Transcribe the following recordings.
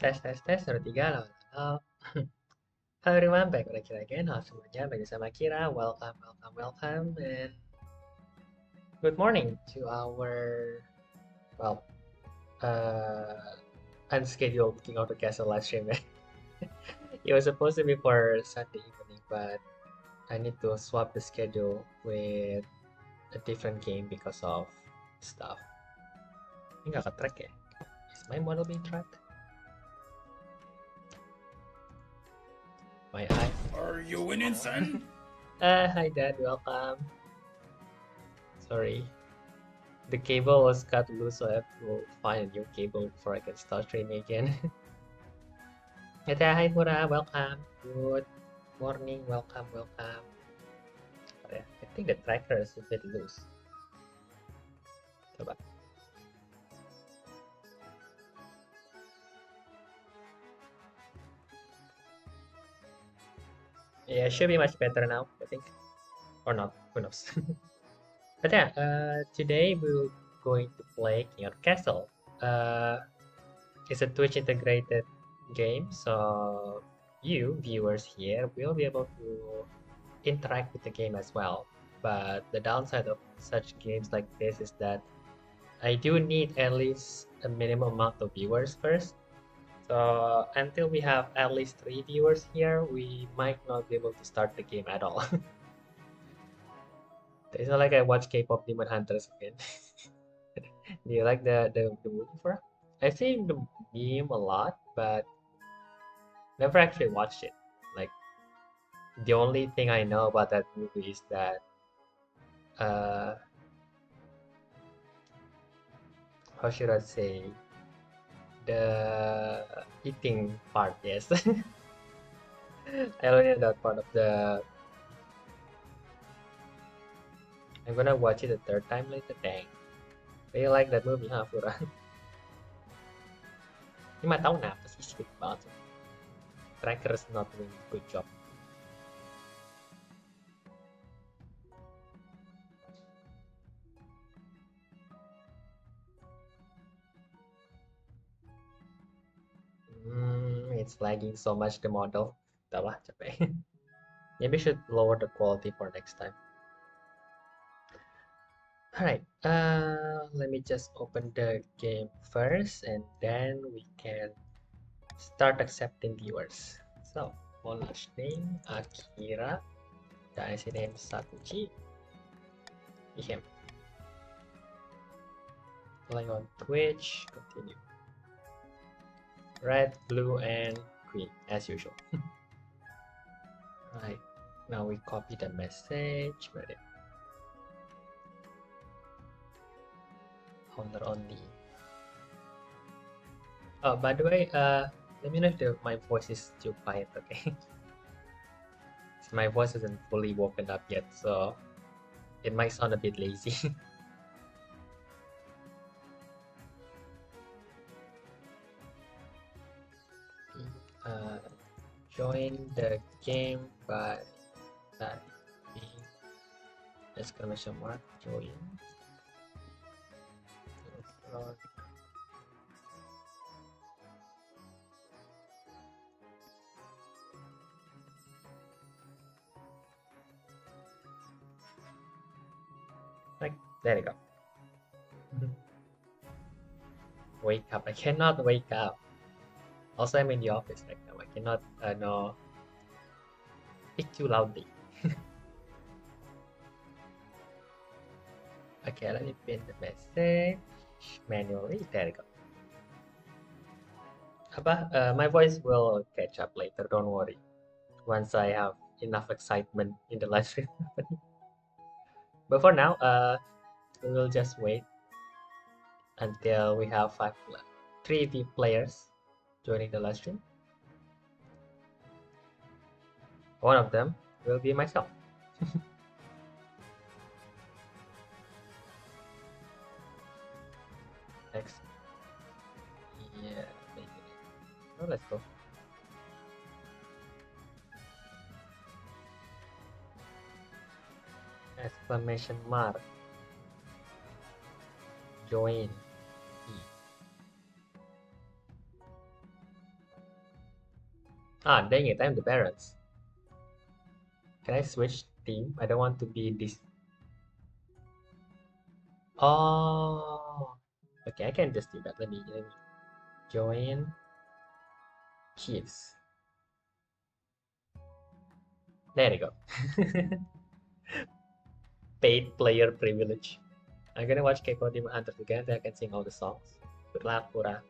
Tes, 1, 2, 3, halo. Halo everyone, baik lagi again. Halo semuanya, bagi sama Kira. Welcome, and good morning to our, well, unscheduled King of the Castle live stream. It was supposed to be for Sunday evening, but I need to swap the schedule with a different game because of stuff. Ini nggak ke-track ya? Is my model being tracked? My eye. Are you winning, son? Hi Dad, welcome. Sorry. The cable was cut loose, so I have to find a new cable before I can start streaming again. Hi Mura, welcome. Good morning, welcome. I think the tracker is a bit loose. Coba. Yeah, it should be much better now, I think. Or not, who knows. But yeah, today we're going to play King of the Castle. It's a Twitch integrated game, so you viewers here will be able to interact with the game as well. But the downside of such games like this is that I do need at least a minimum amount of viewers first. So until we have at least 3 viewers here, we might not be able to start the game at all. It's not like I watch K-pop Demon Hunters again. Do you like the movie for? I've seen the meme a lot, but never actually watched it. Like the only thing I know about that movie is that how should I say, the eating part, yes. I only know that part of the. I'm gonna watch it a third time later. Dang. Really like that movie, huh, Fura? 5 tahun apa sih? Sweet banget. Tracker is not doing a good job. It's lagging so much, the model. Udah lah, capek. Maybe should lower the quality for next time. Alright, let me just open the game first and then we can start accepting viewers. So, Molash name Akira, Dynasty name Sakuchi, him. Playing on Twitch, continue. Red, blue, and green as usual. Right, now we copy the message. Ready? Owner only. Oh, by the way, let me know if my voice is too quiet, okay? My voice isn't fully woken up yet, so it might sound a bit lazy. Join the game by typing exclamation mark join. Like, there you go. Wake up. I cannot wake up. Also, I'm in the office right now. I cannot no speak too loudly. Okay, let me pin the message manually. There you go. My voice will catch up later. Don't worry. Once I have enough excitement in the live stream. But for now, we will just wait until we have 3 players joining the live stream. One of them will be myself. Next. Yeah, maybe. Oh, let's go. Exclamation mark. Join. Ah, dang it, I'm the parents. Can I switch team? I don't want to be this. Oh, okay, I can just do that. Let me join Chiefs. There you go. Paid player privilege. I'm gonna watch K-pop Demon Hunters again, then I can sing all the songs. Good luck, Pura.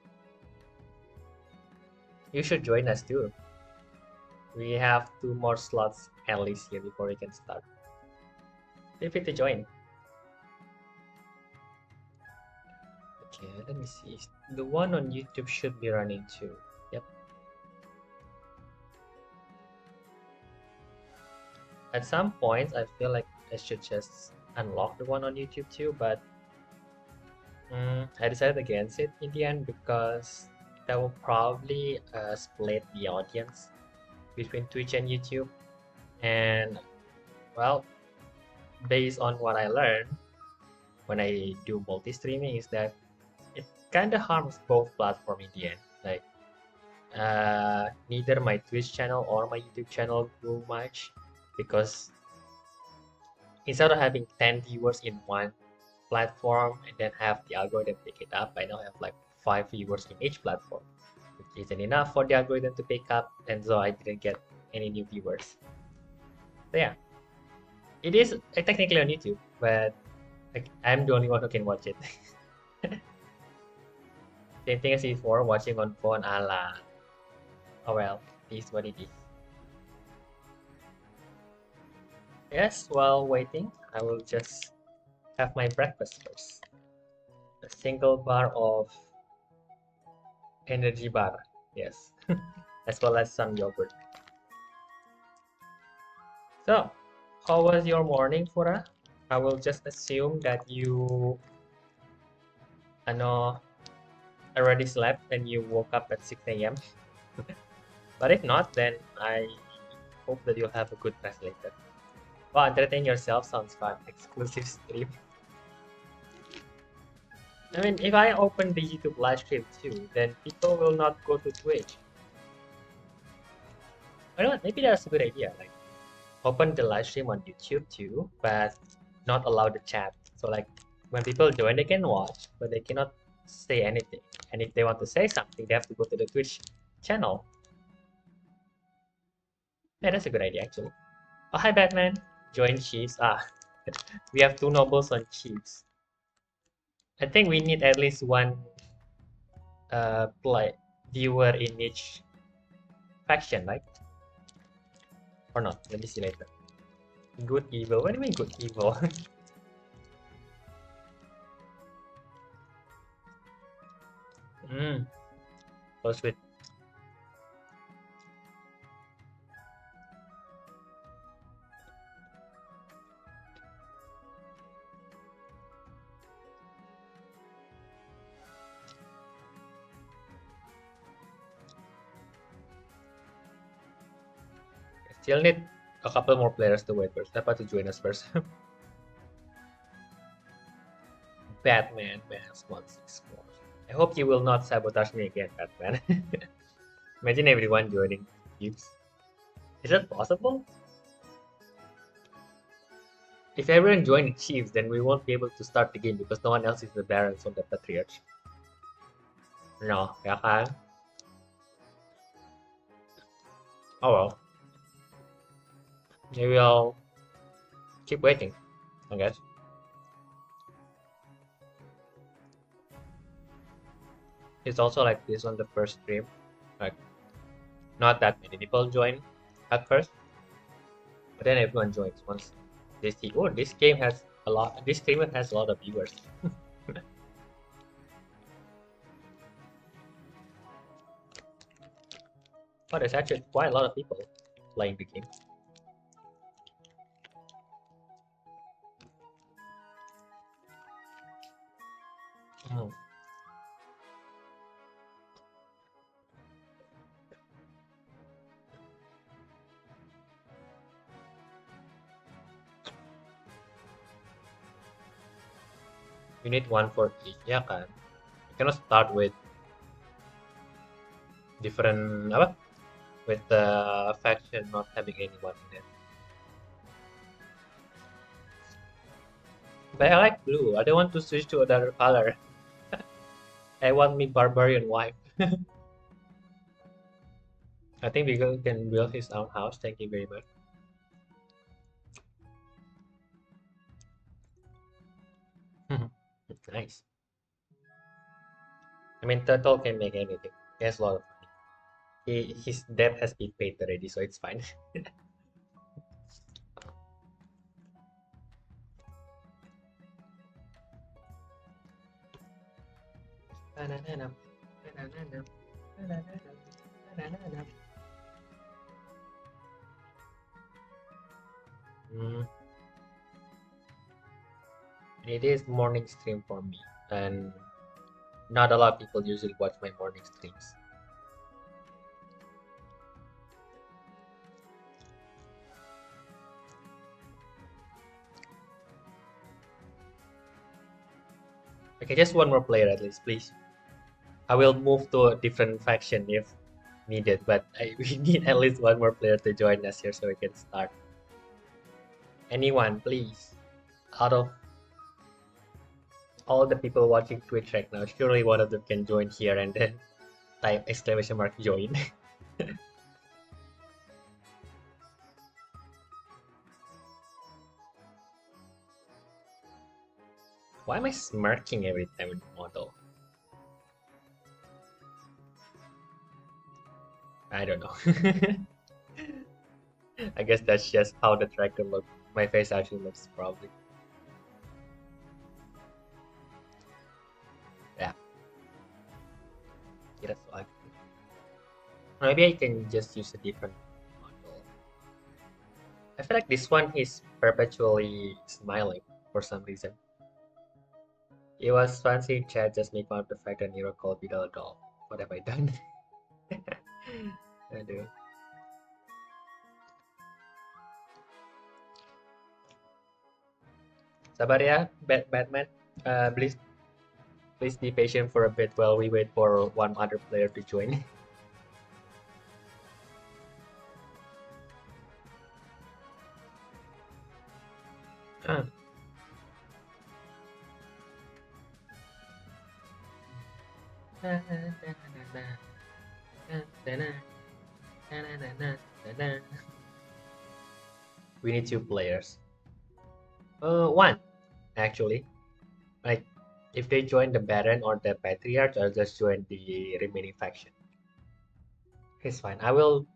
You should join us too. We have 2 more slots at least here before we can start. Feel free to join. Okay, let me see. The one on YouTube should be running too. Yep. At some points, I feel like I should just unlock the one on YouTube too, but I decided against it in the end because that will probably split the audience between Twitch and YouTube. And well, based on what I learned when I do multi-streaming is that it kind of harms both platforms in the end. Like neither my Twitch channel or my YouTube channel grew much because instead of having 10 viewers in one platform and then have the algorithm pick it up, I now have like 5 viewers in each platform, which isn't enough for the algorithm to pick up, and so I didn't get any new viewers. So yeah, it is technically on YouTube, but I'm the only one who can watch it. Same thing as before, watching on phone, ala. Oh well, it is what it is. Yes, while waiting, I will just have my breakfast first. A single bar of energy bar, yes, as well as some yogurt. So, how was your morning, Fura? I will just assume that you know, already slept and you woke up at 6 a.m. But if not, then I hope that you'll have a good rest later. Well, entertain yourself sounds fun. Exclusive stream. I mean, if I open the YouTube live stream too, then people will not go to Twitch. I don't know, maybe that's a good idea. Like, open the live stream on YouTube too, but not allow the chat. So like, when people join, they can watch, but they cannot say anything. And if they want to say something, they have to go to the Twitch channel. Yeah, that's a good idea actually. Oh, hi Batman. Join Chiefs. Ah, we have 2 nobles on Chiefs. I think we need at least one viewer in each faction, right? Or not? Let me see later. Good evil. What do you mean good evil? Close with. Still need a couple more players to wait first. About to join us first. Batman Mass 164. I hope you will not sabotage me again, Batman. Imagine everyone joining Cubes. Is that possible? If everyone joins Chiefs, then we won't be able to start the game because no one else is the Barons on the Patriarch. No, ya kan? Oh well. Maybe I'll keep waiting, I guess. It's also like this on the first stream. Like, not that many people join at first, but then everyone joins once they see, oh, this game has a lot, this streamer has a lot of viewers. Oh, there's actually quite a lot of people playing the game. You need one for each, ya kan? You cannot start with different apa? with the faction not having anyone in it. But I like blue. I don't want to switch to another color. I want me barbarian wife. I think we can build his own house. Thank you very much. Nice. I mean, Turtle can make anything. He has a lot of money. His debt has been paid already, so it's fine. Mm, it is morning stream for me, and not a lot of people usually watch my morning streams. Okay, just one more player at least, please. I will move to a different faction if needed, but we need at least one more player to join us here so we can start. Anyone, please. Out of all the people watching Twitch right now, surely one of them can join here and then type exclamation mark join. Why am I smirking every time in the model? I don't know. I guess that's just how the tracker looks. My face actually looks probably. Yeah. That's like. Maybe I can just use a different model. I feel like this one is perpetually smiling for some reason. It was fancy in chat, just make fun of the fact that Nero called Vidal a doll. What have I done? Aduh. Sabar ya, Batman. Please be patient for a bit while we wait for one other player to join. We need 2 players. One actually. Like, if they join the Baron or the Patriarch, I'll just join the remaining faction. It's fine. I will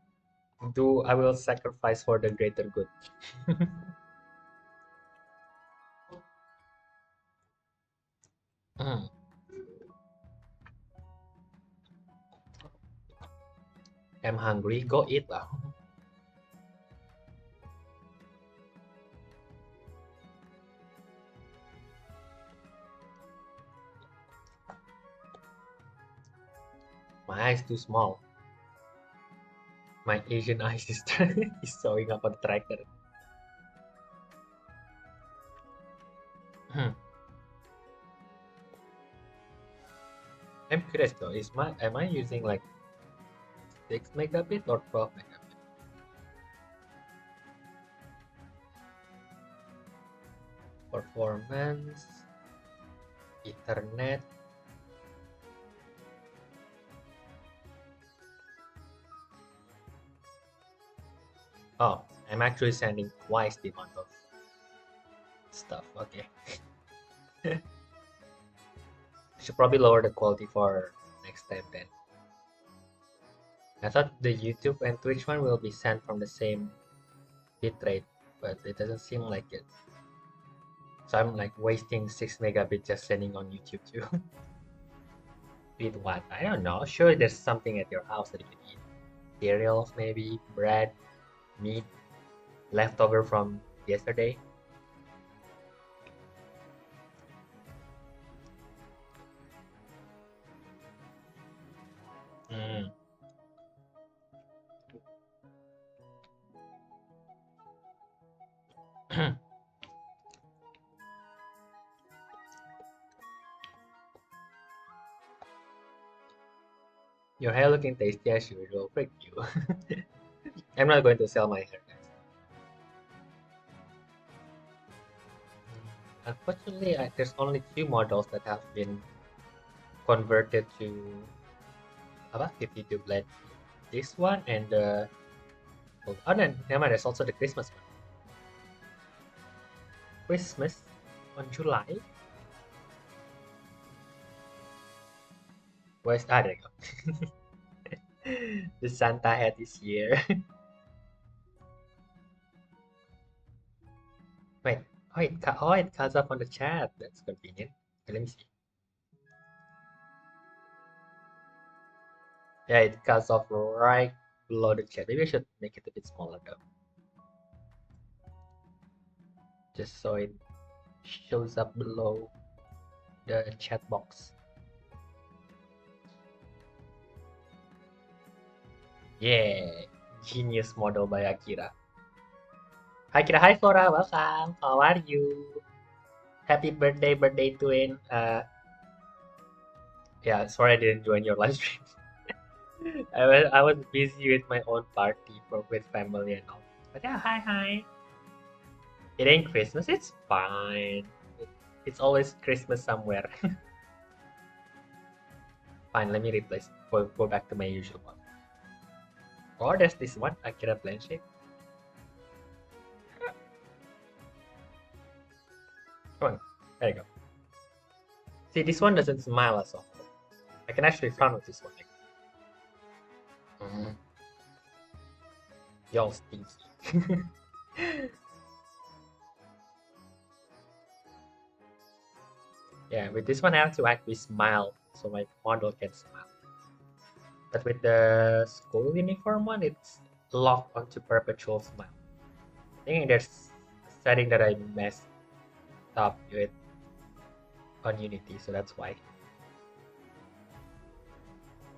sacrifice for the greater good. I'm hungry. Go eat lah. My eyes too small. My Asian eyes is showing up on the tracker. I'm curious though. Am I using like 6 megabit or 12 megabit? Performance, Ethernet. Oh, I'm actually sending twice the amount of stuff. Okay. Should probably lower the quality for next time then. I thought the YouTube and Twitch one will be sent from the same bitrate, but it doesn't seem like it. So I'm like wasting 6 megabit just sending on YouTube too. Eat what? I don't know. Sure, there's something at your house that you can eat. Cereals, maybe bread, meat, leftover from yesterday. Your hair looking tasty as usual. Thank you. I'm not going to sell my hair, guys. Unfortunately, there's only 2 models that have been converted to apa? 52 blend. This one and the oh no, never mind. There's also the Christmas one. Christmas on July. Where's there you go. The Santa hat is here. Wait, it cuts off on the chat. That's convenient. Okay, let me see. Yeah, it cuts off right below the chat. Maybe I should make it a bit smaller though. Just so it shows up below the chat box. Yeah, genius model by Akira. Hi Akira, hi Flora, welcome. How are you? Happy birthday twin. Yeah, sorry I didn't join your live stream. I was busy with my own party with family and all. But yeah, hi. It ain't Christmas, it's fine. It's always Christmas somewhere. Fine, let me replace. Go back to my usual one. Oh, there's this one, Akira Blanchett. Come on, there you go. See, this one doesn't smile as often. I can actually frown with this one. Y'all stinky. Yeah, with this one I have to actually smile so my model can smile. But with the school uniform one, it's locked onto perpetual smile. I think there's a setting that I messed up with on Unity, so that's why.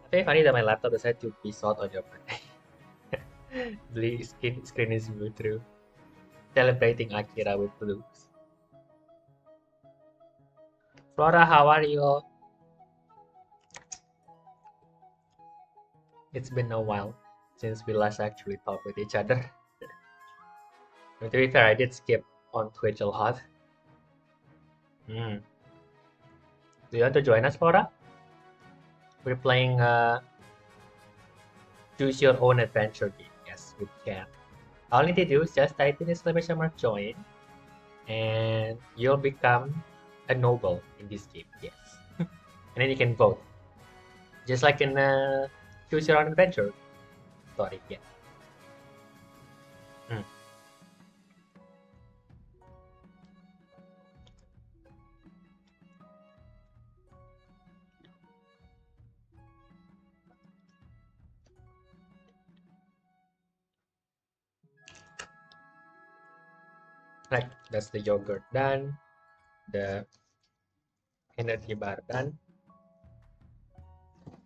I think funny that my laptop decided to be sold on your birthday. The screen is blue through. Celebrating Akira with blues. Flora, how are you? It's been a while since we last actually talked with each other. But to be fair, I did skip on Twitch a lot. Do you want to join us, Flora? We're playing Choose Your Own Adventure game. Yes, we can. All you need to do is just type in exclamation mark join, and you'll become a noble in this game. Yes, and then you can vote, just like in Choose Your Own Adventure. Sorry, yeah. Right, that's the yogurt done, the energy bar done.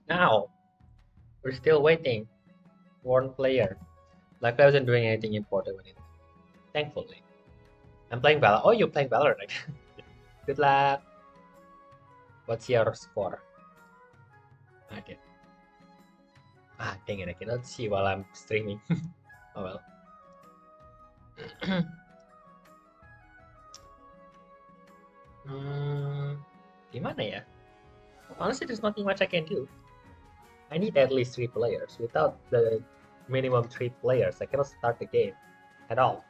Now, we're still waiting for one player. Like I wasn't doing anything important with it. Thankfully. I'm playing Valor. Oh, you're playing Valor, right? Good luck. What's your score? Okay. Dang it, I cannot see while I'm streaming. Oh well. Gimana ya? Honestly, there's nothing much I can do. I need at least 3 players. Without the minimum 3 players, I cannot start the game at all.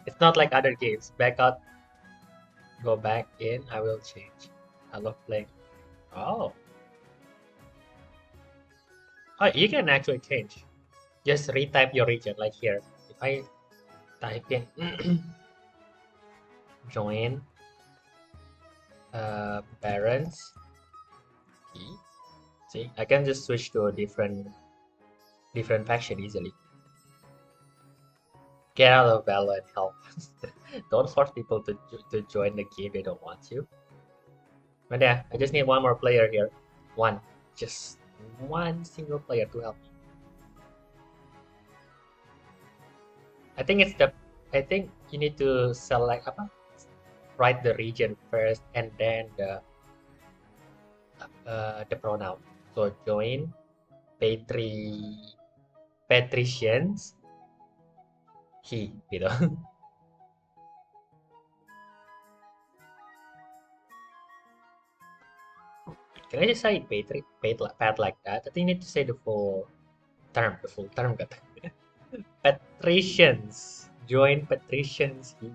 It's not like other games. Back out, go back in, I will change. I love playing. Oh, you can actually change. Just retype your region, like here. If I type in join parents, see, I can just switch to a different faction easily. Get out of Valor and help. Don't force people to join the game they don't want to. But yeah, I just need one more player here. Just one single player to help me. I think you need to select write the region first and then the pronoun. So join patricians gitu. Can I just say pat like that? I think you need to say the full term, kata. Patricians. Join patricians here.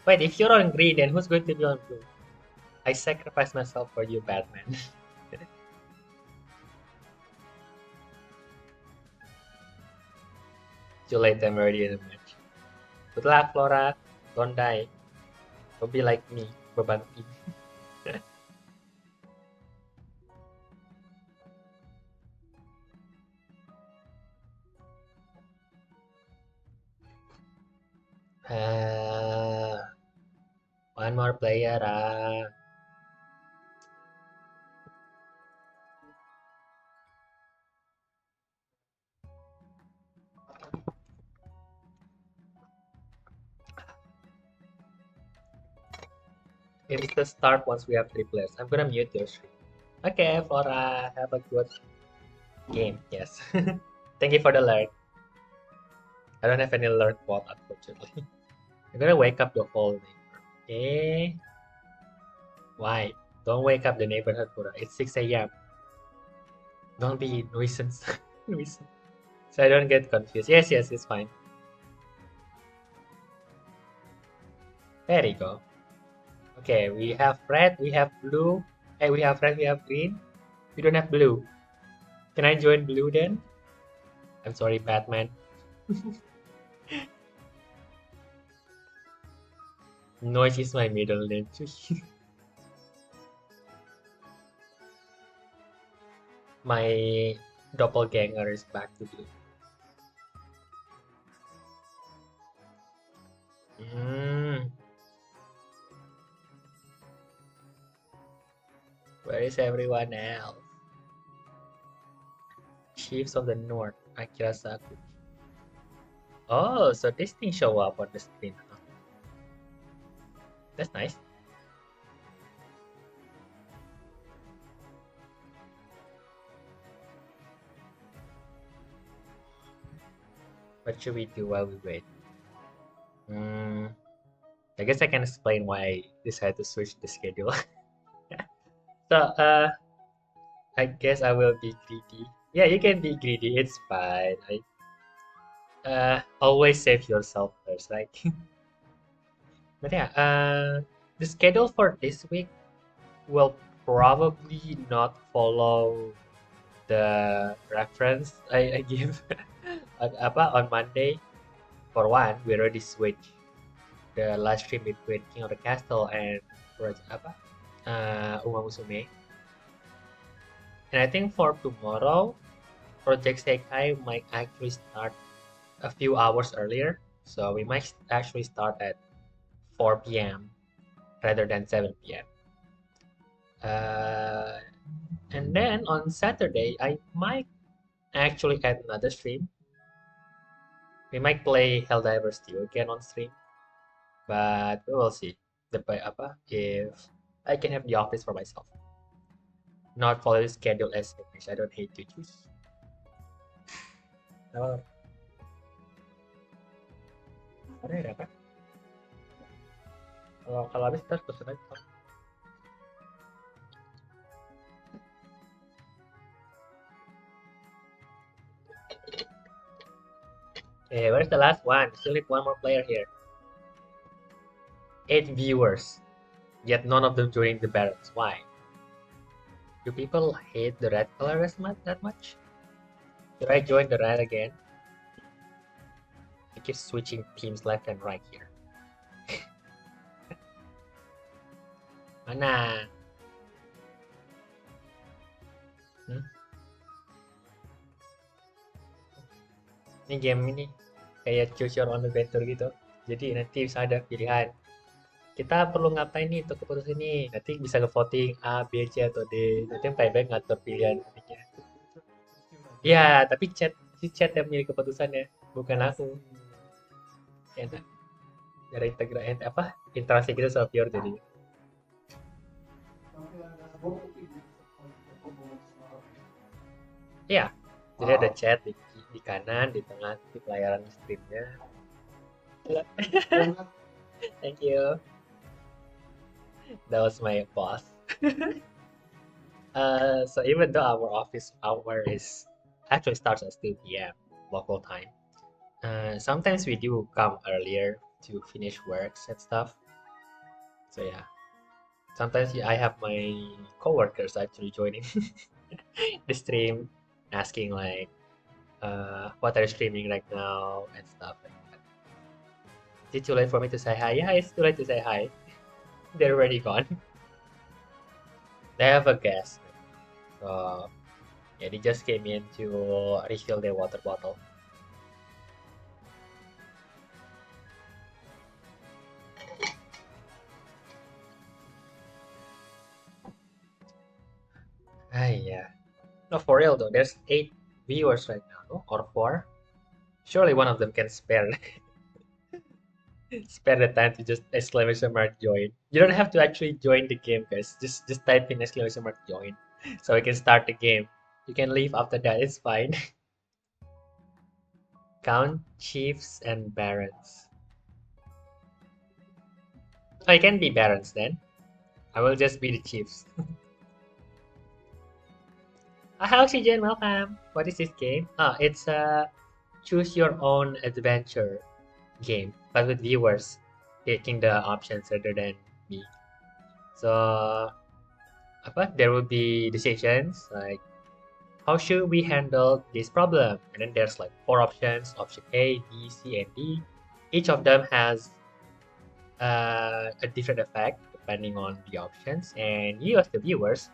Wait, if you're on green, then who's going to be on blue? I sacrifice myself for you, Batman. Too late, I'm already in the match. Good luck, Flora. Don't die. Don't be like me, bebanti. One more player. It is the start once we have 3 players. I'm gonna mute your stream. Okay, Flora, have a good game. Yes. Thank you for the alert. I don't have any alert bot, unfortunately. I'm gonna wake up the whole neighbor. Okay. Why? Don't wake up the neighborhood, Flora. It's 6 a.m. Don't be nuisance. Nuisance. So I don't get confused. Yes, it's fine. There you go. Okay, we have red, we have blue. Hey, we have red, we have green. We don't have blue. Can I join blue then? I'm sorry, Batman. Noise is my middle name. My doppelganger is back to blue. Where is everyone else? Chiefs of the North, Akira Saku. Oh, so this thing show up on the screen. Huh? That's nice. What should we do while we wait? I guess I can explain why I decided to switch the schedule. So, I guess I will be greedy. Yeah, you can be greedy. It's fine. Always save yourself first, right? But yeah, the schedule for this week will probably not follow the reference I give on Monday. For one, we already switched the live stream between King of the Castle and Uma Musume. And I think for tomorrow, Project Sekai might actually start a few hours earlier. So we might actually start at 4 p.m. rather than 7 p.m. And then on Saturday, I might actually add another stream. We might play Helldivers 2 again on stream. But we will see. If I can have the office for myself. Not follow the schedule as finished. I don't hate to choose. Oh. Ada apa? Kalau habis kita terus aja. Okay, where's the last one? Still need one more player here. 8 viewers, yet none of them joining the battles. Why? Do people hate the red color that much? Should I join the red again? I keep switching teams left and right here. Mana? Ini game ini kayak choose your own adventure gitu. Jadi nanti bisa ada pilihan. Kita perlu ngapain nih untuk keputusan ini? Nanti bisa nge-voting A, B, C, atau D. Nanti yang playback ngatur pilihan. Ya, tapi si chat yang milih keputusannya, bukan aku. Enak. Dari interaksi kita sama viewer jadi. Ya, jadi ada Wow. chat di kanan, di tengah, di pelayaran streamnya. Keren banget. Thank you. That was my boss. So even though our office hour is actually starts at 2 p.m. local time, sometimes we do come earlier to finish works and stuff. So yeah, sometimes I have my coworkers actually joining the stream, asking like, what are you streaming right now and stuff like that. Is it too late for me to say hi? Yeah, it's too late to say hi. They're already gone. They have a guest. So yeah, they just came in to refill their water bottle. Ah, yeah. No, for real though, there's 8 viewers right now, no? Or 4. Surely one of them can spare spare the time to just exclamation mark join. You don't have to actually join the game, guys. Just type in exclamation mark join, so we can start the game. You can leave after that. It's fine. Count chiefs and barons. Oh, you can be barons then. I will just be the chiefs. Hi, Oxygen, welcome. What is this game? It's a choose your own adventure game, but with viewers taking the options rather than me. So, there will be decisions like how should we handle this problem? And then there's like 4 options: option A, B, C, and D. Each of them has a different effect depending on the options, and you as the viewers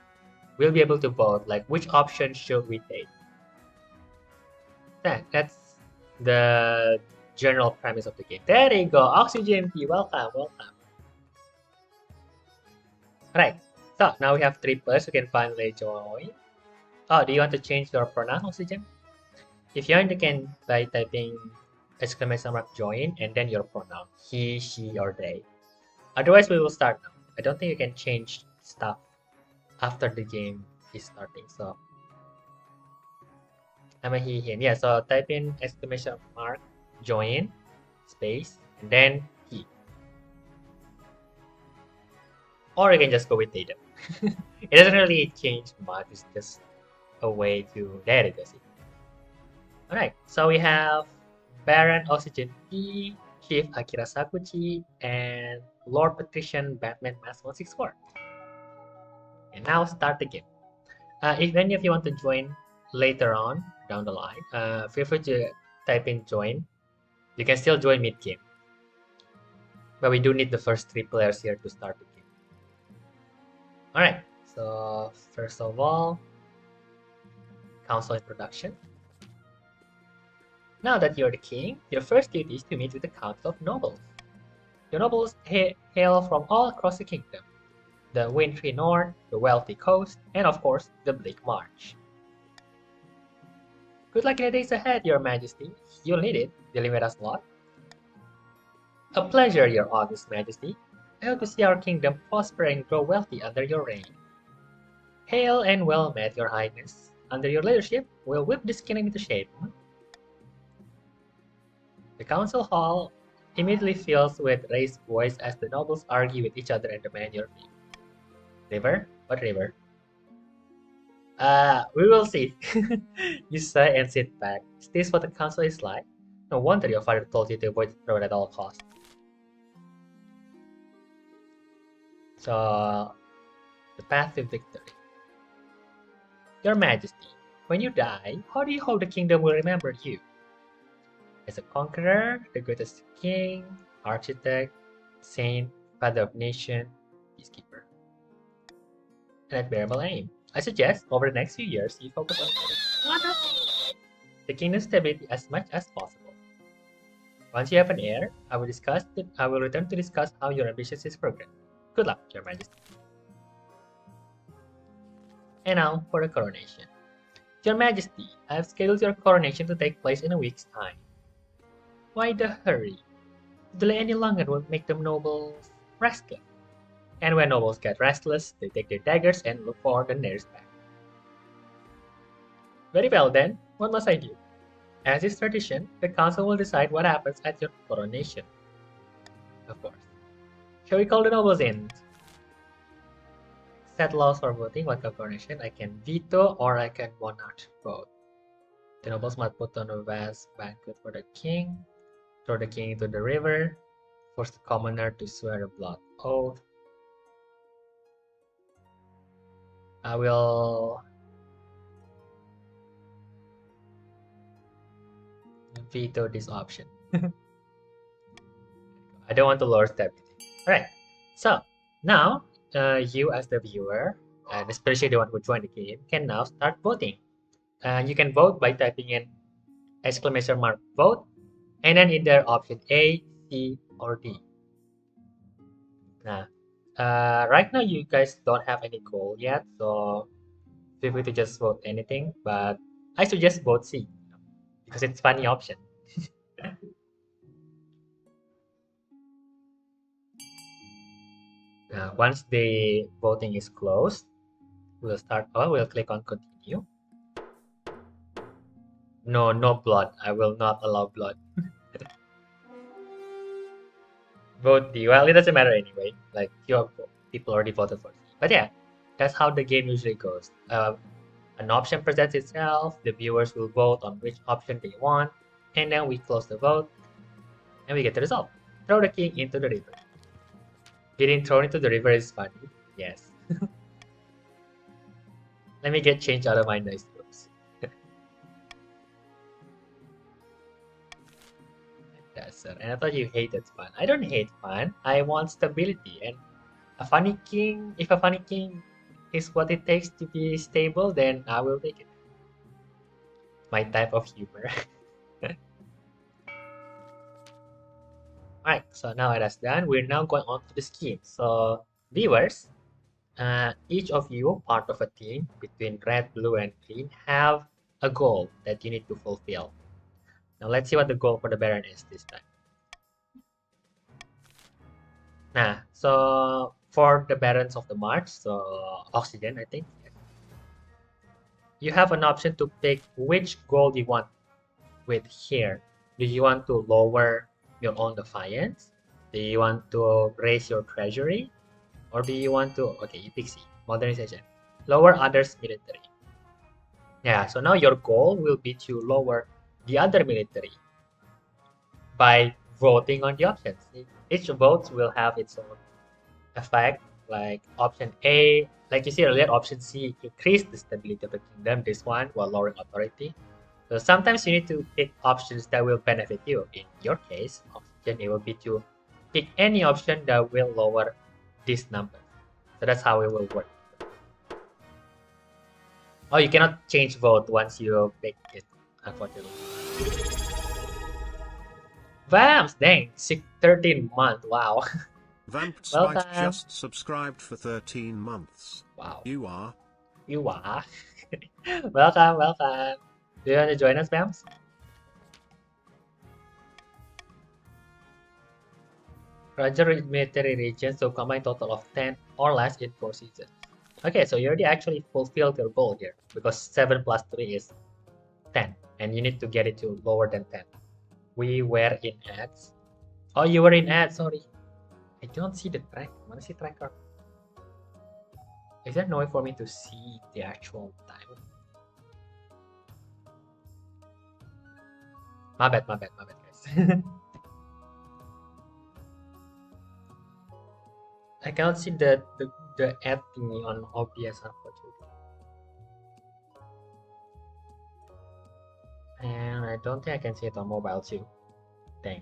will be able to vote like which option should we take. That's the general premise of the game. There you go, Oxygen P, welcome, welcome. Right, so now we have 3 players who can finally join. Oh, do you want to change your pronoun, Oxygen? If you want, you can by typing exclamation mark join and then your pronoun, he, she, or they. Otherwise, we will start now. I don't think you can change stuff after the game is starting. So I'm a he, him. Yeah, so type in exclamation mark join space and then he. Or you can just go with data. It doesn't really change much. It's just a way to there it goes. Alright, so we have Baron Oxygen P, Chief Akira Sakuchi, and Lord Patrician Batman Mask 164. And now start the game. If any of you want to join later on down the line, feel free to type in join. You can still join mid-game. But we do need the first 3 players here to start the game. Alright, so first of all, council introduction. Now that you're the king, your first duty is to meet with the council of nobles. The nobles hail from all across the kingdom. The wintry north, the wealthy coast, and of course, the bleak march. Good luck in the days ahead, your majesty. You'll need it, dealing with us a lot. A pleasure, your august majesty. I hope to see our kingdom prosper and grow wealthy under your reign. Hail and well met, your highness. Under your leadership, we'll whip this kingdom into shape. The council hall immediately fills with raised voice as the nobles argue with each other and demand your view. River? What river? We will see. You sigh and sit back. Is this what the council is like? No wonder your father told you to avoid the throne at all costs. So, the path to victory. Your Majesty, when you die, how do you hope the kingdom will remember you? As a conqueror, the greatest king, architect, saint, father of nation, peacekeeper. An admirable aim. I suggest, over the next few years, you focus on the kingdom's stability as much as possible. Once you have an heir, I will return to discuss how your ambitions is progressing. Good luck, Your Majesty. And now for the coronation. Your Majesty, I have scheduled your coronation to take place in a week's time. Why the hurry? To delay any longer will make the nobles restless. And when nobles get restless, they take their daggers and look for the nearest path. Very well then, what must I do? As is tradition, the council will decide what happens at your coronation. Of course. Shall we call the nobles in? Set laws for voting. What coronation? I can veto or I can monarch vote. The nobles must put on a vast banquet for the king, throw the king into the river, force the commoner to swear a blood oath. I will veto this option. I don't want to lower stability. Alright, so now you as the viewer, and especially the one who joined the game, can now start voting. You can vote by typing in exclamation mark vote and then either option A, C, or D. Now, right now you guys don't have any goal yet, so feel free to just vote anything, but I suggest vote C because it's funny option. Once the voting is closed, we'll start. Oh, we'll click on continue. No, no blood. I will not allow blood. Vote D. Well, it doesn't matter anyway. Like your people already voted for D. But yeah, that's how the game usually goes. An option presents itself. The viewers will vote on which option they want, and then we close the vote, and we get the result. Throw the king into the river. Getting thrown into the river is funny. Yes. Let me get changed out of my nice clothes. That's it. And I thought you hated fun. I don't hate fun. I want stability. And a funny king, if a funny king is what it takes to be stable, then I will take it. My type of humor. Alright, so now that's done. We're now going on to the scheme. So, viewers, each of you, part of a team between red, blue, and green, have a goal that you need to fulfill. Now, let's see what the goal for the Baron is this time. Now, so for the Barons of the March, so Oxygen, I think, you have an option to pick which goal you want with here. Do you want to lower your own defiance? Do you want to raise your treasury? Or do you want to, okay, you pick C, modernization. Lower others' military. Yeah, so now your goal will be to lower the other military by voting on the options. Each vote will have its own effect, like option A, like you see earlier, option C, increase the stability of the kingdom, this one, while lowering authority. So sometimes you need to pick options that will benefit you. In your case, option A will be to pick any option that will lower this number. So that's how it will work. Oh, you cannot change vote once you pick it, unfortunately. Vamps, dang, 13 months, wow. Vamp Spite just subscribed for 13 months. Wow. You are. Welcome, welcome. Do you want to join us, Vamps? Roger military regions, so combine total of 10 or less in 4 seasons. Okay, so you already actually fulfilled your goal here because 7 plus 3 is 10 and you need to get it to lower than 10. We were in ads. Oh, you were in ads, sorry. I don't see the track. I want to see tracker. Is there no way for me to see the actual time? My bad, guys. I cannot see the ad thingy on OBS, unfortunately. And I don't think I can see it on mobile too. Dang.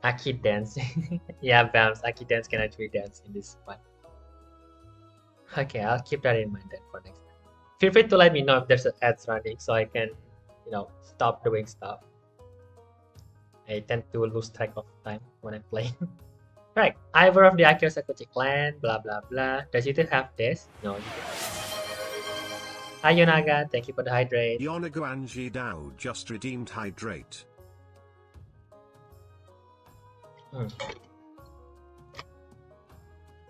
Aki dance. Yeah, Bams, Aki dance can actually dance in this one. Okay, I'll keep that in mind then for next time. Feel free to let me know if there's ads running so I can, stop doing stuff. I tend to lose track of time when I play. Right, Ivor of the Akira Sakuchi clan, blah blah blah. Does it have this? No, you don't. Hi Yonaga, thank you for the hydrate. Yonaga Anji Dao just redeemed hydrate. I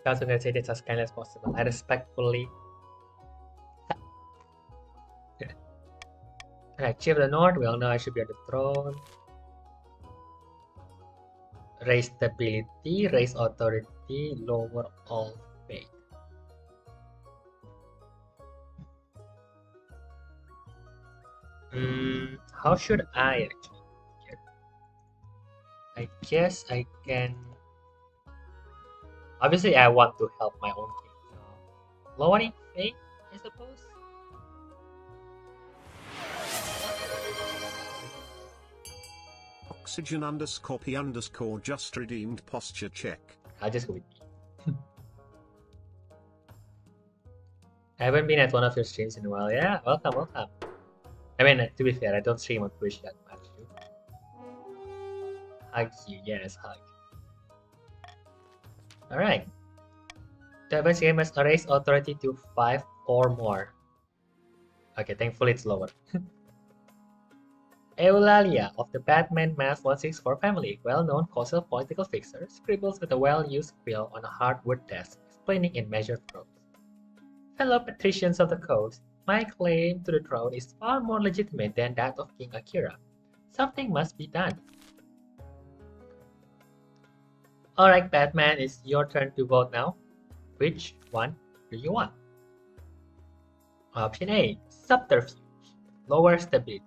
was gonna say this as kindly as possible. I respectfully Alright, Chief of the North, we all know I should be on the throne. Raise stability, raise authority, lower all faith. How should I actually get? I guess I can. Obviously, I want to help my own king. So lowering faith, I suppose. Oxygen_P_ just redeemed posture check. I'll just go with B. I haven't been at one of your streams in a while. Yeah, welcome, welcome. I mean, to be fair, I don't stream on Twitch that much. Hug you, yes, hug. Alright. The advanced game must raise authority to 5 or more. Okay, thankfully it's lower. Eulalia of the Batman Math 164 family, well-known causal political fixer, scribbles with a well-used quill on a hardwood desk, explaining in measured prose. Fellow patricians of the coast, my claim to the throne is far more legitimate than that of King Akira. Something must be done. Alright, Batman, it's your turn to vote now. Which one do you want? Option A, subterfuge, lower stability.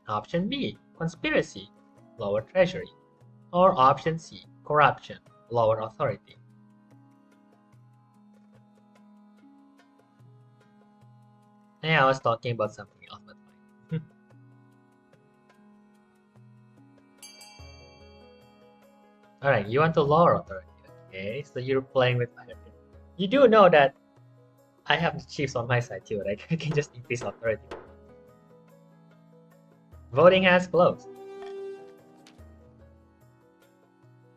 Option B, conspiracy, lower treasury. Or option C, corruption, lower authority. Yeah, I was talking about something else, but fine. Alright, you want to lower authority. Okay, so you're playing with fire. You do know that I have the chiefs on my side too, right? I can just increase authority. Voting has closed.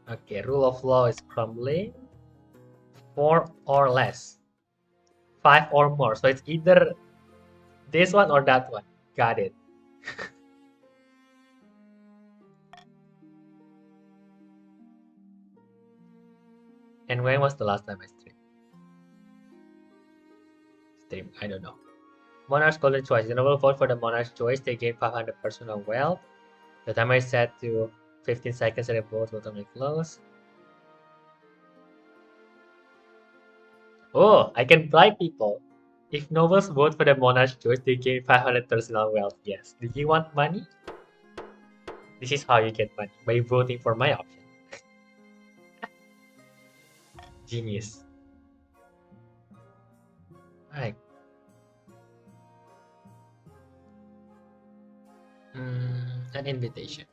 Okay, rule of law is crumbling. 4 or less. 5 or more. So it's either this one or that one. Got it. And when was the last time I streamed? I don't know. Monarch's Golden Choice. The noble vote for the Monarch's Choice. They gain 500 personal wealth. The timer is set to 15 seconds and the vote will automatically close. Oh, I can bribe people. If nobles vote for the Monarch's Choice, they gain 500 personal wealth. Yes. Do you want money? This is how you get money, by voting for my option. Genius. Alright. An invitation.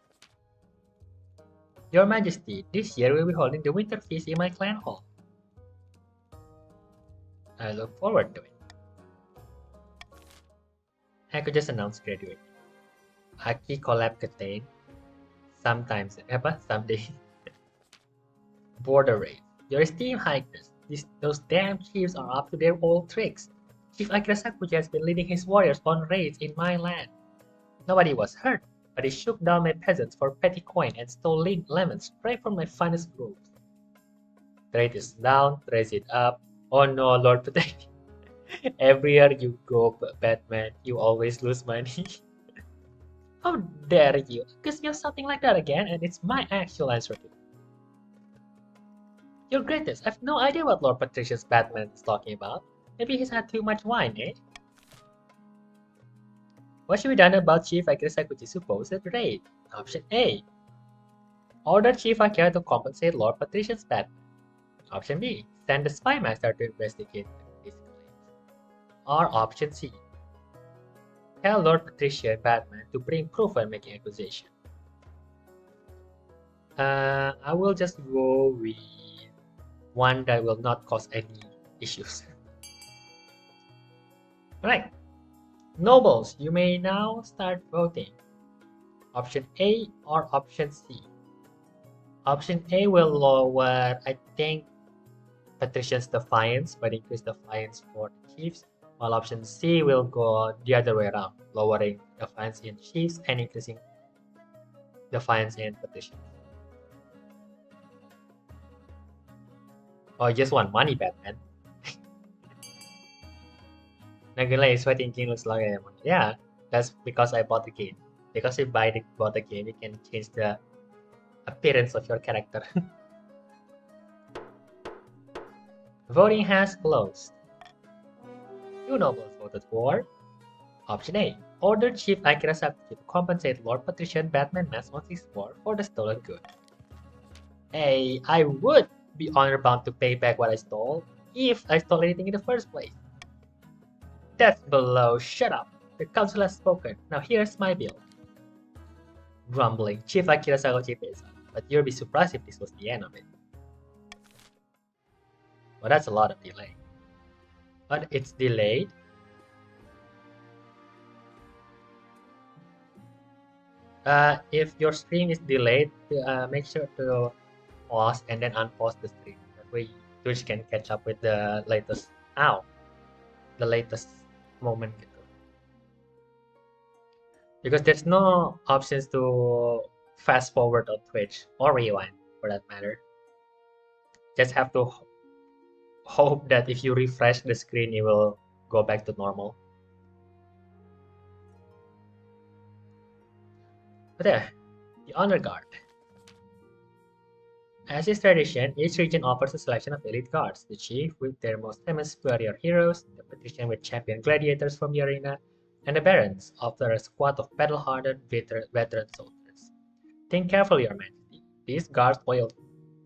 Your Majesty, this year we'll be holding the winter feast in my clan hall. I look forward to it. I could just announce graduate. Aki collab contain. Sometimes, someday. Border raid. Your esteemed highness, those damn chiefs are up to their old tricks. Chief Akira Sakuji has been leading his warriors on raids in my land. Nobody was hurt, but he shook down my peasants for petty coin and stole lemons straight from my finest groves. Trade is down, raise it up. Oh no, Lord protect me. Every year you go, Batman, you always lose money. How dare you accuse me of something like that again, and it's my actual answer to it. Your Greatness, I have no idea what Lord Patrician's Batman is talking about. Maybe he's had too much wine, eh? What should be done about Chief Akira Sakuchi's supposed raid? Option A. Order Chief Akira to compensate Lord Patrician's Batman. Option B. Send the Spy Master to investigate his claims. Or option C. Tell Lord Patrician Batman to bring proof when making accusation. I will just go with one that will not cause any issues. Alright. Nobles, you may now start voting. Option A or option C. Option A will lower, I think, Patrician's Defiance, but increase Defiance for the Chiefs, while option C will go the other way around, lowering Defiance in Chiefs and increasing Defiance in Patricians. Oh, just want money, Batman. Not gonna lie, Sweating King looks like a money. Yeah, That's because I bought the game. Because you bought the game, you can change the appearance of your character. Voting has closed. 2 nobles voted for option A. Order Chief Akira Sakuchi to compensate Lord Patrician Batman Mask 164 for the stolen good. A. I would be honor-bound to pay back what I stole if I stole anything in the first place. That's below. Shut up. The council has spoken. Now here's my bill. Grumbling, Chief Akira Sakuchi pays up, but you'll be surprised if this was the end of it. Well, that's a lot of delay. But it's delayed. If your stream is delayed, make sure to pause and then unpause the stream. That way Twitch can catch up with the latest moment gitu. Because there's no options to fast forward on Twitch or rewind for that matter. Just have to hope that if you refresh the screen, it will go back to normal. But yeah, the Honor Guard. As is tradition, each region offers a selection of elite guards, the chief with their most famous warrior heroes, the patrician with champion gladiators from the arena, and the barons offer a squad of battle-hardened veteran soldiers. Think carefully, Your Majesty. These guards' loyalty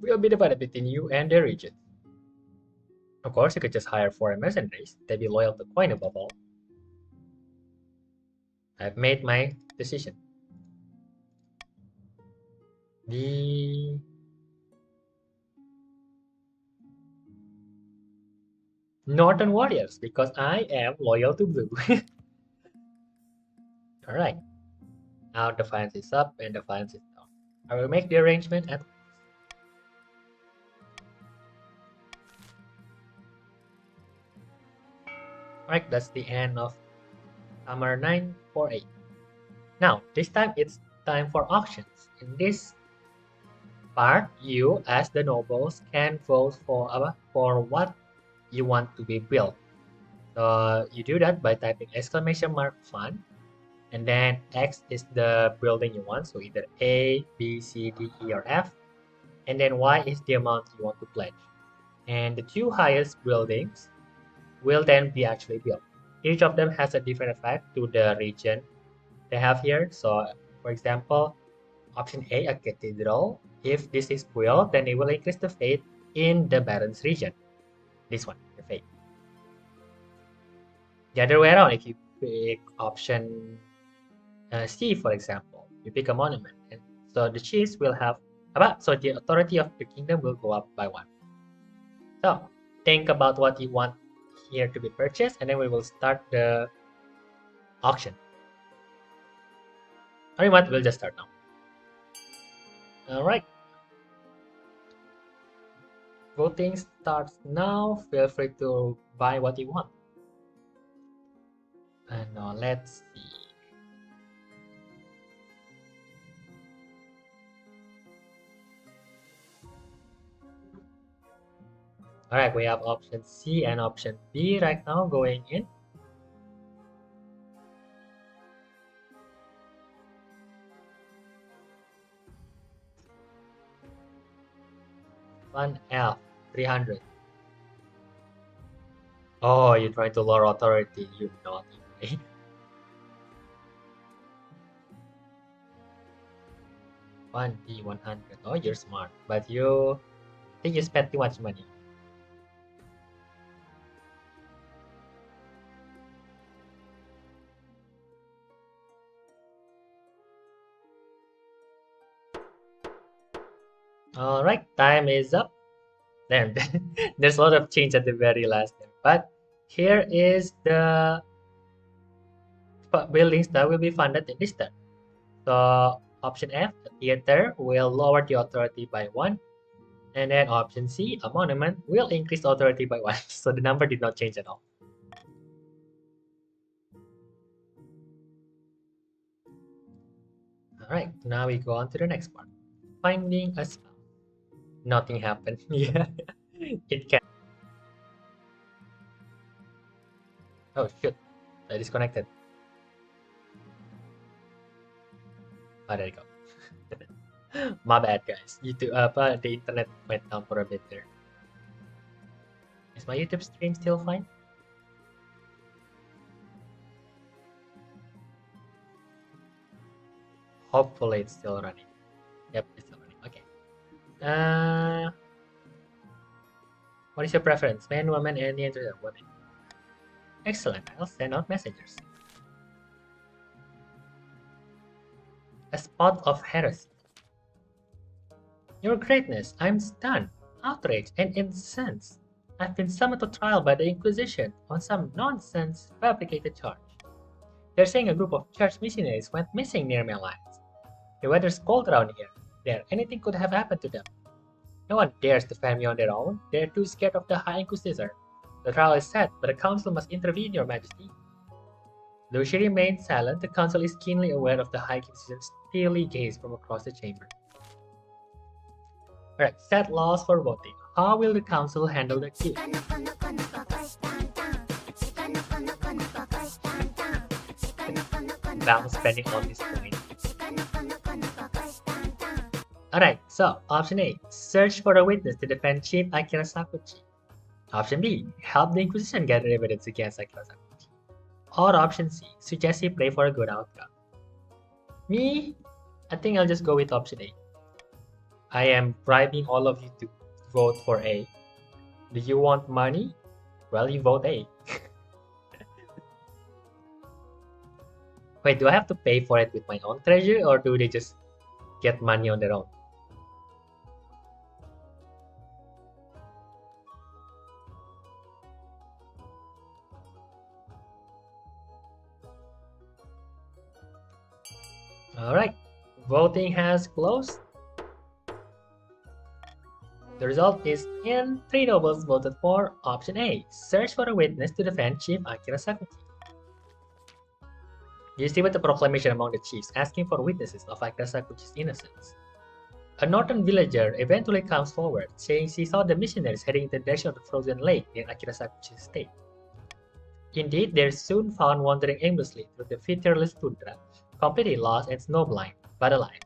will be divided between you and the region. Of course, you could just hire foreign mercenaries. They'd be loyal to coin above all. I've made my decision. The Northern Warriors, because I am loyal to blue. Alright. Now Defiance is up and Defiance is down. I will make the arrangement at Alright, that's the end of Summer 948. Now, this time it's time for auctions. In this part, you as the nobles can vote for what you want to be built. So you do that by typing !fun, and then X is the building you want, so either A, B, C, D, E, or F, and then Y is the amount you want to pledge. And the 2 highest buildings will then be actually built. Each of them has a different effect to the region they have here. So for example, option A, a cathedral. If this is built, then it will increase the faith in the Baron's region. This one, the faith. The other way around, if you pick option C, for example, you pick a monument, and so the chiefs will have so the authority of the kingdom will go up by 1. So think about what you want here to be purchased, and then we will start the auction. Or you want, we'll just start now. Alright. Voting starts now. Feel free to buy what you want. And now let's see. Alright, we have option C and option B right now going in. One F 300. Oh, you're trying to lower authority, you naughty boy. One D 100. Oh, you're smart, but you think you spent too much money. Alright, time is up. Then there's a lot of change at the very last there. But here is the buildings that will be funded in this turn. So option F, a theater, will lower the authority by 1. And then option C, a monument, will increase authority by 1. So the number did not change at all. Alright, now we go on to the next part. Finding a spell. Nothing happened. Yeah, it can. Oh shoot, I disconnected. Oh, there you go. My bad, guys. YouTube, but the internet went down for a bit there. Is my YouTube stream still fine? Hopefully it's still running. Yep, it's still running. Okay. What is your preference? Man, woman, any interest? Women. Excellent. I'll send out messengers. A spot of heresy. Your greatness, I'm stunned, outraged, and incensed. I've been summoned to trial by the Inquisition on some nonsense fabricated charge. They're saying a group of church missionaries went missing near my lines. The weather's cold around here. There, anything could have happened to them. No one dares defend me on their own. They're too scared of the High Inquisitor. The trial is set, but the council must intervene, Your Majesty. Though she remains silent, the council is keenly aware of the High Inquisition's steely gaze from across the chamber. Alright, set laws for voting. How will the council handle the accused? I'm spending all this point. Alright, so option A, search for a witness to defend Chief Akira Sakuchi. Option B, help the Inquisition gather evidence against Akira Sakuchi. Or option C, suggest you play for a good outcome. Me, I think I'll just go with option A. I am bribing all of you to vote for A. Do you want money? Well, you vote A. Wait, do I have to pay for it with my own treasure, or do they just get money on their own? Alright, voting has closed. The result is in 3 nobles voted for option A, search for a witness to defend Chief Akira Sakuchi. You see with the proclamation among the chiefs asking for witnesses of Akira Sakuchi's innocence. A northern villager eventually comes forward, saying she saw the missionaries heading in the direction of the frozen lake near Akira Sakuchi's estate. Indeed, they're soon found wandering aimlessly through the featureless tundra, completely lost and snowblind, but alive.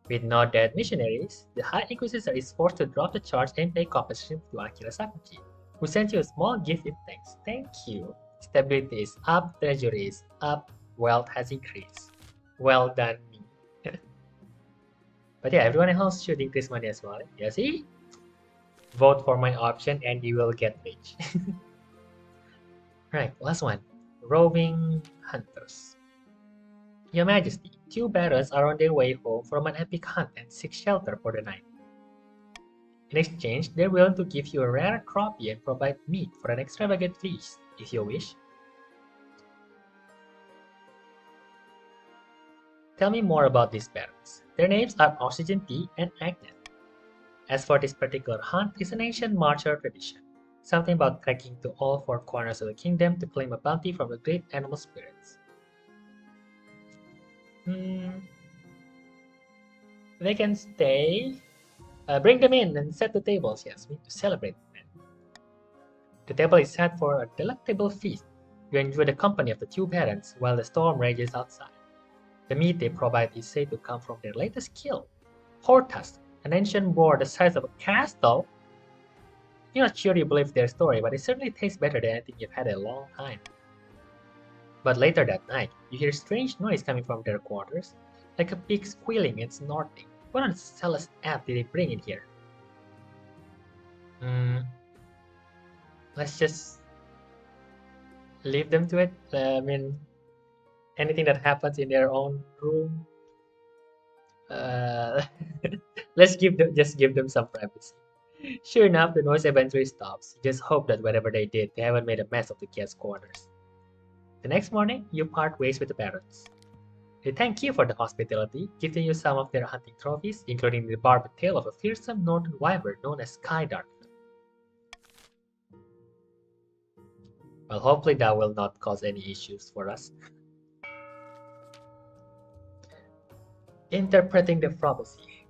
With no dead missionaries, the High Inquisitor is forced to drop the charge and pay compensation to Akira Sakuchi, who sent you a small gift in thanks. Thank you. Stability is up, treasury is up, wealth has increased. Well done, me. But yeah, everyone else should increase money as well. Yeah, see? Vote for my option and you will get rich. Right, last one. Roving Hunters. Your Majesty, 2 barons are on their way home from an epic hunt and seek shelter for the night. In exchange, they're willing to give you a rare crappie and provide meat for an extravagant feast, if you wish. Tell me more about these barons. Their names are Oxygen Tea and Agnes. As for this particular hunt, it's an ancient martial tradition. Something about trekking to all 4 corners of the kingdom to claim a bounty from the great animal spirits. They can stay. Bring them in and set the tables. Yes, we need to celebrate them. The table is set for a delectable feast. You enjoy the company of the 2 barons while the storm rages outside. The meat they provide is said to come from their latest kill, Hortus, an ancient boar the size of a castle. You're not sure you believe their story, but it certainly tastes better than anything you've had in a long time. But later that night, you hear strange noise coming from their quarters, like a pig squealing and snorting. What on Celeste app did they bring in here? Let's just leave them to it. I mean, anything that happens in their own room, let's just give them some privacy. Sure enough, the noise eventually stops. You just hope that whatever they did, they haven't made a mess of the guest quarters. The next morning, you part ways with the barons. They thank you for the hospitality, giving you some of their hunting trophies, including the barbed tail of a fearsome northern wyvern known as Skydark. Well, hopefully that will not cause any issues for us. Interpreting the prophecy.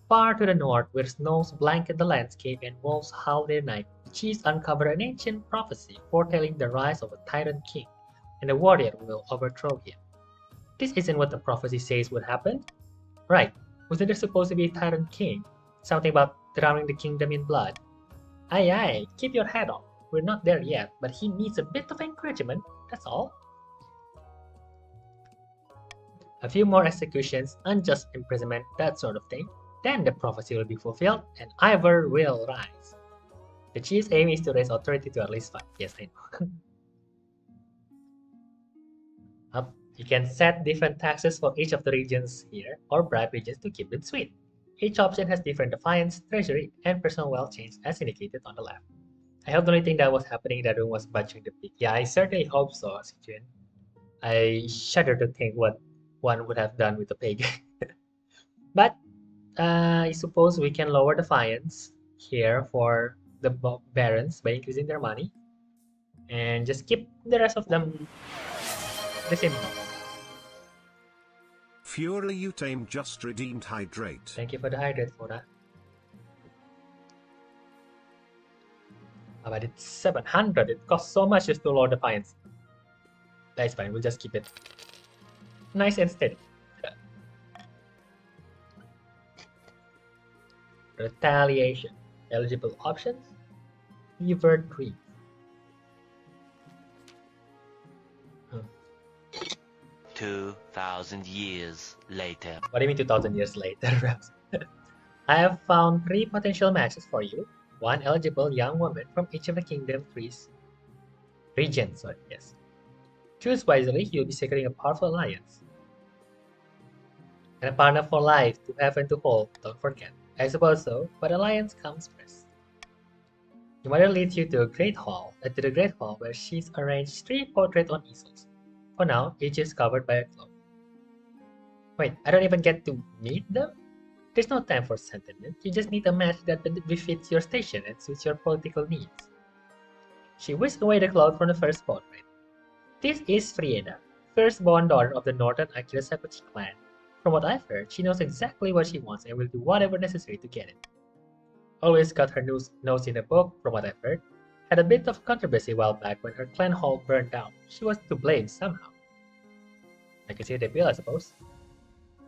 Far to the north, where snows blanket the landscape and wolves howl their night, the chiefs uncover an ancient prophecy foretelling the rise of a tyrant king, and a warrior will overthrow him. This isn't what the prophecy says would happen. Right, wasn't there supposed to be a tyrant king? Something about drowning the kingdom in blood. Aye aye, keep your head up. We're not there yet, but he needs a bit of encouragement, that's all. A few more executions, unjust imprisonment, that sort of thing. Then the prophecy will be fulfilled, and Ivor will rise. The chief's aim is to raise authority to at least 5. Yes, I know. You can set different taxes for each of the regions here, or bribe regions to keep them sweet. Each option has different defiance, treasury, and personal wealth chains as indicated on the left. I hope the only thing that was happening in that room was butchering the pig. Yeah, I certainly hope so, Sijun. I shudder to think what one would have done with the pig. But I suppose we can lower defiance here for the barons by increasing their money. And just keep the rest of them the same. Fury Utame just redeemed hydrate. Thank you for the hydrate, Mona. But it's 700. It costs so much just to lower defiance. That's fine. We'll just keep it nice and steady. Retaliation. Eligible options. Fever 3. 2,000 years later. What do you mean 2,000 years later? I have found 3 potential matches for you. 1 eligible young woman from each of the kingdom regions. Yes. Choose wisely, you'll be securing a powerful alliance. And a partner for life to have and to hold, don't forget. I suppose so, but alliance comes first. Your mother leads you to the Great Hall, where she's arranged 3 portraits on easels. For now, each is covered by a cloak. Wait, I don't even get to meet them? There's no time for sentiment. You just need a match that befits your station and suits your political needs. She whisked away the cloak from the first portrait. This is Frieda, firstborn daughter of the Northern Akirasakuchi clan. From what I've heard, she knows exactly what she wants and will do whatever necessary to get it. Always got her nose in a book, from what I've heard. Had a bit of controversy a while back when her clan hall burned down. She was to blame somehow. I can see the appeal, I suppose.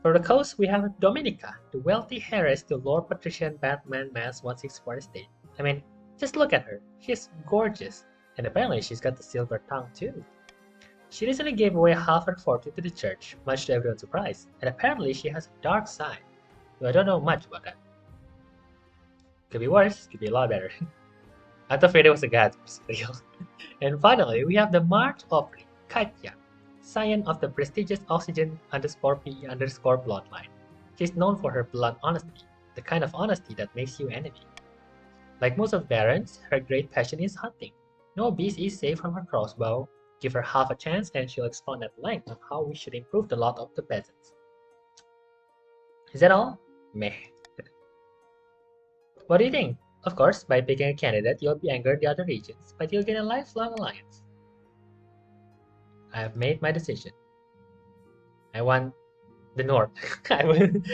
For the coast, we have Dominica, the wealthy heiress to Lord Patrician Batman Mass 164 estate. I mean, just look at her. She's gorgeous. And apparently she's got the silver tongue too. She recently gave away half her fortune to the church, much to everyone's surprise. And apparently she has a dark side. Though I don't know much about that. Could be worse, could be a lot better. I thought Frieda was a god for real. And finally, we have the March offering, Katya, scion of the prestigious Oxygen _P _ bloodline. She's known for her blunt honesty, the kind of honesty that makes you enemy. Like most of Barons, her great passion is hunting. No beast is safe from her crossbow. Give her half a chance and she'll expound at length on how we should improve the lot of the peasants. Is that all? Meh. What do you think? Of course, by picking a candidate, you'll be angered the other regions, but you'll gain a lifelong alliance. I have made my decision. I want the North. I want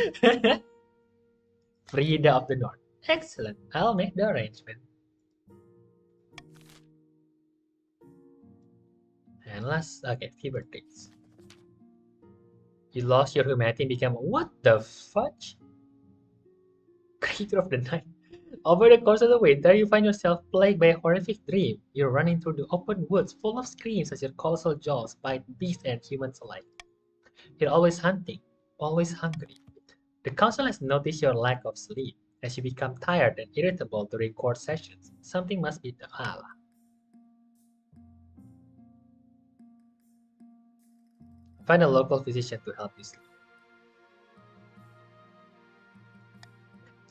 Frieda of the North. Excellent. I'll make the arrangement. And last, okay, fever traits. You lost your humanity and became what the fudge? Creature of the night. Over the course of the winter, you find yourself plagued by a horrific dream. You're running through the open woods full of screams as your colossal jaws bite beasts and humans alike. You're always hunting, always hungry. The council has noticed your lack of sleep as you become tired and irritable during court sessions. Something must be done. Find a local physician to help you sleep.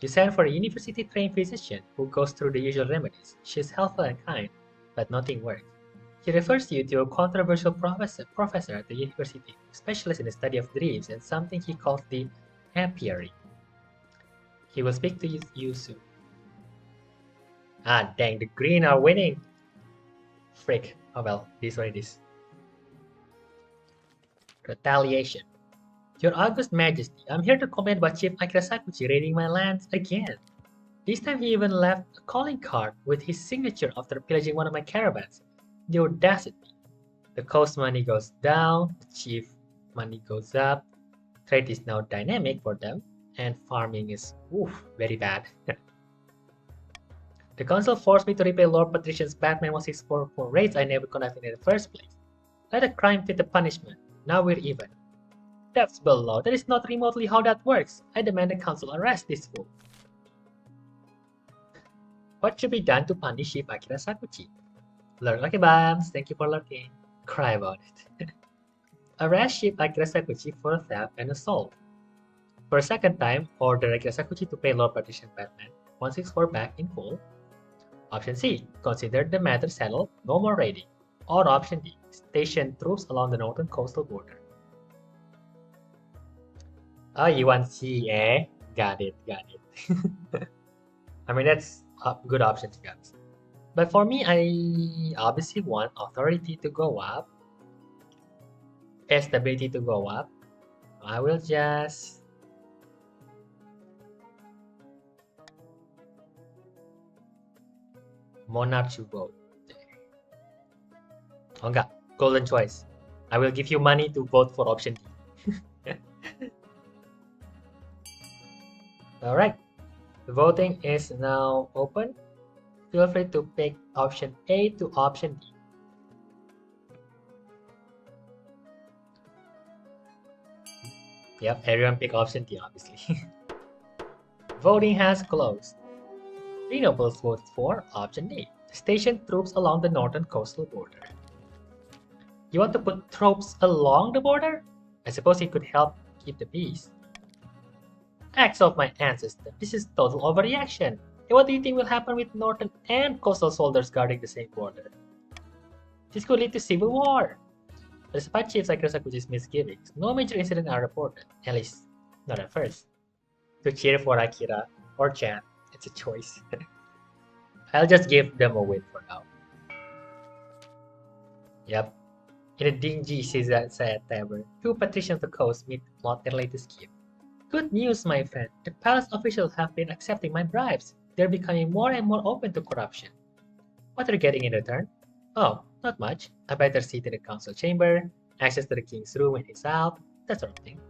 You send for a university-trained physician who goes through the usual remedies. She's helpful and kind, but nothing works. He refers you to a controversial professor at the university, who specializes in the study of dreams and something he calls the apiary. He will speak to you soon. Ah, dang, the green are winning! Frick. Oh well, this is what it is. Retaliation. Your August Majesty, I'm here to complain about Chief Akirasakuchi raiding my lands again. This time he even left a calling card with his signature after pillaging one of my caravans. The audacity. The coast money goes down, the chief money goes up. Trade is now dynamic for them, and farming is very bad. The council forced me to repay Lord Patrician's Batman 164 for raids I never conducted in the first place. Let a crime fit the punishment. Now we're even. That's below. That is not remotely how that works. I demand the council arrest this fool. What should be done to punish Chief Akira Sakuchi? Lurk like a bombs. Thank you for lurking. Cry about it. Arrest Chief Akira Sakuchi for theft and assault. For a second time, order Akira Sakuchi to pay Lord Patrician Batman 164 back in full. Option C. Consider the matter settled, no more raiding. Or option D. Station troops along the northern coastal border. Oh, you want C, eh? Got it. I mean, that's a good option, guys. But for me, I obviously want authority to go up, stability to go up. I will just monarch to vote. Oh god, golden choice. I will give you money to vote for option D. Alright, the voting is now open. Feel free to pick option A to option D. Yep, everyone pick option D, obviously. Voting has closed. 3 nobles voted for option D. Station troops along the northern coastal border. You want to put troops along the border? I suppose it could help keep the peace. Acts of my ancestor, this is total overreaction. And what do you think will happen with northern and coastal soldiers guarding the same border? This could lead to civil war. Despite Chief Akira Sakuchi's misgivings, no major incidents are reported, at least not at first. To cheer for Akira or chant, it's a choice. I'll just give them a win for now. Yep. In a dingy seaside tavern, 2 patricians of the coast meet early to skip. Good news, my friend. The palace officials have been accepting my bribes. They're becoming more and more open to corruption. What are you getting in return? Oh, not much. A better seat in the council chamber, access to the king's room when he's out, that sort of thing.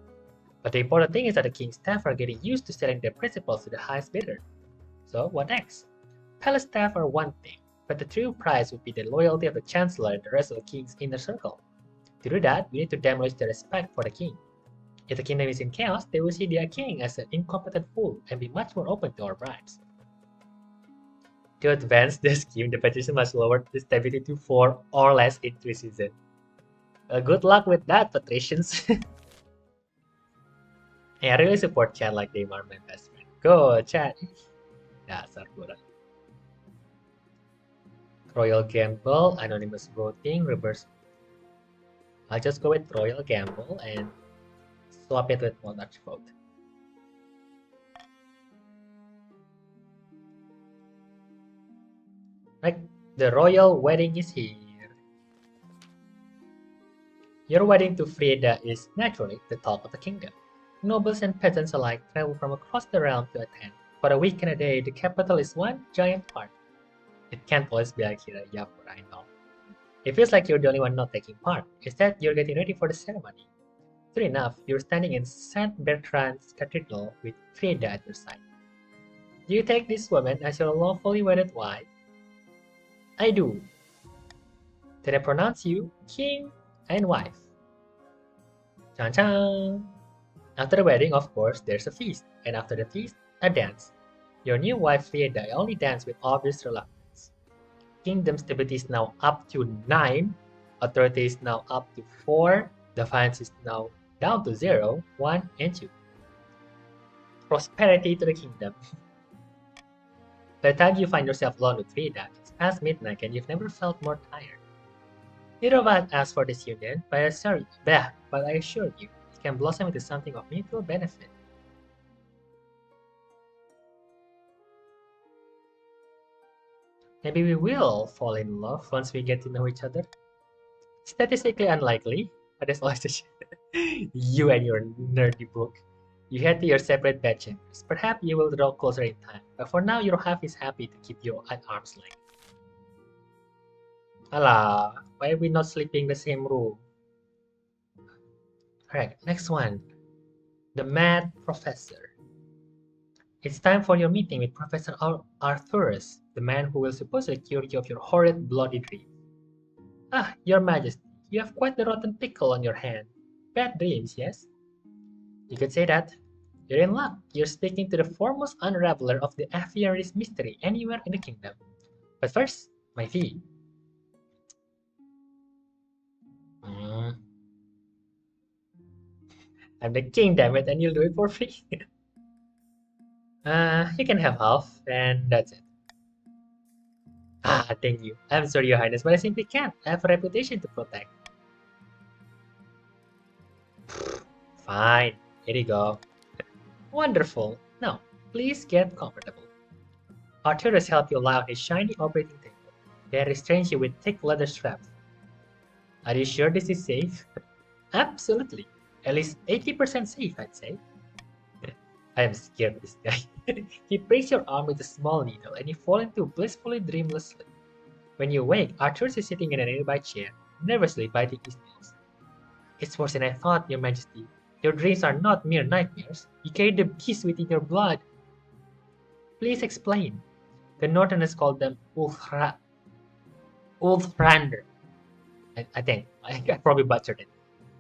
But the important thing is that the king's staff are getting used to selling their principals to the highest bidder. So, what next? Palace staff are one thing, but the true prize would be the loyalty of the chancellor and the rest of the king's inner circle. To do that, we need to demolish their respect for the king. If the kingdom is in chaos, they will see their king as an incompetent fool and be much more open to our bribes. To advance the scheme, the patrician must lower the stability to 4 or less in 3 seasons. Good luck with that, patricians. I really support chat like they are my best friend. Go, chat! Dasar kurang. Royal Gamble, anonymous voting, reverse. I'll just go with Royal Gamble and swap it with Monarch vote. Right, the royal wedding is here. Your wedding to Frida is naturally the talk of the kingdom. Nobles and peasants alike travel from across the realm to attend. For a week and a day, the capital is one giant party. It can't always be Akira, yeah, I know. It feels like you're the only one not taking part. Instead, you're getting ready for the ceremony. True enough, you're standing in Saint Bertrand's Cathedral with Frida at your side. Do you take this woman as your lawfully wedded wife? I do. Then I pronounce you king and wife. Chan chan! After the wedding, of course, there's a feast, and after the feast, a dance. Your new wife Frida only danced with obvious reluctance. Kingdom stability is now up to 9, authority is now up to 4, defiance is now down to 0, 1, and 2. Prosperity to the kingdom. By the time you find yourself alone with Frida, it's past midnight and you've never felt more tired. Neither of us asked for this union, but I assure you, it can blossom into something of mutual benefit. Maybe we will fall in love once we get to know each other. Statistically unlikely, but there's always the you and your nerdy book. You head to your separate bedchambers. Perhaps you will draw closer in time, but for now your half is happy to keep you at arm's length. Alah, why are we not sleeping in the same room? Alright, next one. The Mad Professor. It's time for your meeting with Professor Arthurus, the man who will supposedly cure you of your horrid bloody dreams. Ah, your majesty, you have quite the rotten pickle on your hand. Bad dreams, yes? You could say that. You're in luck. You're speaking to the foremost unraveler of the Aviary's mystery anywhere in the kingdom. But first, my fee. I'm the king, damn it, and you'll do it for free. You can have half, and that's it. Ah, thank you. I'm sorry, Your Highness, but I simply can't. I have a reputation to protect. Fine. Here you go. Wonderful. Now, please get comfortable. Arturus helped you lie on his shiny operating table. They restrained you with thick leather straps. Are you sure this is safe? Absolutely. At least 80% safe, I'd say. I am scared of this guy. He pricks your arm with a small needle and you fall into a blissfully dreamless sleep. When you wake, Arturus is sitting in a nearby chair, nervously biting his nails. It's worse than I thought, Your Majesty. Your dreams are not mere nightmares. You carry the beast within your blood. Please explain. The Northerners called them Ulthrander. I think. I probably butchered it.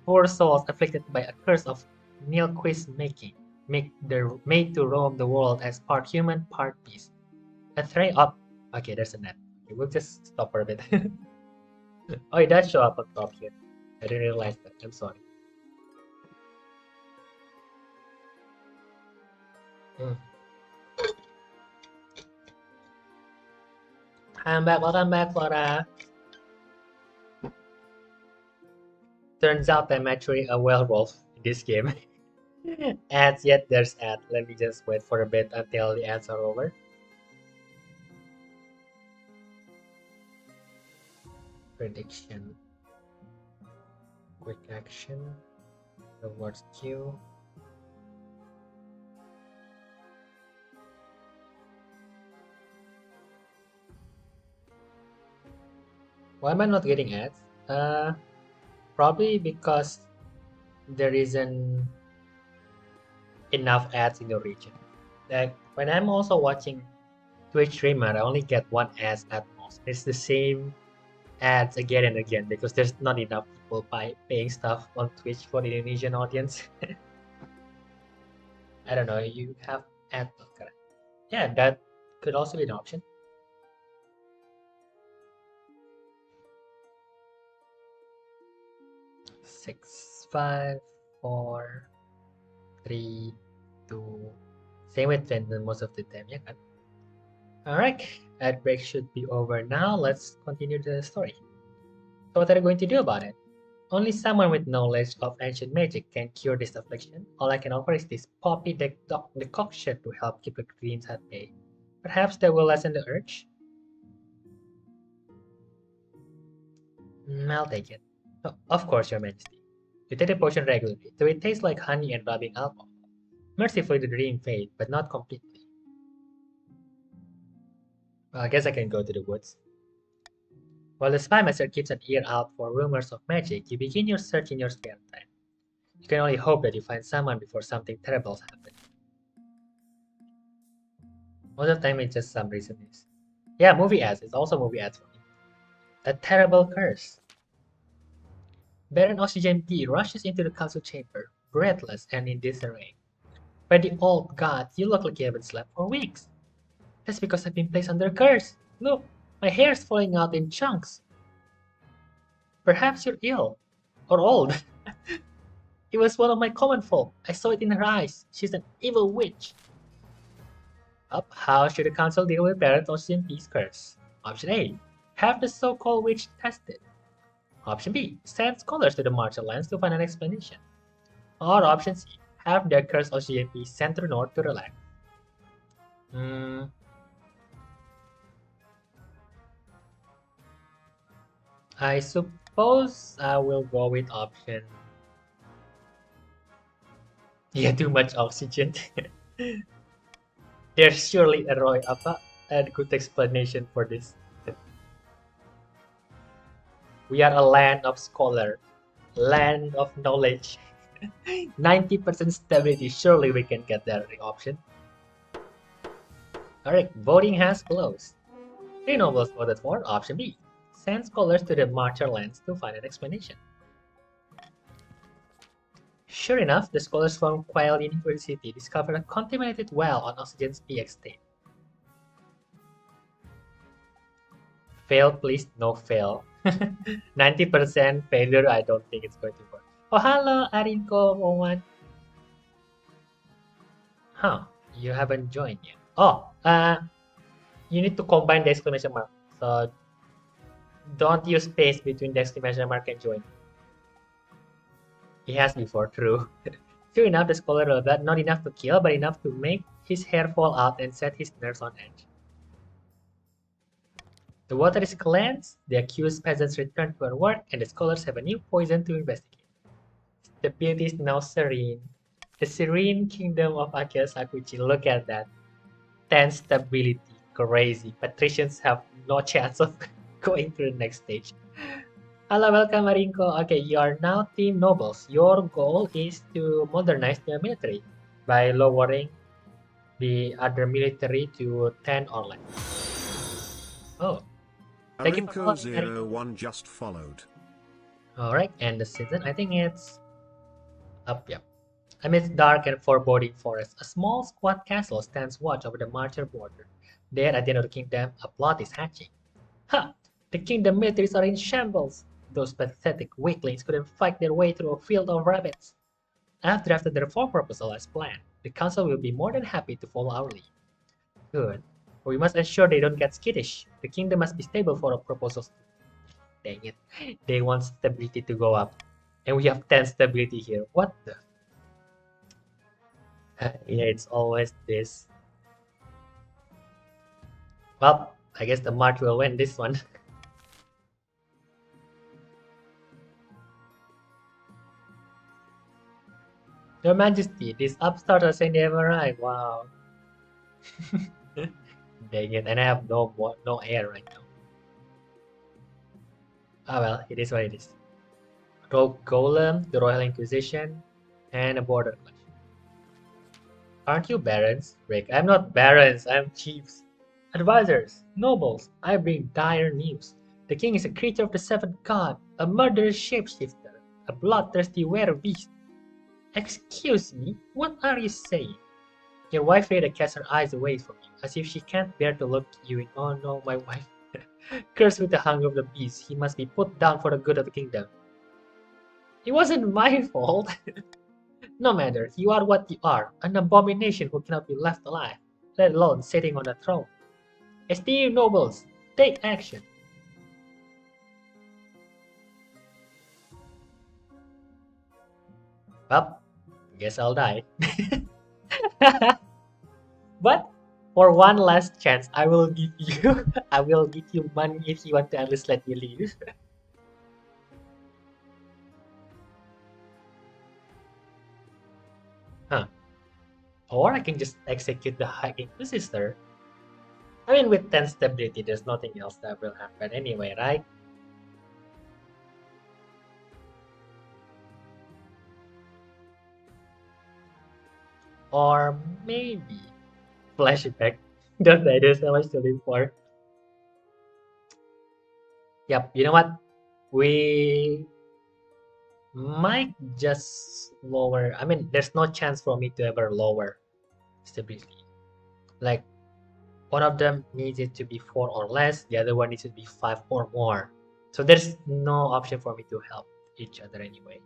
Poor souls afflicted by a curse of Nilquist making. Made to roam the world as part human, part beast. A tray up. Okay, there's a net. Okay, we'll just stop for a bit. Oh, it does show up on top here. I didn't realize that. I'm sorry. I'm back. Welcome back, Flora. Turns out I'm actually a werewolf in this game. Ads, yet there's ad. Let me just wait for a bit until the ads are over. Prediction. Quick action. Rewards queue. Why am I not getting ads? Probably because there isn't enough ads in the region. Like when I'm also watching Twitch streamer, I only get one ad at most. It's the same ads again and again because there's not enough people paying stuff on Twitch for the Indonesian audience. I don't know. You have ad blocker. Yeah, that could also be an option. 6, 5, 4, 3, 2. Same with random most of the time, yeah. Alright, ad break should be over now. Let's continue the story. So what are you going to do about it? Only someone with knowledge of ancient magic can cure this affliction. All I can offer is this poppy decoction to help keep the dreams at bay. Perhaps that will lessen the urge? I'll take it. Oh, of course, Your Majesty. You take the potion regularly, though it tastes like honey and rubbing alcohol. Mercifully, the dream fade, but not completely. Well, I guess I can go to the woods. While the spy master keeps an ear out for rumors of magic, you begin your search in your spare time. You can only hope that you find someone before something terrible happens. Most of the time, it's just some reason is. Yeah, movie ads. It's also movie ads for me. A terrible curse. Baron Oxygen P rushes into the council chamber, breathless and in disarray. By the old god, you look like you haven't slept for weeks. That's because I've been placed under a curse. Look, my hair's falling out in chunks. Perhaps you're ill. Or old. It was one of my common folk. I saw it in her eyes. She's an evil witch. Up, how should the council deal with Baron Oxygen P's curse? Option A. Have the so-called witch tested. Option B. Send scholars to the martial lands to find an explanation. Or option C. Have their cursed OCMP sent to the north to relax. I suppose I will go with option. Yeah, too much oxygen. There's surely a good explanation for this. We are a land of scholar, land of knowledge. 90% stability. Surely we can get that option. Alright, voting has closed. 3 nobles voted for option B. Send scholars to the Marcher lands to find an explanation. Sure enough, the scholars from Quail University discovered a contaminated well on Oxygen's PX state. Fail, please, no fail. 90% failure, I don't think it's going to work. Oh, hello, Arinko01. Huh, you haven't joined yet. Oh, you need to combine the exclamation mark. So, don't use space between the exclamation mark and join. He has before, true. True enough, the scholar wrote that not enough to kill, but enough to make his hair fall out and set his nerves on edge. The water is cleansed, the accused peasants return to their work, and the scholars have a new poison to investigate. Stability is now serene. The serene kingdom of Akira Sakuchi. Look at that. 10 stability. Crazy. Patricians have no chance of going to the next stage. Hello, welcome Marinko. Okay, you are now Team Nobles. Your goal is to modernize the military by lowering the other military to 10 or less. Oh. Arinko01 just followed. Alright, and the season, I think it's up, yeah. Amidst dark and foreboding forests, a small squat castle stands watch over the Marcher border. There, at the end of the kingdom, a plot is hatching. Ha! The kingdom militaries are in shambles. Those pathetic weaklings couldn't fight their way through a field of rabbits. I've drafted the reform proposal as planned. The council will be more than happy to follow our lead. Good. But we must ensure they don't get skittish. The kingdom must be stable for our proposals. Dang it. They want stability to go up. And we have 10 stability here. What the? Yeah, it's always this. Well, I guess the March will win this one. Your Majesty, these upstarts say they have arrived. Wow. Dang it, and I have no air right now. Ah well, it is what it is. Rogue Golem, the Royal Inquisition, and a Border Clash. Aren't you barons? Rick, I'm not barons, I'm chiefs. Advisors, nobles, I bring dire news. The king is a creature of the seventh god, a murderous shapeshifter, a bloodthirsty were-beast. Excuse me, what are you saying? Your wife Rada casts her eyes away from you, as if she can't bear to look you in. Oh no, my wife. Cursed with the hunger of the beast, he must be put down for the good of the kingdom. It wasn't my fault. No matter, you are what you are, an abomination who cannot be left alive, let alone sitting on a throne. Esteemed nobles, take action. Well, guess I'll die. But for one last chance, I will give you money if you want to at least let me leave. Huh. Or I can just execute the High Inquisitor. I mean, with 10 stability, there's nothing else that will happen anyway, right? Or maybe flashback. Don't I? There's so much to live for. Yep, you know what? We might just lower. I mean, there's no chance for me to ever lower stability. Like, one of them needs it to be 4 or less, the other one needs it to be 5 or more. So there's no option for me to help each other anyway.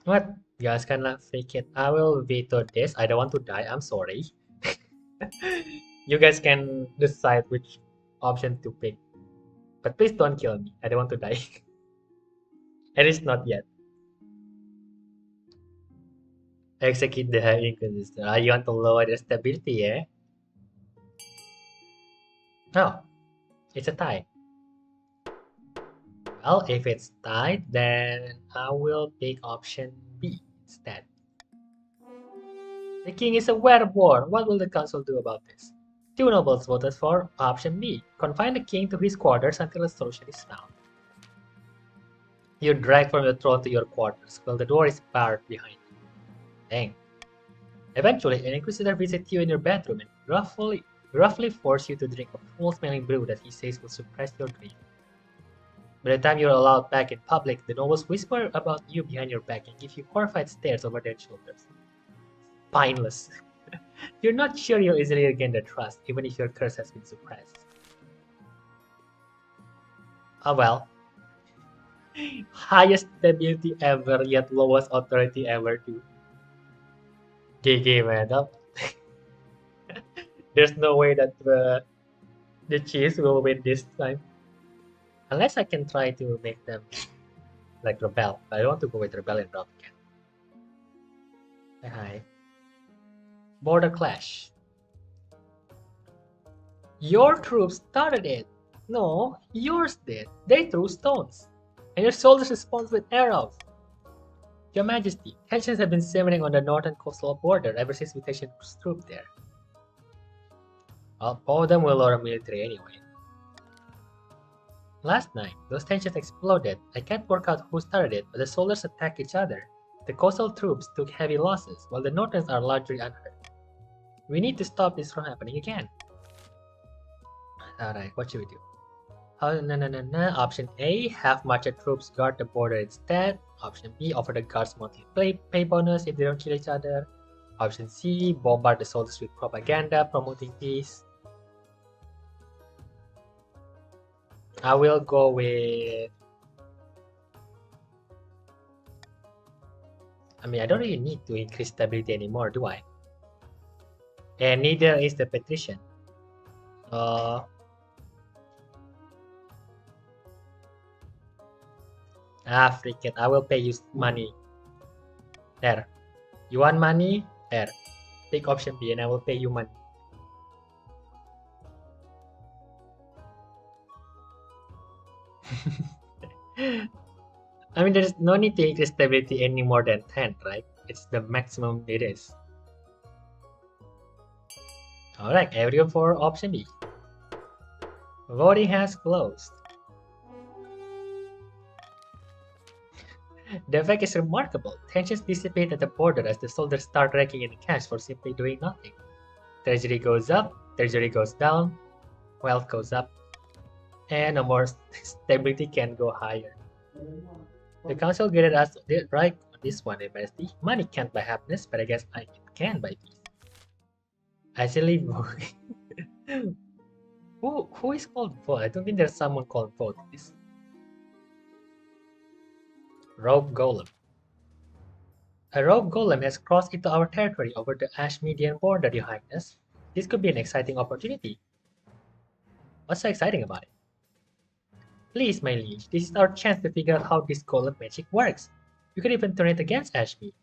What? You guys cannot fake it. I will veto this. I don't want to die. I'm sorry. You guys can decide which option to pick. But please don't kill me. I don't want to die. At least not yet. Execute the High Inquisitor. You want to lower the stability, eh? No. It's a tie. Well, if it's tied, then I will pick option B instead. The king is a werewolf. What will the council do about this? 2 nobles voted for option B. Confine the king to his quarters until a solution is found. You're dragged from your throne to your quarters, while the door is barred behind you. Dang. Eventually, an inquisitor visits you in your bedroom and roughly forces you to drink a foul-smelling brew that he says will suppress your dream. By the time you're allowed back in public, the nobles whisper about you behind your back and give you horrified stares over their shoulders. Spineless. You're not sure you'll easily regain their trust, even if your curse has been suppressed. Oh well. Highest stability ever, yet lowest authority ever too. GG, man. There's no way that the cheese will win this time. Unless I can try to make them like rebel. But I don't want to go with rebellion route again. Hi. Border clash. Your troops started it. No, yours did. They threw stones. And your soldiers responded with arrows. Your Majesty, tensions have been simmering on the northern coastal border ever since we stationed troops there. Well, all of them will lower military anyway. Last night, those tensions exploded. I can't work out who started it, but the soldiers attacked each other. The coastal troops took heavy losses, while the northerns are largely unhurt. We need to stop this from happening again. Alright, what should we do? Option A, have marched troops guard the border instead. Option B, offer the guards monthly pay bonus if they don't kill each other. Option C, bombard the soldiers with propaganda promoting peace. I will go with... I mean, I don't really need to increase stability anymore, do I? And neither is the petition. Freaking, I will pay you money. There. You want money? There. Take option B and I will pay you money. I mean, there's no need to increase stability any more than 10, right? It's the maximum it is. Alright, everyone for option B. Voting has closed. The effect is remarkable. Tensions dissipate at the border as the soldiers start raking in cash for simply doing nothing. Treasury goes up, treasury goes down, wealth goes up, and a more stability can go higher. The council graded us right on this one, MSD. Money can't buy happiness, but I guess it can buy peace. Actually, who is called Vote? I don't think there's someone called Vote in this. Rogue Golem. A rogue golem has crossed into our territory over the Ash-Median border, Your Highness. This could be an exciting opportunity. What's so exciting about it? Please, my liege, this is our chance to figure out how this golem magic works. You could even turn it against Ashmead.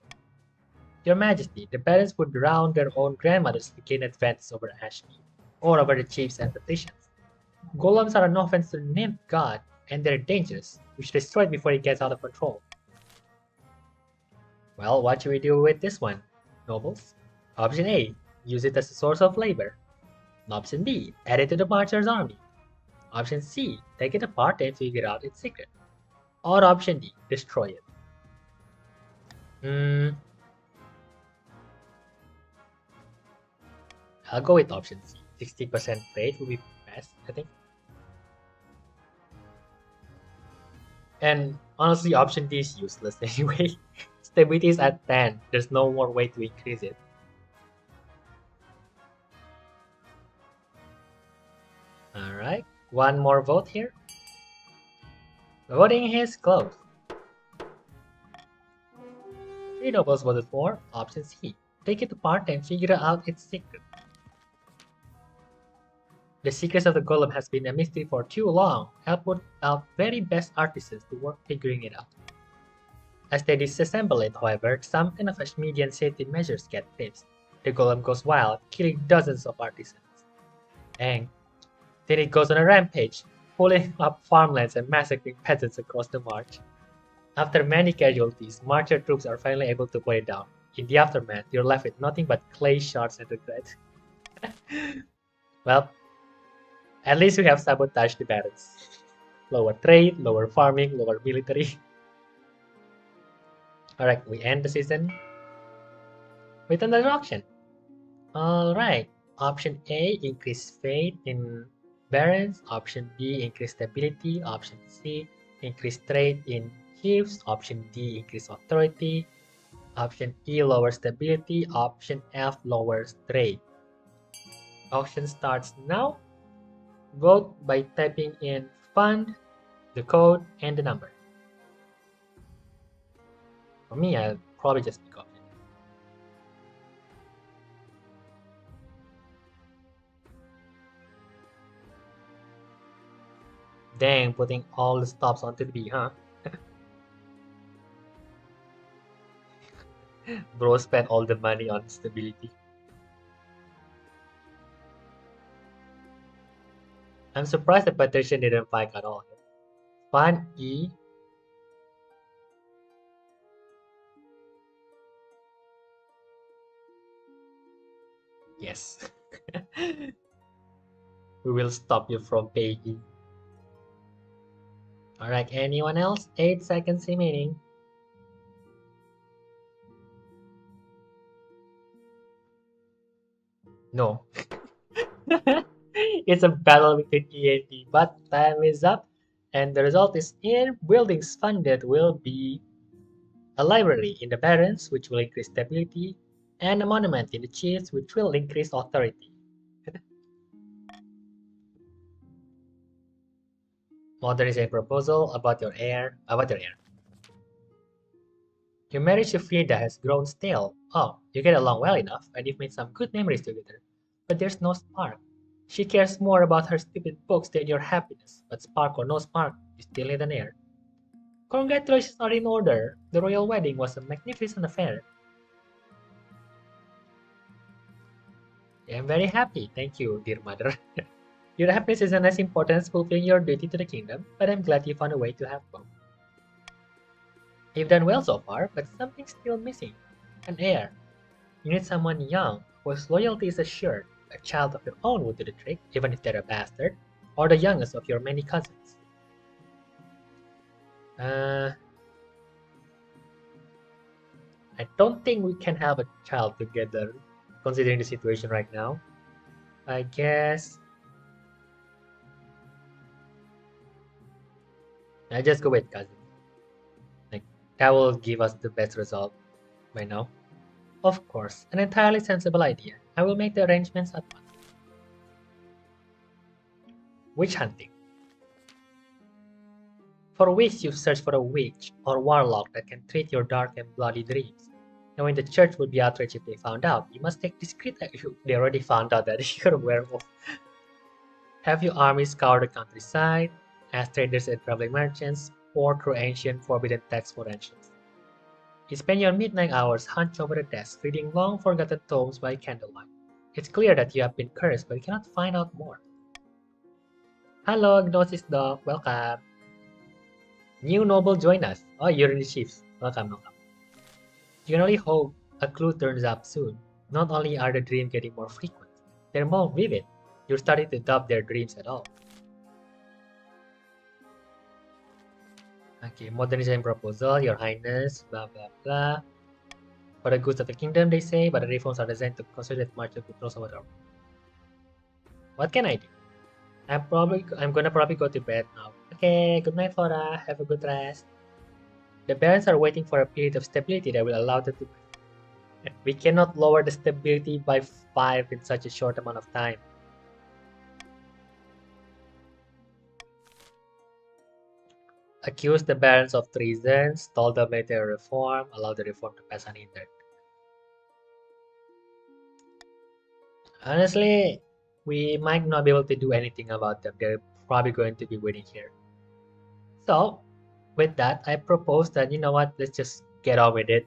Your Majesty, the barons would drown their own grandmothers to gain advantage over Ashmead, or over the chiefs and patricians. Golems are an offense to the nymph god, and they're dangerous. We should destroy it before it gets out of control. Well, what should we do with this one, nobles? Option A, use it as a source of labor. Option B, add it to the marcher's army. Option C, take it apart and figure out its secret. Or option D, destroy it. I'll go with option C. 60% rate will be best, I think. And honestly, option D is useless anyway. Stability is at 10. There's no more way to increase it. Alright, one more vote here. Voting is closed. 3 nobles voted for option C. Take it apart and figure out its secret. The secrets of the golem has been a mystery for too long. I'll put our very best artisans to work figuring it out. As they disassemble it, however, some kind of Ashmedian safety measures get fixed. The golem goes wild, killing dozens of artisans. And then it goes on a rampage, pulling up farmlands and massacring peasants across the march. After many casualties, marcher troops are finally able to put it down. In the aftermath, you're left with nothing but clay shards and regret. Well, at least we have sabotaged the barons. Lower trade, lower farming, lower military. Alright, we end the season with another auction. Alright, option A, increase faith in barons. Option B, increase stability. Option C, increase trade in chiefs. Option D, increase authority. Option E, lower stability. Option F, lowers trade. Auction starts now. Vote by typing in fund, the code, and the number. For me, I'll probably just pick option. Dang, putting all the stops onto the B, huh? Bro spent all the money on stability. I'm surprised the patrician didn't fight at all. Fund E. Yes. We will stop you from paying. Alright, anyone else? 8 seconds remaining. No. It's a battle between E and D, but time is up. And the result is in buildings funded will be a library in the barons, which will increase stability, and a monument in the chiefs, which will increase authority. There is a proposal about your heir. Your marriage to Frida has grown stale. Oh, you get along well enough, and you've made some good memories together. But there's no spark. She cares more about her stupid books than your happiness. But spark or no spark, you still need an heir. Congratulations are in order. The royal wedding was a magnificent affair. I'm very happy, thank you, dear mother. Your happiness isn't as important as fulfilling your duty to the kingdom, but I'm glad you found a way to have both. You've done well so far, but something's still missing. An heir. You need someone young, whose loyalty is assured. A child of your own would do the trick, even if they're a bastard, or the youngest of your many cousins. I don't think we can have a child together, considering the situation right now. I guess I just go with cousin. Like, that will give us the best result by now. Of course, an entirely sensible idea. I will make the arrangements at once. Witch hunting. For weeks you've searched for a witch or warlock that can treat your dark and bloody dreams. Knowing the church would be outraged if they found out, you must take discreet action. They already found out that you're a werewolf. Have your army scour the countryside, ask traders and traveling merchants, pour through ancient forbidden texts for ancients. You spend your midnight hours hunched over a desk, reading long forgotten tomes by candlelight. It's clear that you have been cursed, but you cannot find out more. Hello, Gnosis Dog, welcome. New noble join us. Oh, you're in the chiefs. Welcome, welcome. You can only hope a clue turns up soon. Not only are the dreams getting more frequent, they're more vivid. You're starting to doubt their dreams at all. Okay, modernization proposal, your highness, blah blah blah. For the goods of the kingdom, they say, but the reforms are designed to consolidate martial controls over the army. What can I do? I'm gonna probably go to bed now. Okay, good night, Flora. Have a good rest. The barons are waiting for a period of stability that will allow them to. We cannot lower the stability by 5 in such a short amount of time. Accuse the barons of treason, stall the military reform, allow the reform to pass unhindered. Honestly, we might not be able to do anything about them. They're probably going to be waiting here. So, with that, I propose that, you know what, let's just get on with it.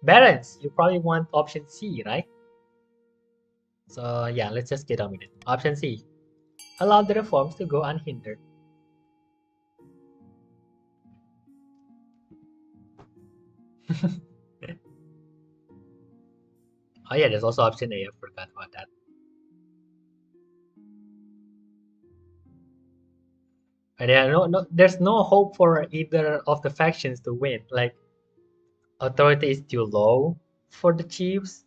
Barons, you probably want option C, right? So yeah, let's just get on with it. Option C. Allow the reforms to go unhindered. Oh yeah, there's also option A, I forgot about that. And yeah, there's no hope for either of the factions to win. Like, Authority is too low for the chiefs.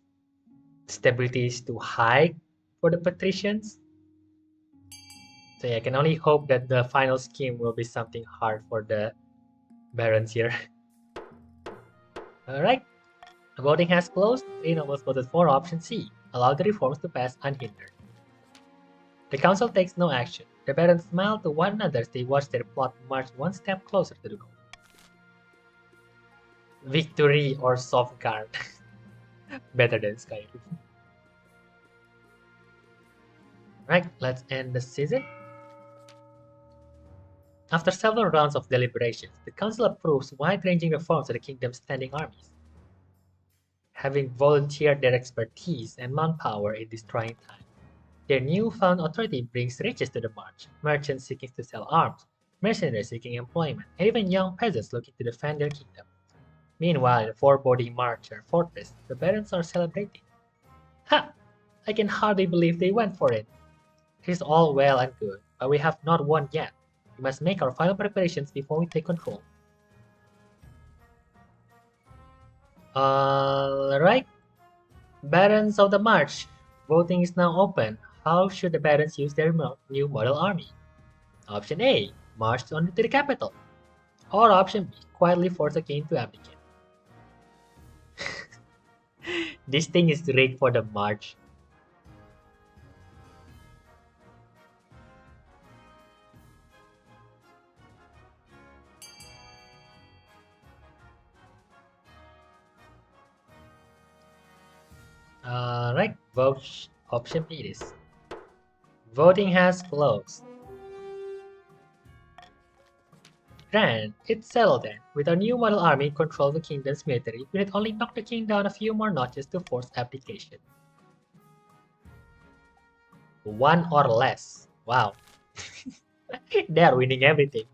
Stability is too high for the patricians. So yeah, I can only hope that the final scheme will be something hard for the barons here. Alright, voting has closed. 3 nobles voted for option C. Allow the reforms to pass unhindered. The council takes no action. The barons smile to one another as they watch their plot march one step closer to the goal. Victory or soft guard. Better than Skyrim. Right, let's end the season. After several rounds of deliberations, the council approves wide-ranging reforms to the kingdom's standing armies. Having volunteered their expertise and manpower in this trying time, their newfound authority brings riches to the march, merchants seeking to sell arms, mercenaries seeking employment, and even young peasants looking to defend their kingdom. Meanwhile, in the foreboding marcher fortress, the barons are celebrating. Ha! I can hardly believe they went for it. It is all well and good, but we have not won yet. We must make our final preparations before we take control. Alright. Barons of the March. Voting is now open. How should the barons use their new model army? Option A. March on to the capital. Or option B. Quietly force the king to abdicate. This thing is rigged for the march. Alright, vote option B it is. Voting has closed. Grand, it's settled then. With our new model army control the kingdom's military, we need only knock the king down a few more notches to force abdication. 1 or less. Wow. They're winning everything.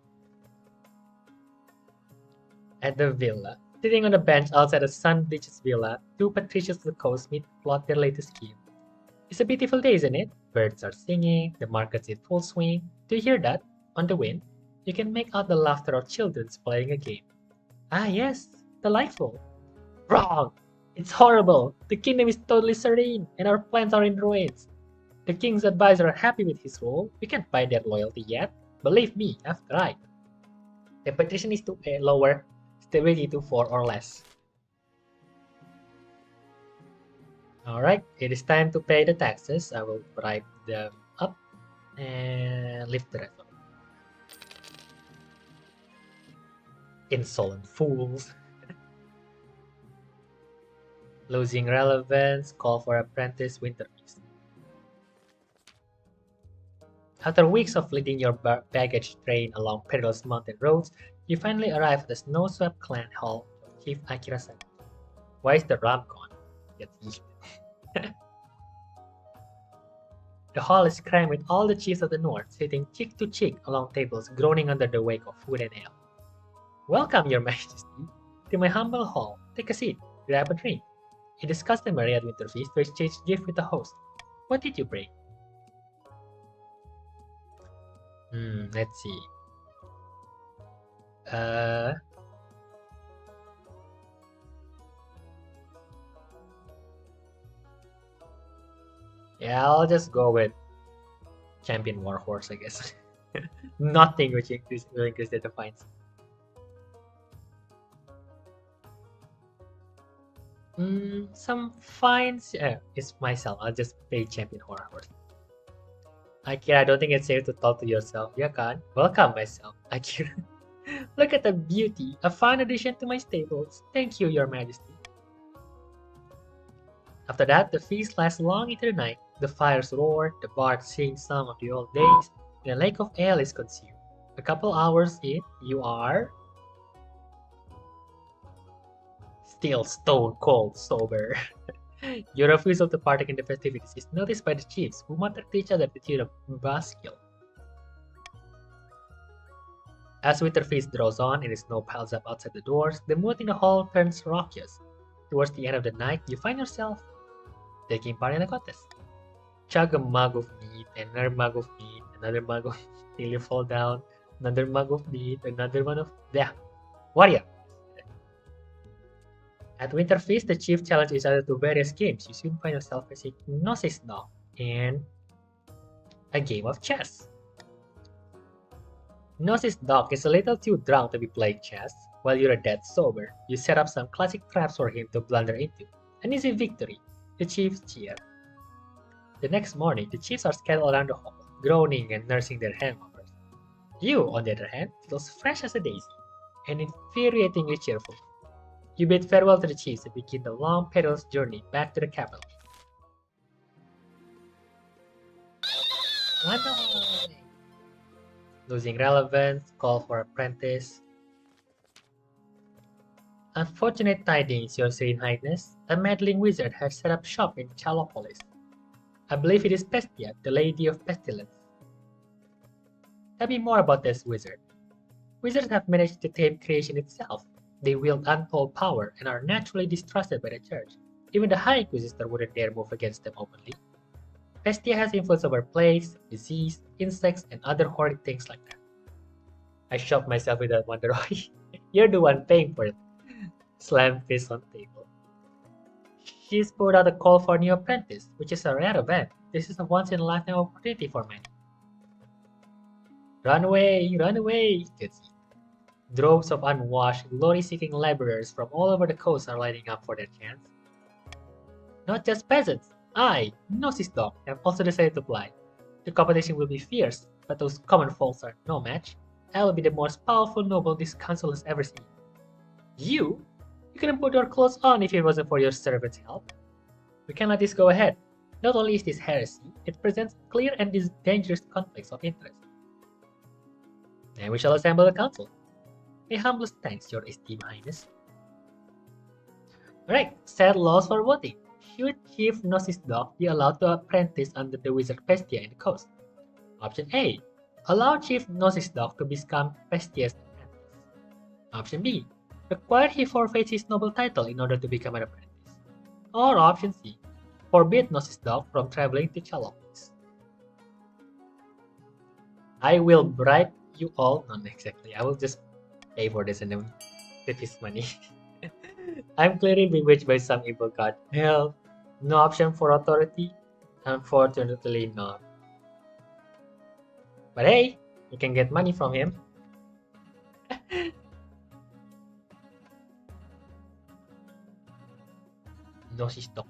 At the villa, sitting on a bench outside a sun-bleached villa, 2 patricians of the coast meet to plot their latest scheme. It's a beautiful day, isn't it? Birds are singing, the market's in full swing. Do you hear that? On the wind, you can make out the laughter of children playing a game. Ah yes, delightful. Wrong! It's horrible! The kingdom is totally serene, and our plans are in ruins. The king's advisors are happy with his rule. We can't buy their loyalty yet. Believe me, I've tried. The petition is to lower stability to 4 or less. Alright, it is time to pay the taxes. I will bribe them up and lift the rest of it. Insolent fools. Losing relevance, call for apprentice winter feast. After weeks of leading your baggage train along perilous mountain roads, you finally arrive at the snow-swept clan hall of Chief Akira-san. Why is the ram gone? Gets eaten. The hall is crammed with all the chiefs of the north, sitting cheek to cheek along tables, groaning under the weight of food and ale. Welcome, your majesty, to my humble hall. Take a seat, grab a drink. It is customary at winter feast to exchange gifts with the host. What did you bring? Let's see. Yeah, I'll just go with Champion Warhorse, I guess. Nothing which will increase the defense. Some fines. It's myself. I'll just pay Champion Warhorse. Akira, I don't think it's safe to talk to yourself. You can. Welcome myself, Akira. Look at the beauty. A fine addition to my stables. Thank you, your majesty. After that, the feast lasts long into the night. The fires roar, the bards sing some of the old days, and a lake of ale is consumed. A couple hours in, you are still stone cold sober. Your refusal to partake in the festivities is noticed by the chiefs, who mutter to each other to the tune of buskill. As winter feast draws on and the snow piles up outside the doors, the mood in the hall turns raucous. Towards the end of the night, you find yourself taking part in a contest. Chug a mug of meat, another mug of meat, another mug of till you fall down, another mug of meat, another one of warrior. At Winter Feast, the chief challenges each other to various games. You soon find yourself facing Gnosis Dog and a game of chess. Gnosis Dog is a little too drunk to be playing chess, while you're dead sober. You set up some classic traps for him to blunder into. An easy victory. The chiefs cheer. The next morning, the chiefs are scattered around the hall, groaning and nursing their hangovers. You, on the other hand, feels fresh as a daisy, and infuriatingly cheerful. You bid farewell to the chiefs and begin the long, perilous journey back to the capital. Losing relevance, call for apprentice. Unfortunate tidings, Your Serene Highness. A meddling wizard has set up shop in Chalopolis. I believe it is Pestia, the Lady of Pestilence. Tell me more about this wizard. Wizards have managed to tame creation itself. They wield untold power and are naturally distrusted by the church. Even the High Inquisitor wouldn't dare move against them openly. Pestia has influence over plagues, disease, insects, and other horrid things like that. I shocked myself with that wonder. You're the one paying for it. Slam fist on table. She's put out a call for a new apprentice, which is a rare event. This is a once-in-a-lifetime opportunity for many. Run away, you can see. Droves of unwashed, glory-seeking laborers from all over the coast are lining up for their chance. Not just peasants. I, Gnosis Dog, have also decided to apply. The competition will be fierce, but those common folks are no match. I will be the most powerful noble this council has ever seen. You? You couldn't put your clothes on if it wasn't for your servant's help. We can't let this go ahead. Not only is this heresy, it presents clear and dangerous conflicts of interest. And we shall assemble the council. My humblest thanks, Your Esteemed Highness. Alright, set laws for voting. Should Chief Gnosis Dog be allowed to apprentice under the wizard Pestia in the coast? Option A. Allow Chief Gnosis Dog to become Pestia's apprentice. Option B. Require he forfeits his noble title in order to become an apprentice. Or option C. Forbid Gnosis Dog from traveling to Chalopolis. I will bribe you all. Not exactly. I will just pay for this and then with his money. I'm clearly bewitched by some evil god. Hell, no option for authority? Unfortunately not. But hey, you can get money from him. Gnosis Dog.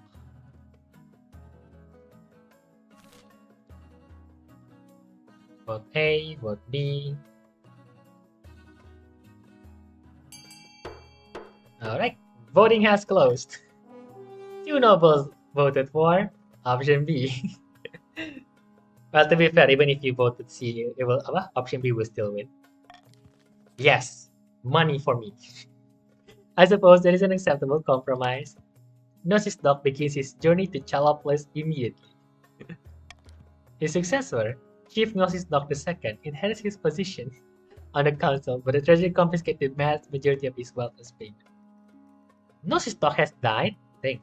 Vote A, vote B. Alright, voting has closed. 2 nobles voted for option B. Well, to be fair, even if you voted C, option B will still win. Yes, money for me. I suppose that is an acceptable compromise. Gnosis Dog begins his journey to Chalopolis immediately. His successor, Chief Gnosis Dog II, inherits his position on the council, but the treasury confiscated the vast majority of his wealth as payment. Gnosis Dog has died? Dang.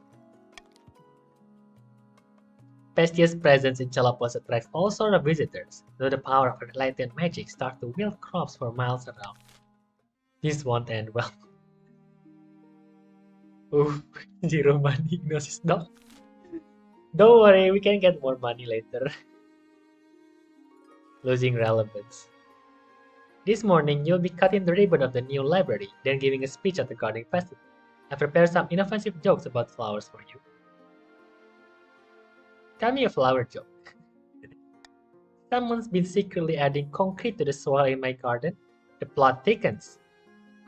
Pestia's presence in Chalopolis attracts all sorts of visitors, though the power of enlightened magic starts to wield crops for miles around. This won't end well. Ooh, 0 money, Gnosis Dog. Don't worry, we can get more money later. Losing relevance. This morning, you'll be cutting the ribbon of the new library, then giving a speech at the gardening festival. I prepared some inoffensive jokes about flowers for you. Tell me a flower joke. Someone's been secretly adding concrete to the soil in my garden. The plot thickens.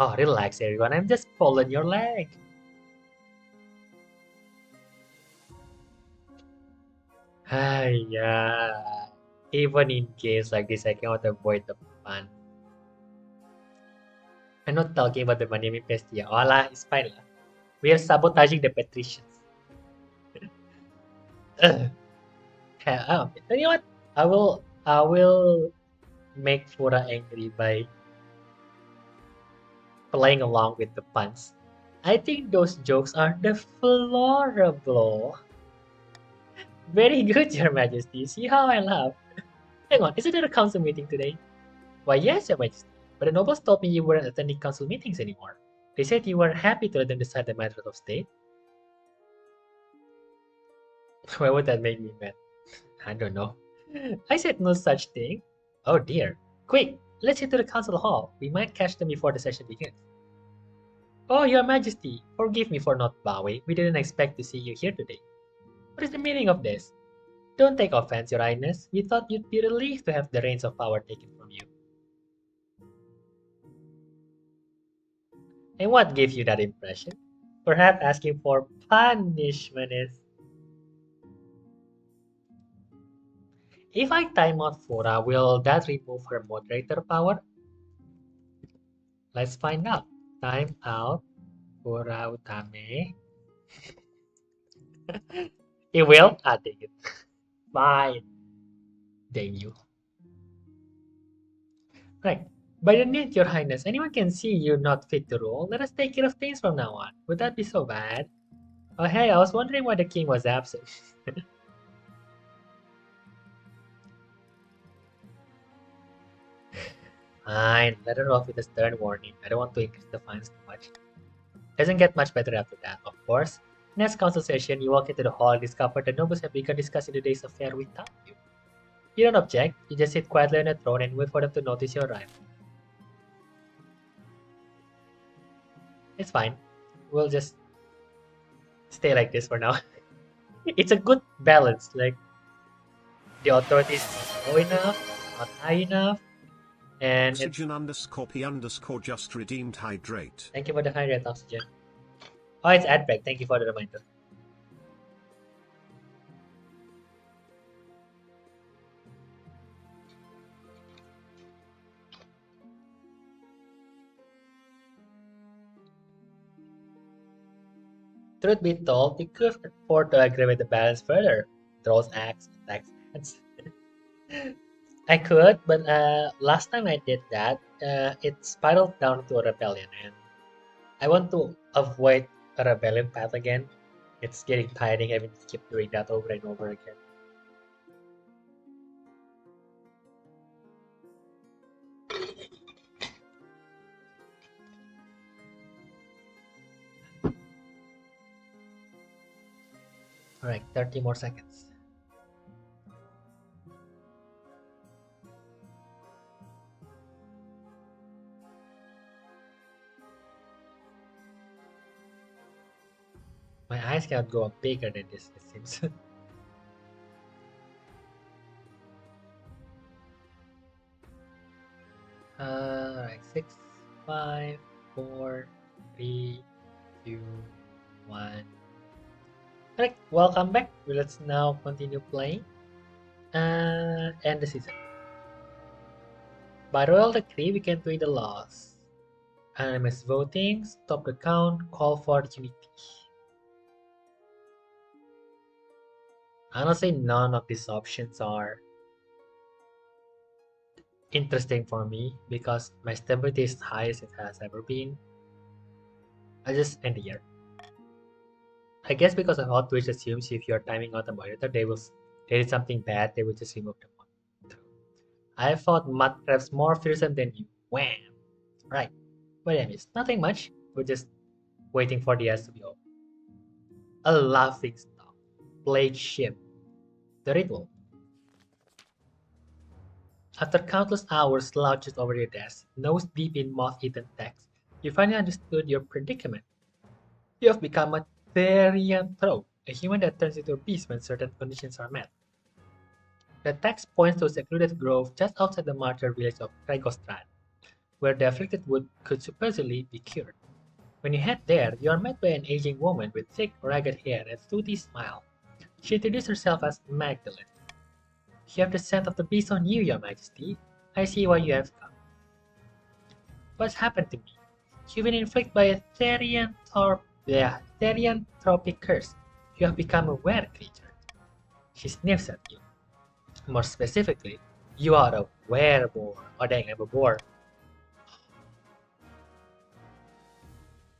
Oh, relax everyone, I'm just pulling your leg. Yeah. Even in games like this, I cannot avoid the fun. I'm not talking about the money Pestia. Olah, it's fine lah. We are sabotaging the patricians. You know what? I will make Fura angry by playing along with the puns. I think those jokes are deplorable. Very good, Your Majesty. See how I laugh. Hang on, isn't there a council meeting today? Why yes, Your Majesty. But the nobles told me you weren't attending council meetings anymore. They said you were happy to let them decide the matters of state. Why would that make me mad? I don't know. I said no such thing. Oh dear. Quick, let's head to the council hall. We might catch them before the session begins. Oh, Your Majesty, forgive me for not bowing. We didn't expect to see you here today. What is the meaning of this? Don't take offense, Your Highness. We thought you'd be relieved to have the reins of power taken from you. And what gave you that impression? Perhaps asking for punishment is... If I time out Fura, will that remove her moderator power? Let's find out. Time out Fura Utame. It will? Ah, dang it. Fine. Dang you. Right. By the need, Your Highness, anyone can see you're not fit to rule. Let us take care of things from now on. Would that be so bad? Oh hey, I was wondering why the king was absent. Fine, let her off with a stern warning. I don't want to increase the fines too much. Doesn't get much better after that, of course. Next council session, you walk into the hall and discover the nobles have begun discussing the day's affair without you. You don't object, you just sit quietly on the throne and wait for them to notice your arrival. It's fine. We'll just stay like this for now. It's a good balance, like the authority is not low enough, not high enough, and Oxygen underscore P underscore just redeemed hydrate. thank you for the hydrate, Oxygen. Oh, it's ad break. Thank you for the reminder. Truth be told, you could afford to aggravate the balance further. Throws axe, attacks. I could, but last time I did that, it spiraled down to a rebellion, and I want to avoid a rebellion path again. It's getting tiring having to keep doing that over and over again. Alright, 30 more seconds. My eyes cannot go up bigger than this, it seems. Alright, 6, 5, 4, 3, 2, 1. Alright, welcome back. Let's now continue playing. End the season. By royal decree, we can tweak the laws. Anonymous voting, stop the count, call for unity. Honestly, none of these options are interesting for me because my stability is high as it has ever been. I just end the year. I guess because of how Twitch assumes if you're timing out a monitor, there is something bad, they will just remove the monitor. I thought Mudcraft's more fearsome than you. Wham! Right. But anyways, nothing much. We're just waiting for the S to be open. A laughing stock. Plague ship. The ritual. After countless hours slouched over your desk, nose deep in moth-eaten text, you finally understood your predicament. You have become a Therianthrope, a human that turns into a beast when certain conditions are met. The text points to a secluded grove just outside the martyr village of Kregostrad, where the afflicted wood could supposedly be cured. When you head there, you are met by an aging woman with thick, ragged hair and a toothy smile. She introduced herself as Magdalene. You have the scent of the beast on you, Your Majesty. I see why you have come. What's happened to me? You've been inflicted by a Therianthropic curse. You have become a were creature. She sniffs at you. More specifically, you are a wereboar. Oh dang, I'm a boar.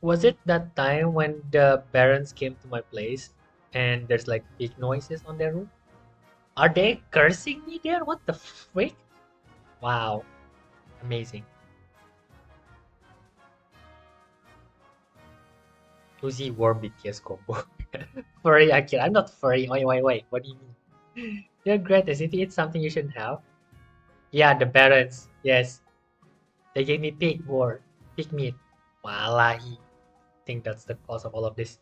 Was it that time when the barons came to my place and there's like big noises on their roof? Are they cursing me there? What the freak? Wow. Amazing. Uzi Worm BTS combo. Furry Akira. I'm not furry. Wait. What do you mean? You're great. Is it something you shouldn't have? Yeah, the Barons. Yes. They gave me pig meat. Wallahi. I think that's the cause of all of this.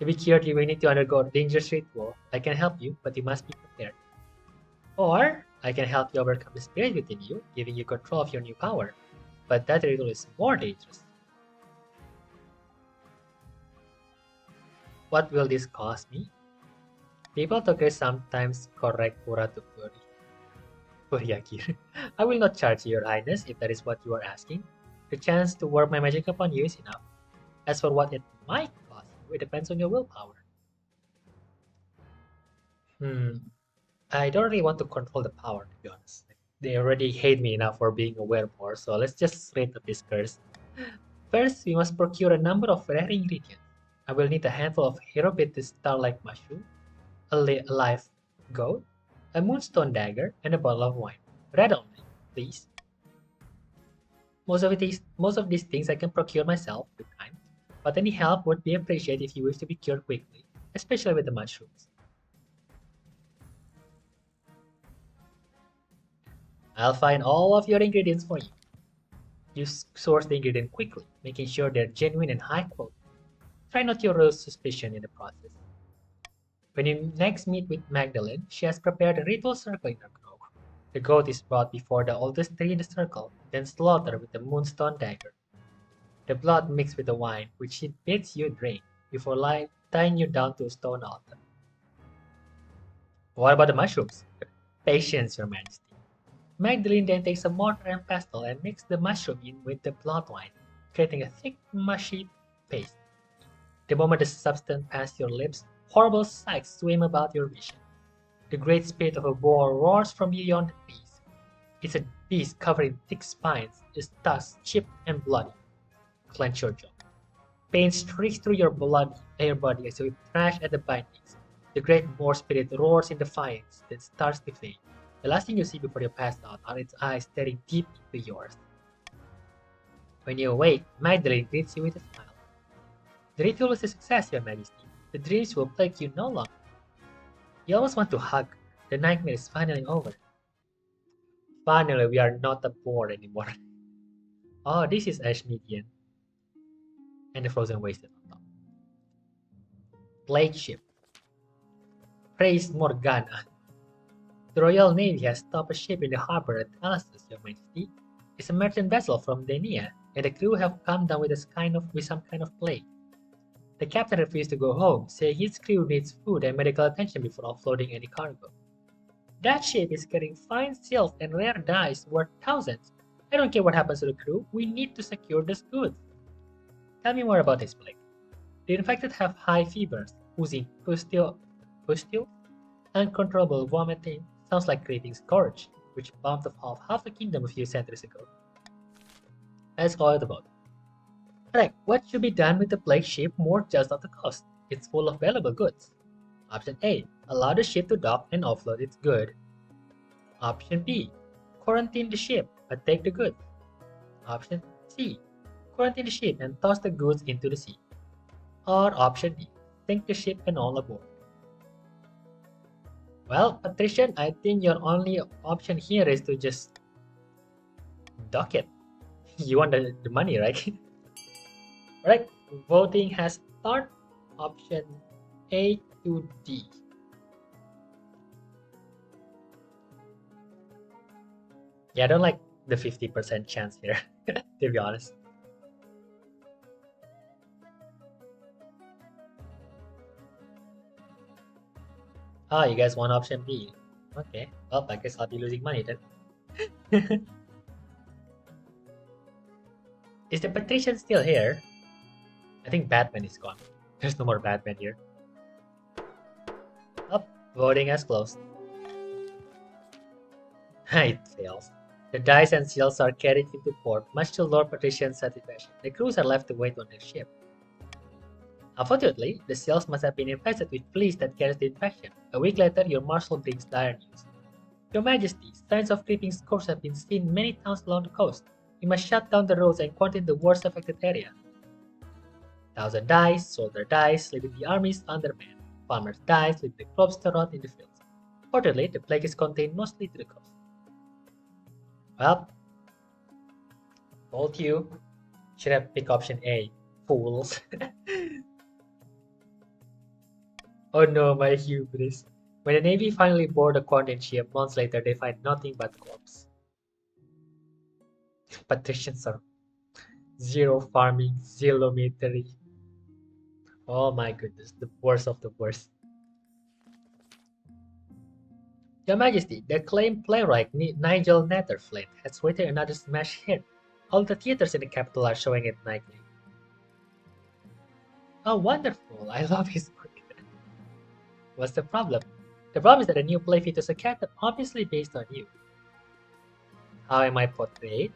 To be cured, you will need to undergo a dangerous ritual. I can help you, but you must be prepared. Or, I can help you overcome the spirit within you, giving you control of your new power. But that ritual is more dangerous. What will this cost me? People talkers sometimes correct Pura to Furiakir. I will not charge you, Your Highness, if that is what you are asking. The chance to work my magic upon you is enough. As for what it might cost you, it depends on your willpower. I don't really want to control the power, to be honest. They already hate me enough for being a werewolf, so let's just straight up this curse. First, we must procure a number of rare ingredients. I will need a handful of hero-bit star-like mushroom, a live goat, a moonstone dagger, and a bottle of wine. Red only, please. Most of these things I can procure myself with time, but any help would be appreciated if you wish to be cured quickly, especially with the mushrooms. I'll find all of your ingredients for you. You source the ingredient quickly, making sure they're genuine and high quality. Try not to arouse suspicion in the process. When you next meet with Magdalene, she has prepared a ritual circle in her grove. The goat is brought before the oldest tree in the circle, then slaughtered with the moonstone dagger. The blood mixed with the wine, which she bids you drink, before tying you down to a stone altar. What about the mushrooms? Patience, Your Majesty. Magdalene then takes a mortar and pestle and mixes the mushroom in with the blood wine, creating a thick, mushy paste. The moment the substance passes your lips, horrible sights swim about your vision. The great spirit of a boar roars from beyond the trees. It's a beast covered in thick spines, its tusks chipped and bloody. Clench your jaw. Pain streaks through your body as you thrash at the bindings. The great boar spirit roars in defiance, then starts to fade. The last thing you see before you pass out are its eyes staring deep into yours. When you awake, Magdalene greets you with a smile. The ritual was a success, Your Majesty. The dreams will plague you no longer. You almost want to hug. The nightmare is finally over. Finally, we are not a boar anymore. Oh, this is Ash Median. And the frozen wasteland on top. Plague ship. Praise Morgana. The Royal Navy has stopped a ship in the harbor at Thalasus, Your Majesty. It's a merchant vessel from Denia, and the crew have come down with some kind of plague. The captain refused to go home, saying his crew needs food and medical attention before offloading any cargo. That ship is carrying fine silk and rare dyes worth thousands. I don't care what happens to the crew, we need to secure this goods. Tell me more about this plague. The infected have high fevers, oozing pustule, uncontrollable vomiting, sounds like creating scourge, which bombed off half the kingdom a few centuries ago. Let's call it a vote. Alright, what should be done with the plague ship more just off the coast? It's full of valuable goods. Option A. Allow the ship to dock and offload its goods. Option B. Quarantine the ship, but take the goods. Option C. Quarantine the ship and toss the goods into the sea. Or option D. Sink the ship and all aboard. Well, Patrician, I think your only option here is to just dock it. You want the money, right? Alright, voting has started. Option A to D. Yeah, I don't like the 50% chance here, to be honest. Ah, you guys want option B. Okay, well, I guess I'll be losing money then. Is the Patrician still here? I think Batman is gone. There's no more Batman here. Oh, voting has closed. It fails. The dice and seals are carried into port, much to Lord Patrician's satisfaction. The crews are left to wait on their ship. Unfortunately, the seals must have been infested with fleas that carries the infection. A week later, your marshal brings dire news. Your Majesty, signs of creeping scourge have been seen many towns along the coast. We must shut down the roads and quarantine the worst affected area. Thousand dies, soldier dies, leaving the armies undermanned. Farmers dies, leaving the crops to rot in the fields. Fortunately, the plague is contained mostly to the coast. Well, told you. Should have picked option A. Fools. Oh no, my hubris. When the Navy finally board a quarantine ship, months later they find nothing but corpse. Patricians are zero farming, zero military. Oh my goodness, the worst of the worst. Your Majesty, the acclaimed playwright Nigel Netherflint has written another smash hit. All the theaters in the capital are showing it nightly. Oh, wonderful! I love his work. What's the problem? The problem is that the new play features a character obviously based on you. How am I portrayed?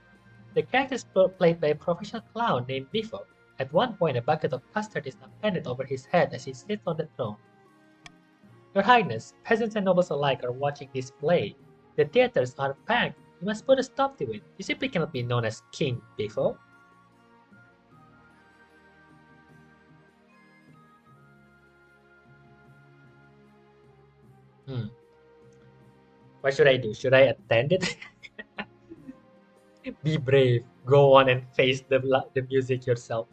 The character is played by a professional clown named Biffo. At one point, a bucket of custard is appended over his head as he sits on the throne. Your Highness, peasants and nobles alike are watching this play. The theaters are packed. You must put a stop to it. You simply cannot be known as King Biffo. What should I do? Should I attend it? Be brave. Go on and face the music yourself.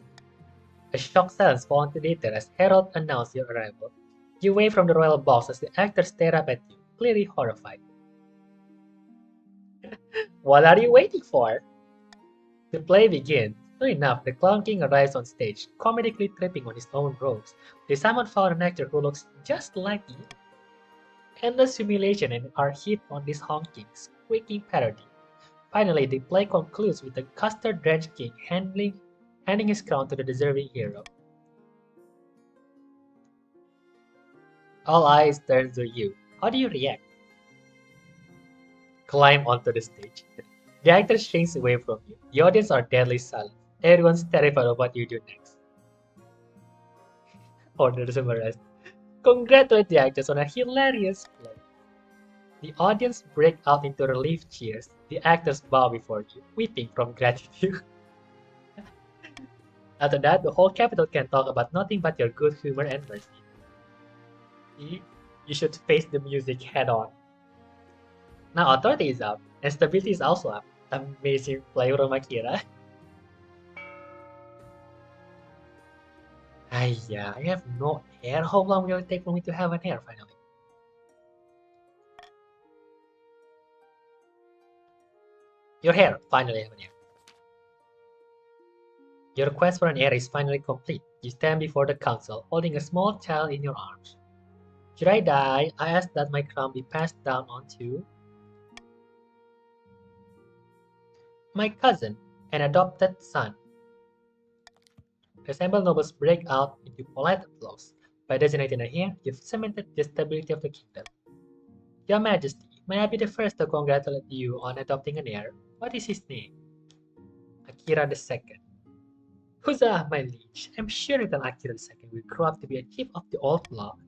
A shocked silence falls on the theater as Herald announced your arrival. You wave from the royal box as the actors stare up at you, clearly horrified. What are you waiting for? The play begins. Soon enough, the Clown King arrives on stage, comedically tripping on his own robes. They someone found an actor who looks just like you. Endless humiliation and are heaped on this honking, squeaking parody. Finally, the play concludes with the custard-drenched king handing his crown to the deserving hero. All eyes turn to you. How do you react? Climb onto the stage. The actor shrinks away from you. The audience are deadly silent. Everyone's terrified of what you do next. Order some arrest. Congratulate the actors on a hilarious play. The audience break out into relief cheers. The actors bow before you, weeping from gratitude. After that, the whole capital can talk about nothing but your good humor and mercy. You should face the music head on. Now authority is up, and stability is also up. Amazing play, Romakira. Yeah, I have no hair. How long will it take for me to have an hair finally? Your hair, finally have an hair. Your request for an heir is finally complete. You stand before the council, holding a small child in your arms. Should I die, I ask that my crown be passed down onto my cousin, an adopted son. The assembled nobles break out into polite applause. By designating a heir, you've cemented the stability of the kingdom. Your Majesty, may I be the first to congratulate you on adopting an heir? What is his name? Akira II. Huzzah, my liege! I'm sure that Akira II will grow up to be a chief of the old block.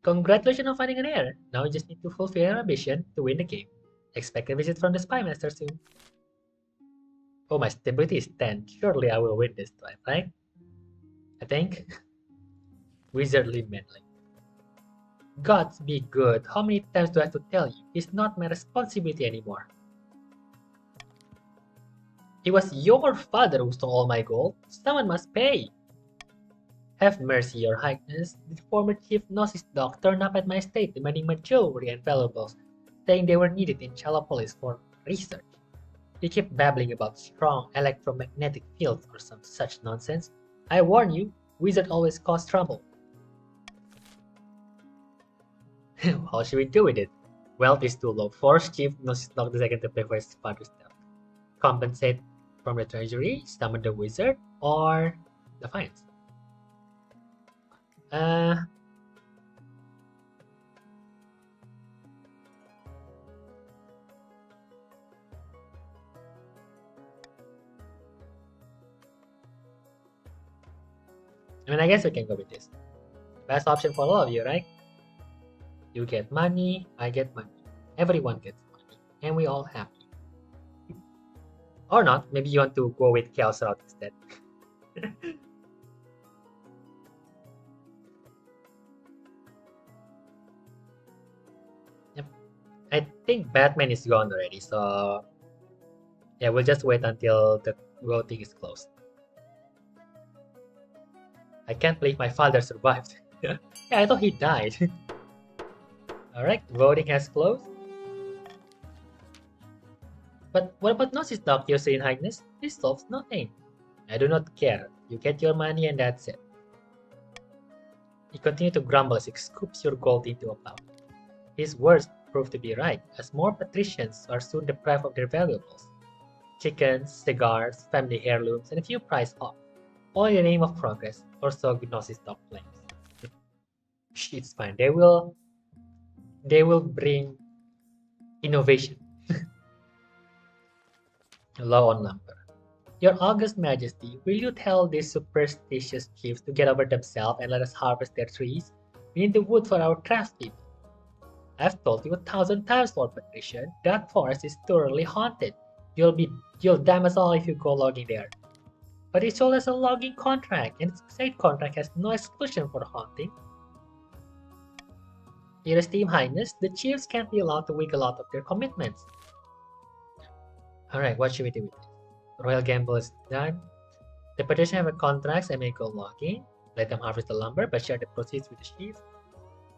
Congratulations on finding an heir. Now you just need to fulfill your ambition to win the game. Expect a visit from the Spy Master soon. Oh, my stability is 10. Surely I will win this time, right? I think. Wizardly meddling. Gods be good. How many times do I have to tell you? It's not my responsibility anymore. It was your father who stole all my gold. Someone must pay. Have mercy, your highness. The former chief Gnosis dog turned up at my estate demanding my jewelry and valuables, saying they were needed in Chalapolis for research. He kept babbling about strong electromagnetic fields or some such nonsense. I warn you, wizards always cause trouble. How should we do with it? Wealth is too low. Force Chief Gnosis dog II to pay for his father's death. Compensate from the treasury, summon the wizard, or the fines. I mean, I guess we can go with this. Best option for all of you, right? You get money, I get money. Everyone gets money, and we all happy. Or not, maybe you want to go with Chaos route instead. I think Batman is gone already, so yeah, we'll just wait until the voting is closed. I can't believe my father survived. Yeah, I thought he died. Alright, voting has closed. But what about Gnosis Doc, your Serene Highness? This solves nothing. I do not care. You get your money and that's it. He continued to grumble as he scoops your gold into a pouch. His words prove to be right, as more patricians are soon deprived of their valuables. Chickens, cigars, family heirlooms, and a few prize hogs. All in the name of progress, or so Gnosis Doc claims. It's fine. They will bring innovation. Law on lumber. Your august majesty, will you tell these superstitious chiefs to get over themselves and let us harvest their trees? We need the wood for our craftspeople. I've told you 1,000 times, Lord Patrician, that forest is thoroughly haunted. You'll damn us all if you go logging there. But it's sold as a logging contract, and its said contract has no exclusion for haunting. Your esteemed highness, the chiefs can't be allowed to wiggle out of their commitments. Alright, what should we do with this? Royal gamble is done. The patrician have a contract and may go logging. Let them harvest the lumber, but share the proceeds with the chief.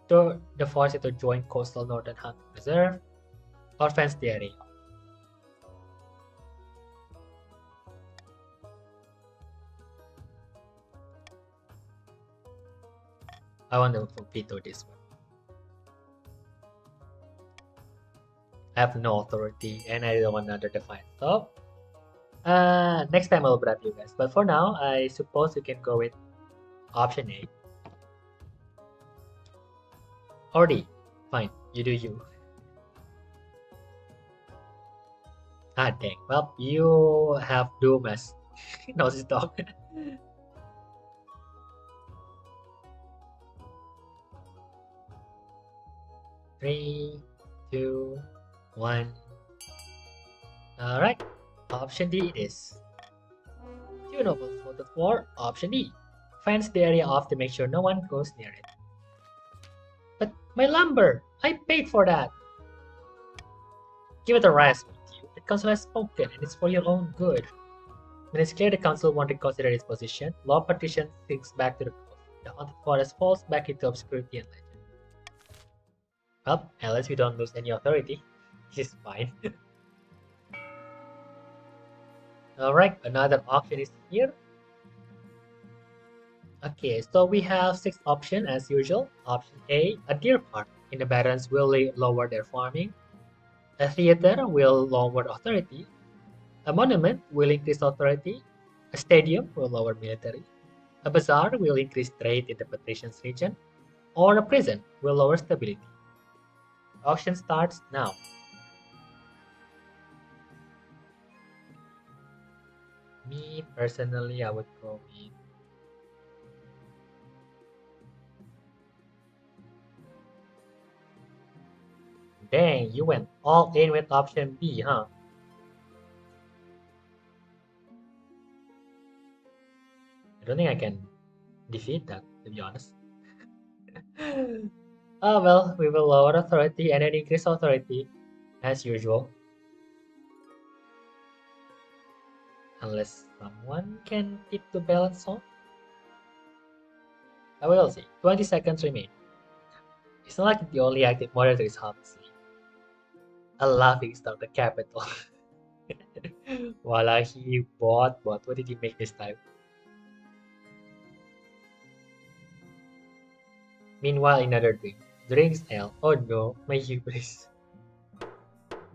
The force to join coastal northern hunting reserve, or fence the area. I want to veto this one. I have no authority and I don't want another defiant. So, next time I'll grab you guys. But for now, I suppose you can go with option A. Or D. Fine, you do you. Ah, dang. Well, you have Doom as Gnosis Dog. 3, 2, 1. Alright, option D it is. 2 nobles voted for option D. Fence the area off to make sure no one goes near it. But my lumber! I paid for that! Give it a rest, you. The council has spoken and it's for your own good. When it's clear the council won't reconsider its position, Lord Patrician sinks back to the coast. The haunted forest falls back into obscurity and legend. Well, unless we don't lose any authority, this is fine. Alright, another auction is here. Okay, so we have 6 options as usual. Option A, a deer park in the barrens will lower their farming. A theater will lower authority. A monument will increase authority. A stadium will lower military. A bazaar will increase trade in the patrician's region. Or a prison will lower stability. Auction starts now. Me personally, I would go with dang, you went all in with option B, huh? I don't think I can defeat that, to be honest. Oh well, we will lower authority and then increase authority, as usual. Unless someone can tip the balance on. I will see. 20 seconds remain. It's not like the only active moderator is half asleep. A laughing stock, the capital. Voila, he bought. What did he make this time? Meanwhile, another drink. Drinks ale. Oh no, my hubris.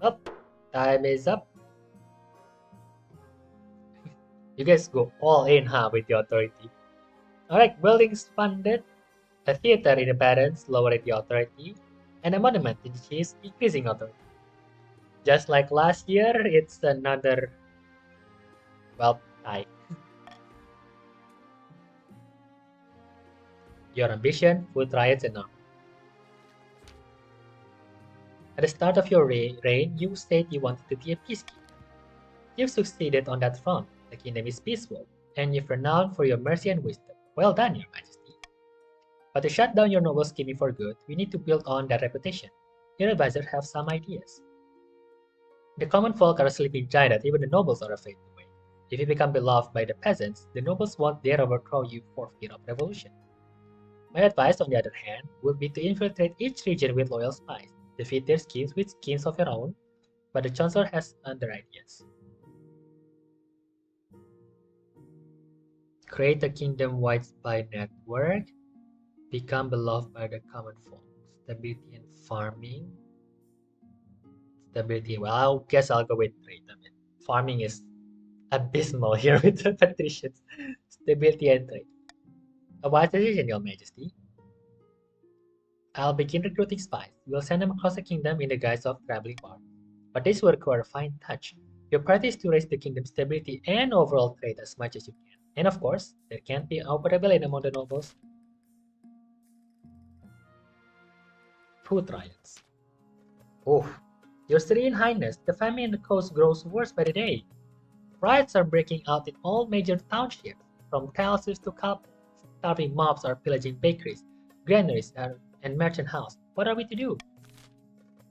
Up. Time is up. You guys go all in, huh, with the authority. Alright, buildings funded. A theater in the barrens, lowering the authority. And a monument in the cheese, increasing authority. Just like last year, it's another, well, tie. Your ambition, food riots, and armor. At the start of your reign, you said you wanted to be a peacekeeper. You've succeeded on that front. The kingdom is peaceful, and you're renowned for your mercy and wisdom. Well done, Your Majesty. But to shut down your noble scheming for good, we need to build on that reputation. your advisors have some ideas. The common folk are a sleeping giant that even the nobles are afraid to wake. If you become beloved by the peasants, the nobles won't dare overthrow you for fear of revolution. My advice, on the other hand, would be to infiltrate each region with loyal spies, defeat their schemes with schemes of your own, but the Chancellor has other ideas. Create a kingdom-wide spy network, become beloved by the common folk, stability and farming. Stability, well, I guess I'll go with trade. I mean, farming is abysmal here with the patricians. Stability and trade. A wise decision, Your Majesty. I'll begin recruiting spies. We'll send them across the kingdom in the guise of traveling bards. But this will require a fine touch. Your priority is to raise the kingdom's stability and overall trade as much as you can. And of course, there can't be open rebellion among the nobles. Food riots. Oh, Your Serene Highness, the famine in the coast grows worse by the day. Riots are breaking out in all major townships, from castles to Calp. Starving mobs are pillaging bakeries, granaries, and merchant houses. What are we to do?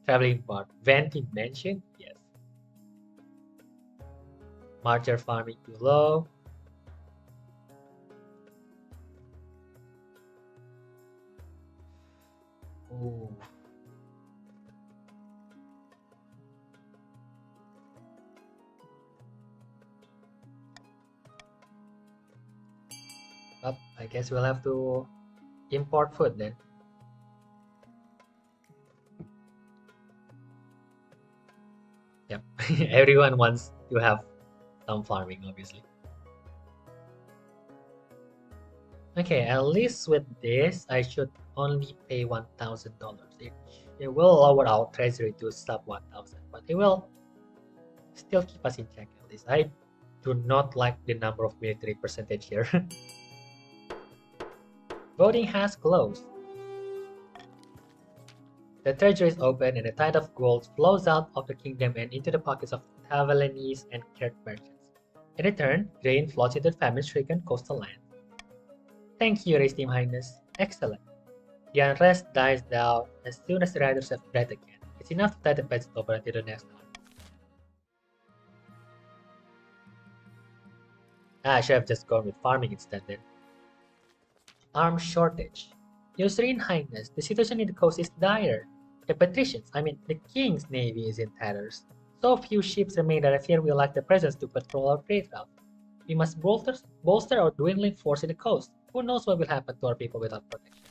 Traveling bard, venting mansion? Yes. Marcher farming too low. Ooh. Well, I guess we'll have to import food then. Yep, everyone wants to have some farming, obviously. Okay, at least with this, I should only pay $1,000 each. It will lower our treasury to sub 1,000, but it will still keep us in check at least. I do not like the number of military percentage here. Voting has closed. The treasury is open and a tide of gold flows out of the kingdom and into the pockets of Tavalanese and Kirk merchants. In return, grain flows into the famine-stricken coastal land. Thank you, Your Esteemed Highness. Excellent. The unrest dies down as soon as the riders have breath again. It's enough to tie the peasants over until the next time. I should have just gone with farming instead then. Arms shortage. Your Serene Highness, the situation in the coast is dire. The patricians, the king's navy is in tatters. So few ships remain that I fear we'll lack the presence to patrol our trade route. We must bolster our dwindling force in the coast. Who knows what will happen to our people without protection?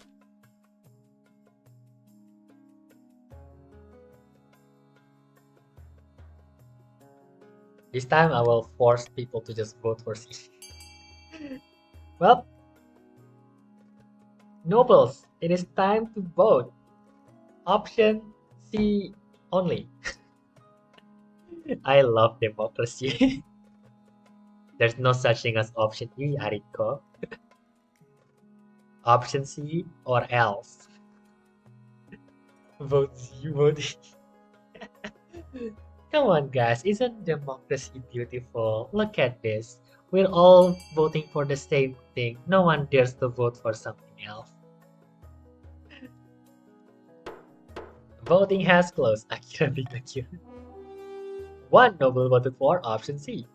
This time I will force people to just vote for C. Well, nobles, it is time to vote. Option C only. I love democracy. There's no such thing as option E, Ariko. Option C or else. Vote C, vote E. Come on guys, isn't democracy beautiful? Look at this. We're all voting for the same thing. No one dares to vote for something else. Voting has closed. Akira Pikachu. One noble voted for option C.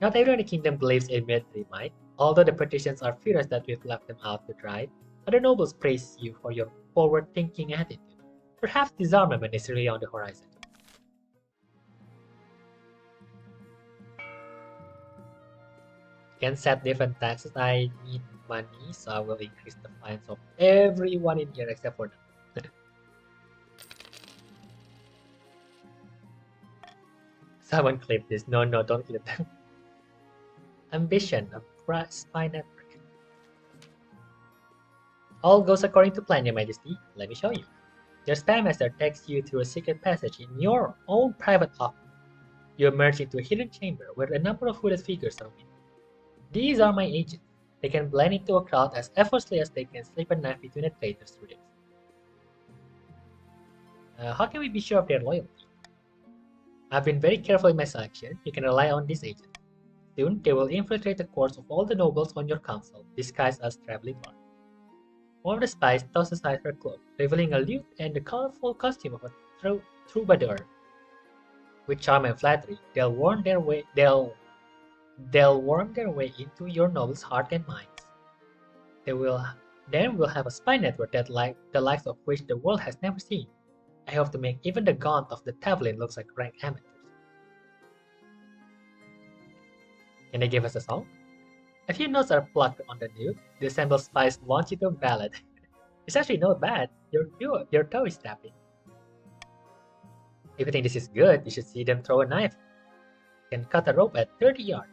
Not everyone in the kingdom believes in military might. Although the patricians are furious that we've left them out to dry, other nobles praise you for your forward-thinking attitude. Perhaps disarmament is really on the horizon. Can set different taxes. I need money, so I will increase the fines of everyone in here except for them. Someone clip this. No, don't clip them. Ambition, a spy network. All goes according to plan, Your Majesty. Let me show you. Your spy master takes you through a secret passage in your own private office. You emerge into a hidden chamber where a number of hooded figures are waiting. These are my agents. They can blend into a crowd as effortlessly as they can slip a knife between a traitor's ribs. How can we be sure of their loyalty? I've been very careful in my selection. You can rely on these agents. Soon, they will infiltrate the courts of all the nobles on your council, disguised as traveling bards. One of the spies tosses aside her cloak, revealing a lute and the colorful costume of a troubadour. With charm and flattery, they'll worm their way into your noble's heart and minds. Then we'll have a spy network that the likes of which the world has never seen. I hope to make even the gaunt of the Tavlin looks like rank amateurs. Can they give us a song? A few notes are plucked on the lute. The assembled spies launch into a ballad. It's actually not bad. Your toe is tapping. If you think this is good, you should see them throw a knife. You can cut a rope at 30 yards.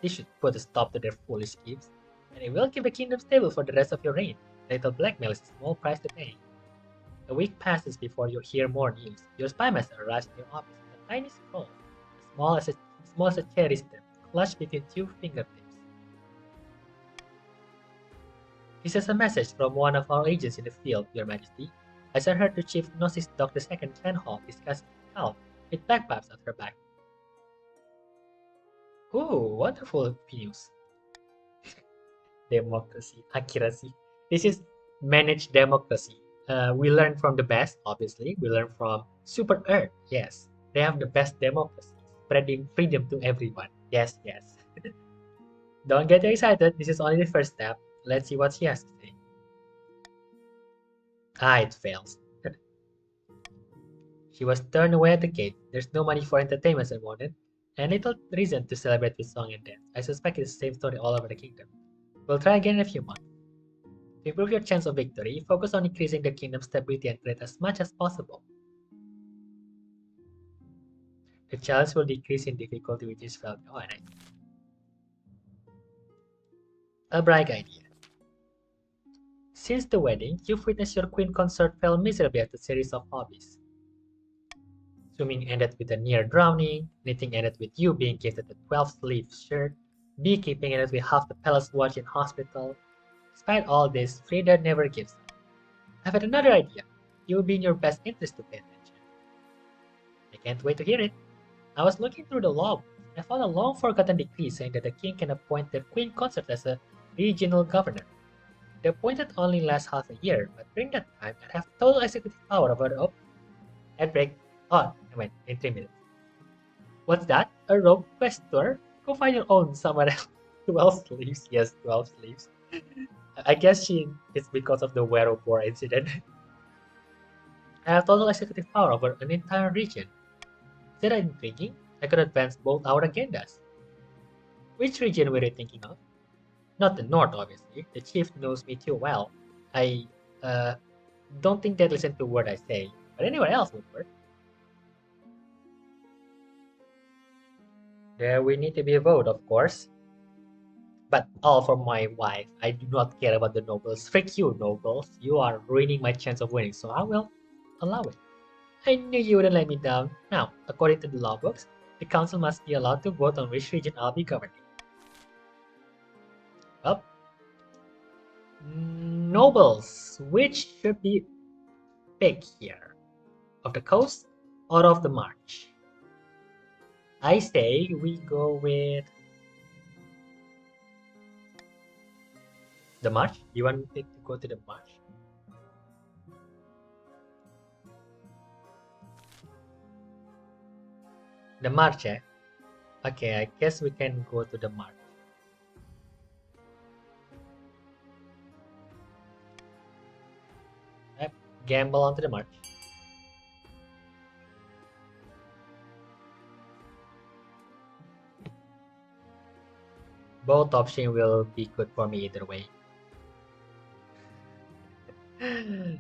This should put a stop to their foolish schemes, and it will keep the kingdom stable for the rest of your reign. A little blackmail is a small price to pay. A week passes before you hear more news. Your spy master arrives in your office with a tiny scroll, as small as a cherry stem, clutched between two fingertips. This is a message from one of our agents in the field, Your Majesty. I sent her to Chief Gnosis Dr. II Clan Hall discussing health with bagpipes at her back. Ooh, wonderful news. Democracy, accuracy. This is managed democracy. We learn from the best, obviously. We learn from Super Earth. Yes, they have the best democracy, spreading freedom to everyone. Yes, yes. Don't get too excited. This is only the first step. Let's see what she has to say. It fails. She was turned away at the gate. There's no money for entertainments and wanted, and little reason to celebrate with song and dance. I suspect it's the same story all over the kingdom. We'll try again in a few months. To improve your chance of victory, focus on increasing the kingdom's stability and trade as much as possible. The challenge will decrease in difficulty, which is felt. Oh, nice. A bright idea. Since the wedding, you've witnessed your queen consort fail miserably at a series of hobbies. Swimming ended with a near drowning, knitting ended with you being gifted a 12-sleeve shirt, beekeeping ended with half the palace watch in hospital. Despite all this, Frida never gives up. I've had another idea. It will be in your best interest to pay attention. I can't wait to hear it. I was looking through the law books and I found a long-forgotten decree saying that the king can appoint the queen consort as a regional governor. The appointment only lasts half a year, but during that time, I'd have total executive power over the I'd break on. I went in 3 minutes. What's that? A rogue questor? Go find your own somewhere else. 12 sleeves. Yes, 12 sleeves. I guess it's because of the Wero War incident. I have total executive power over an entire region. Is that intriguing? I could advance both our agendas. Which region were you thinking of? Not the north, obviously. The chief knows me too well. I don't think they'd listen to a word I say, but anywhere else would work. There will need to be a vote, of course. But all for my wife. I do not care about the nobles. Frick you, nobles. You are ruining my chance of winning, so I will allow it. I knew you wouldn't let me down. Now, according to the law books, the council must be allowed to vote on which region I'll be governing. Well, nobles, which should be picked here? Of the coast or of the march? I say we go with the march. You want it to go to the march? The march, eh? Okay, I guess we can go to the march. Gamble onto the march. Both options will be good for me either way. The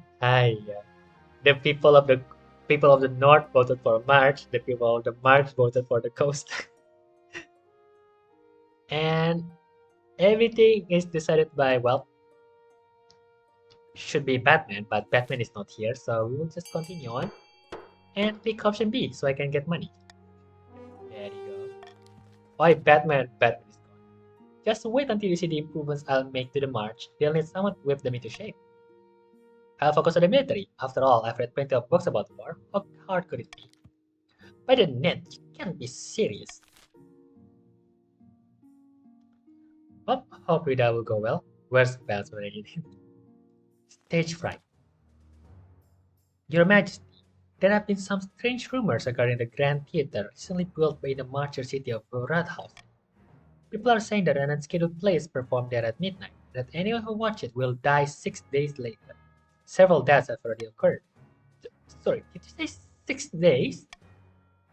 people of the north voted for march. The people of the march voted for the coast. And everything is decided by, well, should be Batman, but Batman is not here, so we will just continue on and pick option B so I can get money. There you go. Why Batman? Batman is gone. Just wait until you see the improvements I'll make to the march. They'll need someone to whip them into shape. I'll focus on the military. After all, I've read plenty of books about war. How hard could it be? By the net, you can't be serious. Well, hope that will go well. Where's bells already? Stage fright. Your Majesty, there have been some strange rumors regarding the Grand Theatre recently built by the marcher city of Rathaus. People are saying that an unscheduled play is performed there at midnight, that anyone who watches will die 6 days later. Several deaths have already occurred. Sorry, did you say 6 days?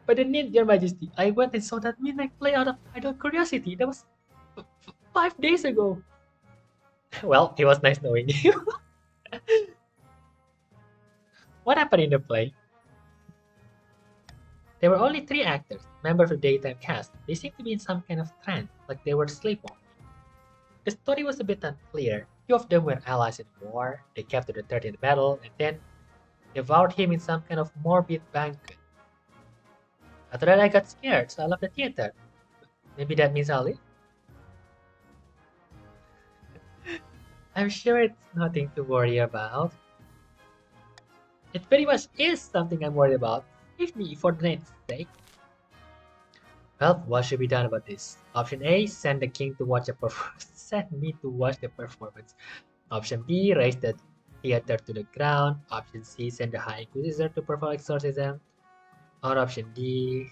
But then, Your Majesty, I went and saw that midnight play out of idle curiosity. That was 5 days ago. Well, it was nice knowing you. What happened in the play? There were only 3 actors, members of the daytime cast. They seemed to be in some kind of trance, like they were sleepwalking. The story was a bit unclear. 2 of them were allies in war, they captured the 13th battle, and then devoured him in some kind of morbid banquet. After that I got scared, so I left the theater. Maybe that means I'll leave? I'm sure it's nothing to worry about. It very much is something I'm worried about. Save me for the night's sake. Well, what should be done about this? Option A, send the king to watch a performance. Send me to watch the performance. Option B, raise the theater to the ground. Option C, send the High Inquisitor to perform exorcism. Or option D.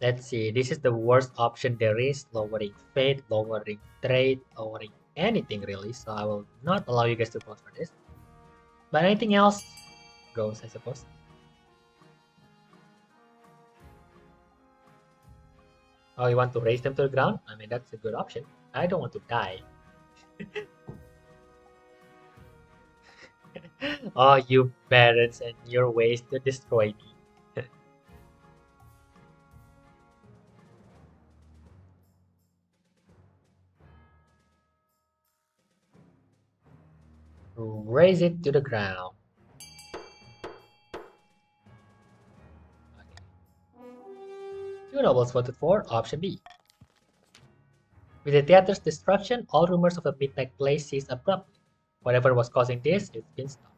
Let's see, this is the worst option there is. Lowering faith, lowering trade, lowering anything really. So I will not allow you guys to vote for this. But anything else goes, I suppose. Oh, you want to raise them to the ground? I mean, that's a good option. I don't want to die. Oh, you parents and your ways to destroy me. Raise it to the ground. Two nobles voted for option B. With the theater's destruction, all rumors of a midnight play ceased abruptly. Whatever was causing this, it's been stopped.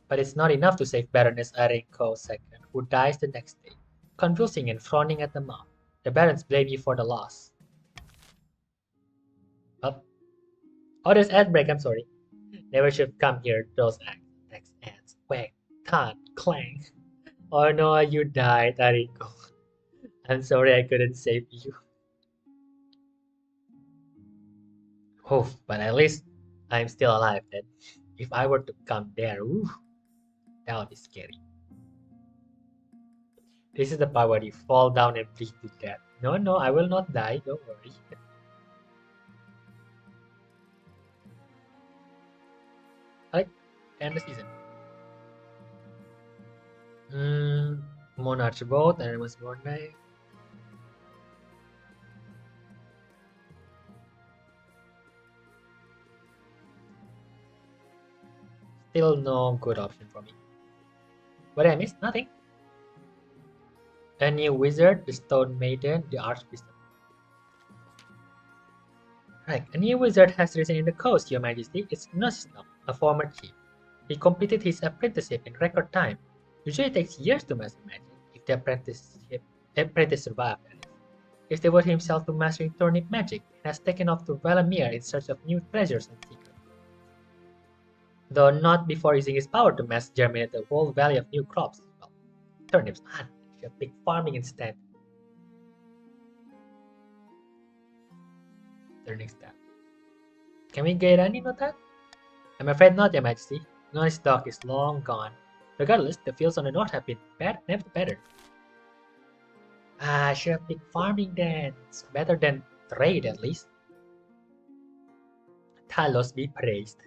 But it's not enough to save Baroness Arenko II, who dies the next day, convulsing and frowning at the mouth. The barons blame you for the loss. Oh, there's ad break, I'm sorry. Never should have come here, those next ads. Whack, ton, clang. Oh no, you died, Arenko. I'm sorry I couldn't save you. Oh, but at least I'm still alive then. If I were to come there, ooh, that would be scary. This is the part where you fall down and bleed to death. No, I will not die, don't worry. Alright, end the season. Monarch vote, and it was born by. Still no good option for me. What did I miss? Nothing. A new wizard, the Stone Maiden, the Archbishop. Right, a new wizard has risen in the coast, Your Majesty. It's Nostum, a former chief. He completed his apprenticeship in record time. Usually it takes years to master magic, if the apprentice survives. He's devoted himself to mastering turnip magic and has taken off to Valamir in search of new treasures and secrets. Though not before using his power to mass germinate a whole valley of new crops. Well, turnips, a big farming instead. Turning staff. Can we get any of that? I'm afraid not, Your Majesty. Noise Dock is long gone. Regardless, the fields on the north have been never better. Sure, a big farming then. It's better than trade at least. Talos be praised.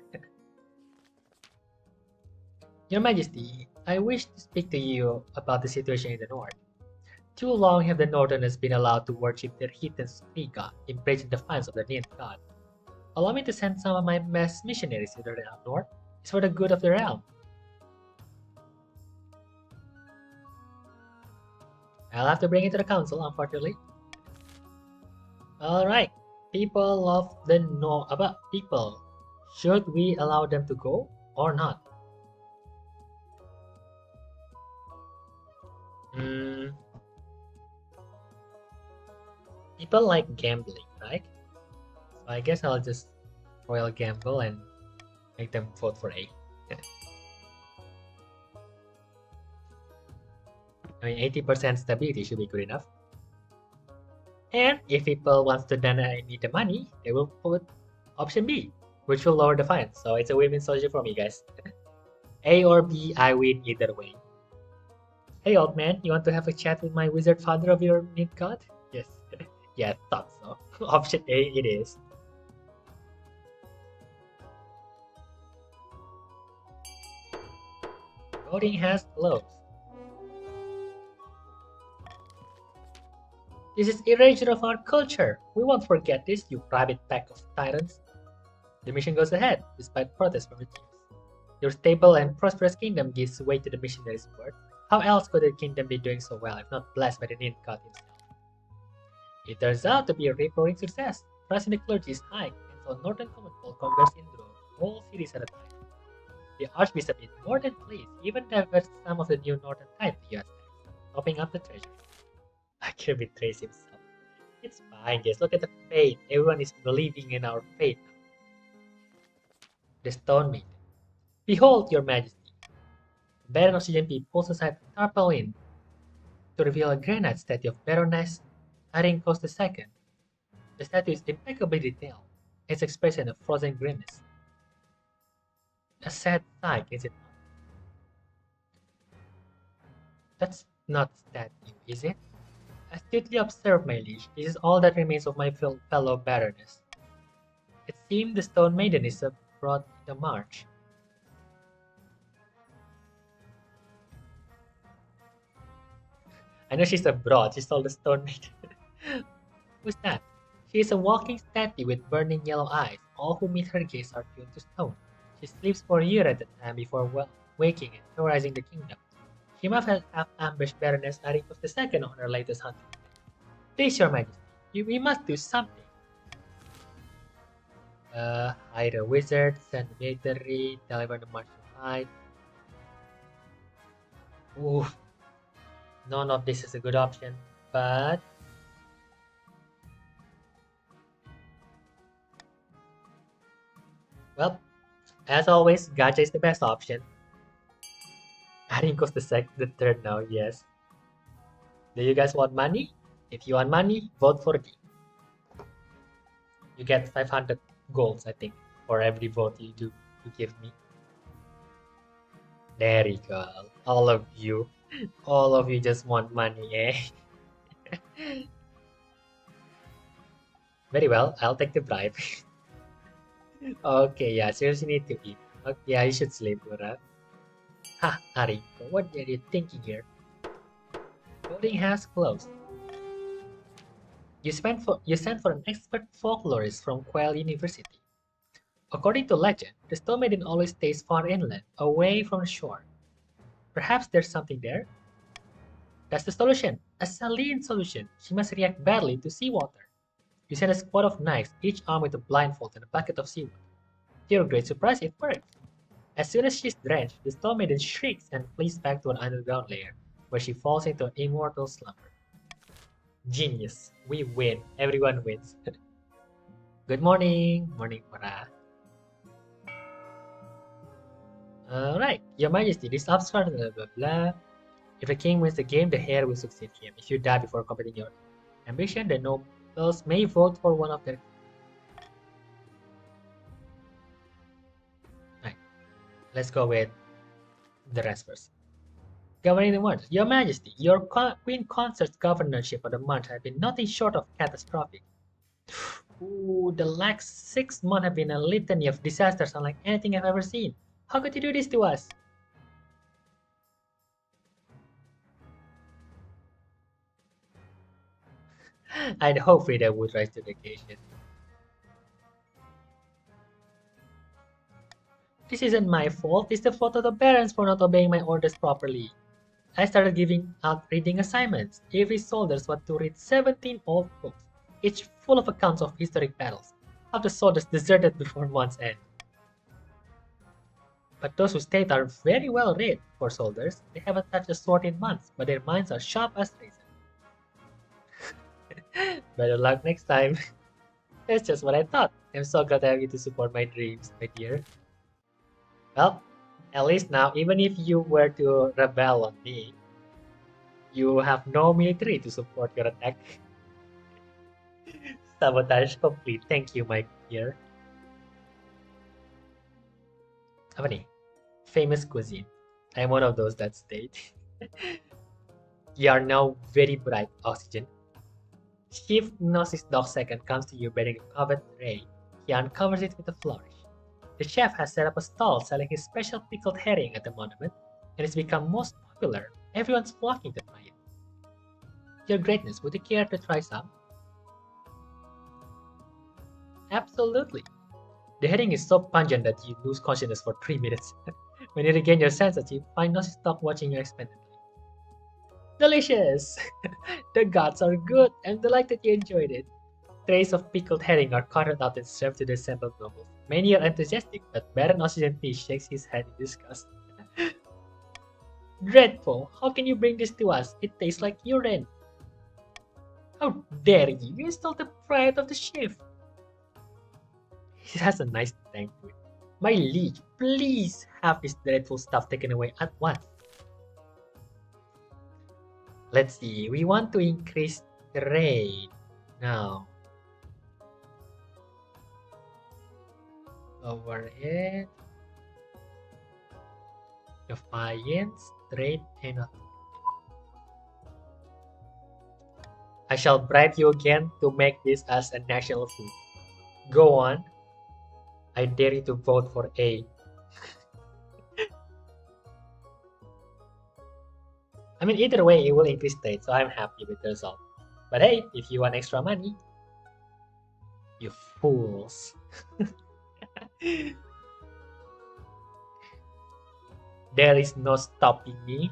Your Majesty, I wish to speak to you about the situation in the north. Too long have the Northerners been allowed to worship their heathen spree god, embracing the defiance of the ninth god. Allow me to send some of my best missionaries to the realm north. It's for the good of the realm. I'll have to bring it to the council, unfortunately. Alright, people of the north, people, should we allow them to go or not? People like gambling, right? So I guess I'll just royal gamble and make them vote for A. I mean, 80% stability should be good enough. And if people want to then need the money, they will put option B, which will lower the fine. So it's a win-win solution for me, guys. A or B, I win either way. Hey old man, you want to have a chat with my wizard father of your mid god? Yes. Yeah, thought so. Option A it is. Voting has closed. This is erasure of our culture. We won't forget this, you rabid pack of tyrants. The mission goes ahead, despite protests from the chiefs. Your stable and prosperous kingdom gives way to the missionary's word. How else could the kingdom be doing so well if not blessed by the Nin God himself? It turns out to be a roaring success. Trust in the clergy is high, and so Northern Commonwealth converts in droves, whole cities at a time. The Archbishop is more than pleased, even diverts some of the new Northern tithe to US tax, topping up the treasury. Akira betrays himself. It's fine, just look at the faith. Everyone is believing in our faith now. The Stone Maiden. Behold, your majesty. The Baron of CMP pulls aside the tarpaulin to reveal a granite statue of Baroness Arinkos II. The statue is impeccably detailed, its expression a frozen grimace. A sad sight, is it not? That's not statue, is it? Astutely observed, my liege. This is all that remains of my fellow Baroness. It seems the Stone Maiden is brought in the march. I know she's abroad, she's called the Stone Maiden. Who's that? She is a walking statue with burning yellow eyes. All who meet her gaze are tuned to stone. She sleeps for a year at a time before waking and terrorizing the kingdom. She must have ambushed Baroness Arinkos II on her latest hunting. Please, your majesty, we must do something. Hire a wizard, send the military, deliver the martial hide. Ooh. None of this is a good option, but well, as always, gacha is the best option. Arinkos the third now, yes. Do you guys want money? If you want money, vote for D. You get 500 golds, I think, for every vote you give me. There you go. All of you just want money, eh? Very well, I'll take the bribe. Okay, yeah, seriously need to eat. Okay, yeah, you should sleep, Gura. Ha, Ariko, what are you thinking here? Voting has closed. You sent for an expert folklorist from Quail University. According to legend, the Stone Maiden always stays far inland, away from the shore. Perhaps there's something there? That's the solution, a saline solution. She must react badly to seawater. You send a squad of knights, each armed with a blindfold and a bucket of seawater. To your great surprise, it works. As soon as she's drenched, the Stone Maiden shrieks and flees back to an underground lair, where she falls into an immortal slumber. Genius. We win. Everyone wins. Good morning. Morning, Para. Alright, Your Majesty, this abstract blah blah blah. If a king wins the game, the heir will succeed him. If you die before completing your ambition, the nobles may vote for one of their. Right. Let's go with the rest first. Governing the month. Your Majesty, your Queen Consort's governorship of the month has been nothing short of catastrophic. Ooh, the last 6 months have been a litany of disasters unlike anything I've ever seen. How could you do this to us? I'd hope Frida would rise to the occasion. This isn't my fault, it's the fault of the barons for not obeying my orders properly. I started giving out reading assignments. Every soldier was to read 17 old books, each full of accounts of historic battles. Half the soldiers deserted before month's end. But those who stayed are very well read for soldiers. They haven't touched a sword in months, but their minds are sharp as razor. Better luck next time. That's just what I thought. I'm so glad to have you to support my dreams, my dear. Well, at least now, even if you were to rebel on me, you have no military to support your attack. Sabotage complete. Thank you, my dear. Apa nih? Famous cuisine. I'm one of those that stayed. You are now very bright, Oxygen. Chief Gnosis Dog Second comes to you bearing a covered tray. He uncovers it with a flourish. The chef has set up a stall selling his special pickled herring at the monument, and it's become most popular. Everyone's flocking to try it. Your Greatness, would you care to try some? Absolutely. The herring is so pungent that you lose consciousness for 3 minutes. When you regain your senses, you find Gnosis Dog watching you expectantly. Delicious! The gods are good. I'm delighted you enjoyed it. Trays of pickled herring are carted out and served to the assembled nobles. Many are enthusiastic, but Baron Oxygen P shakes his head in disgust. Dreadful! How can you bring this to us? It tastes like urine. How dare you! You insult the pride of the chief. He has a nice tang to it. My liege, please have this dreadful stuff taken away at once. Let's see, we want to increase trade now. Lower it. Defiance, trade, and I shall bribe you again to make this as a national food. Go on. I dare you to vote for A. I mean, either way, it will increase trade, so I'm happy with the result. But hey, if you want extra money, you fools. There is no stopping me.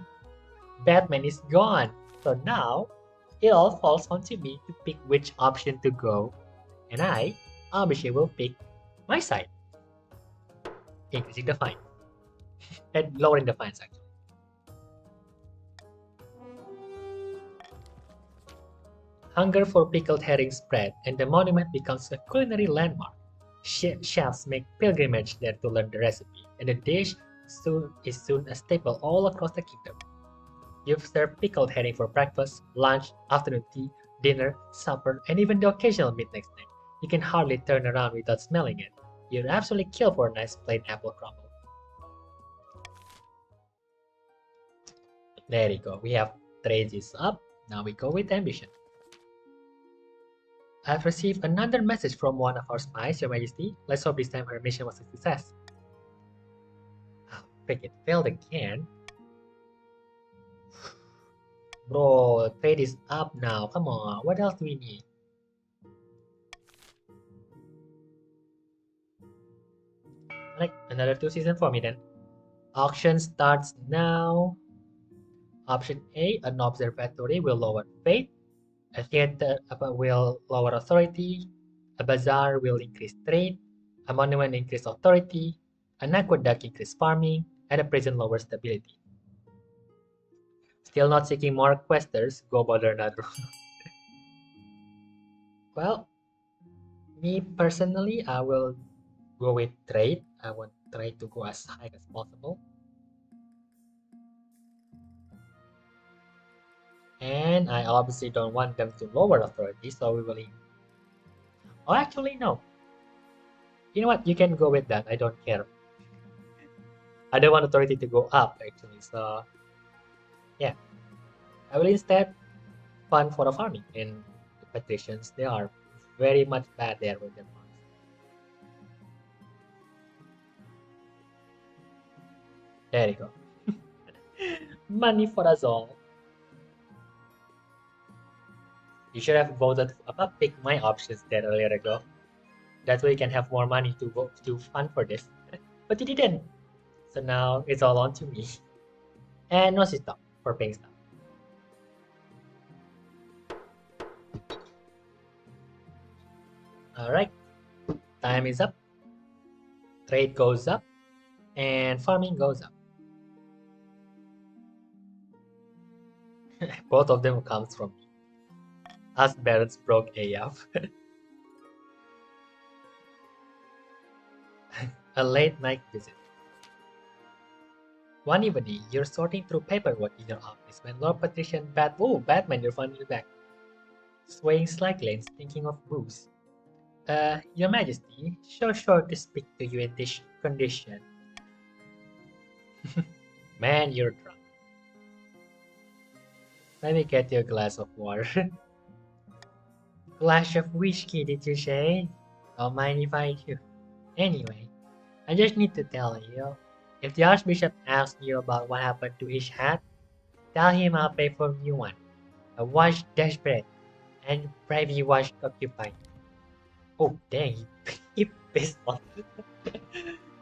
Batman is gone, so now it all falls onto me to pick which option to go, and I obviously will pick my side. Increasing the fine. And lowering the fines, actually. Hunger for pickled herring spread, and the monument becomes a culinary landmark. Chefs make pilgrimage there to learn the recipe, and the dish is soon a staple all across the kingdom. You've served pickled herring for breakfast, lunch, afternoon tea, dinner, supper, and even the occasional midnight snack. You can hardly turn around without smelling it. You'd absolutely kill for a nice plain apple crumble. There you go. We have trade is up. Now we go with ambition. I've received another message from one of our spies, Your Majesty. Let's hope this time her mission was a success. Oh, frick, it failed again. Bro, trade is up now. Come on, what else do we need? Like another 2 seasons for me then. Auction starts now. Option A, an observatory will lower faith. A theater will lower authority. A bazaar will increase trade. A monument increase authority. An aqueduct increase farming. And a prison lower stability. Still not seeking more questers? Go bother another one. Well, me personally, I will go with trade. I want trade to go as high as possible. And I obviously don't want them to lower authority, so we will... Oh, actually, no. You know what? You can go with that. I don't care. I don't want authority to go up, actually, so... Yeah. I will instead fund for the farming. And the patricians, they are very much bad there with their farms. There you go. Money for us all. You should have voted pick my options there earlier ago. That way you can have more money to vote to fund for this. But you didn't. So now it's all on to me. And no system for paying stuff. Alright. Time is up. Trade goes up. And farming goes up. Both of them comes from me. Us barons broke AF. A late night visit. One evening, you're sorting through paperwork in your office when Lord Patrician Batman, you're finally back. Swaying slightly and thinking of booze. Your Majesty, so sure to speak to you in this condition. Man, you're drunk. Let me get you a glass of water. Glass of whiskey, did you say? Don't mind if I do. Anyway, I just need to tell you, if the Archbishop asks you about what happened to his hat, tell him I'll pay for a new one. A washed desperate and privy washed occupied. Oh dang, he pissed off.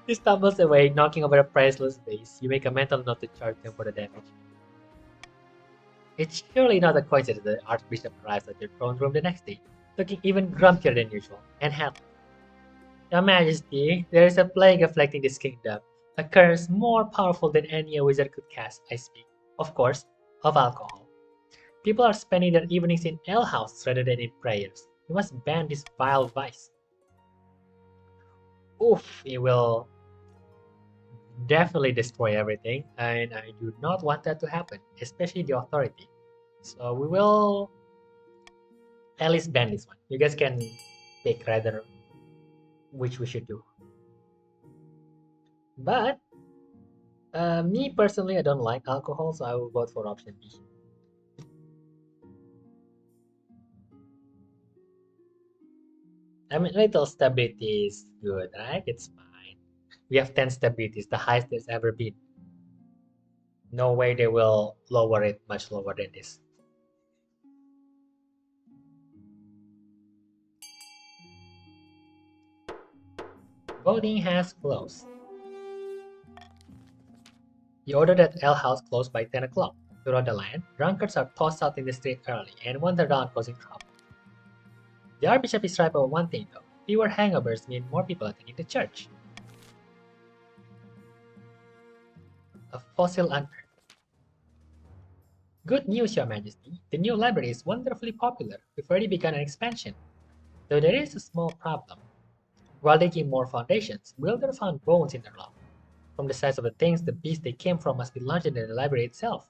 He stumbles away, knocking over a priceless vase. You make a mental note to charge him for the damage. It's surely not a coincidence that the Archbishop arrives at your throne room the next day, looking even grumpier than usual, and hatless. Your Majesty, there is a plague afflicting this kingdom, a curse more powerful than any a wizard could cast. I speak, of course, of alcohol. People are spending their evenings in alehouses rather than in prayers. You must ban this vile vice. Oof, it will definitely destroy everything, and I do not want that to happen, especially the authority. So we will at least ban this one. You guys can pick rather which we should do. But me personally, I don't like alcohol, so I will vote for option B. I mean, little stability is good, right? It's fine. We have 10 stabilities, the highest there's ever been. No way they will lower it much lower than this. Voting has closed. You order that alehouse closed by 10 o'clock. Throughout the land, drunkards are tossed out in the street early and wander around causing trouble. The Archbishop is right about one thing though. Fewer hangovers mean more people attending the church. A fossil unearthed. Good news, Your Majesty. The new library is wonderfully popular. We've already begun an expansion. Though there is a small problem. While digging more foundations, builders found bones in the rock. From the size of the things, the beast they came from must be larger than the library itself.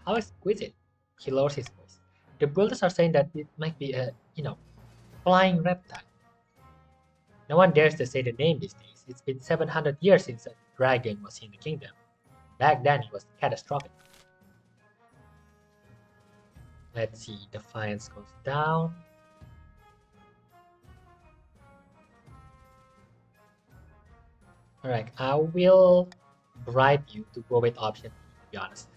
How exquisite! He lowers his voice. The builders are saying that it might be a, flying reptile. No one dares to say the name these days. It's been 700 years since a dragon was in the kingdom. Back then it was catastrophic. Let's see, Defiance goes down. Alright, I will bribe you to go with option B, to be honest.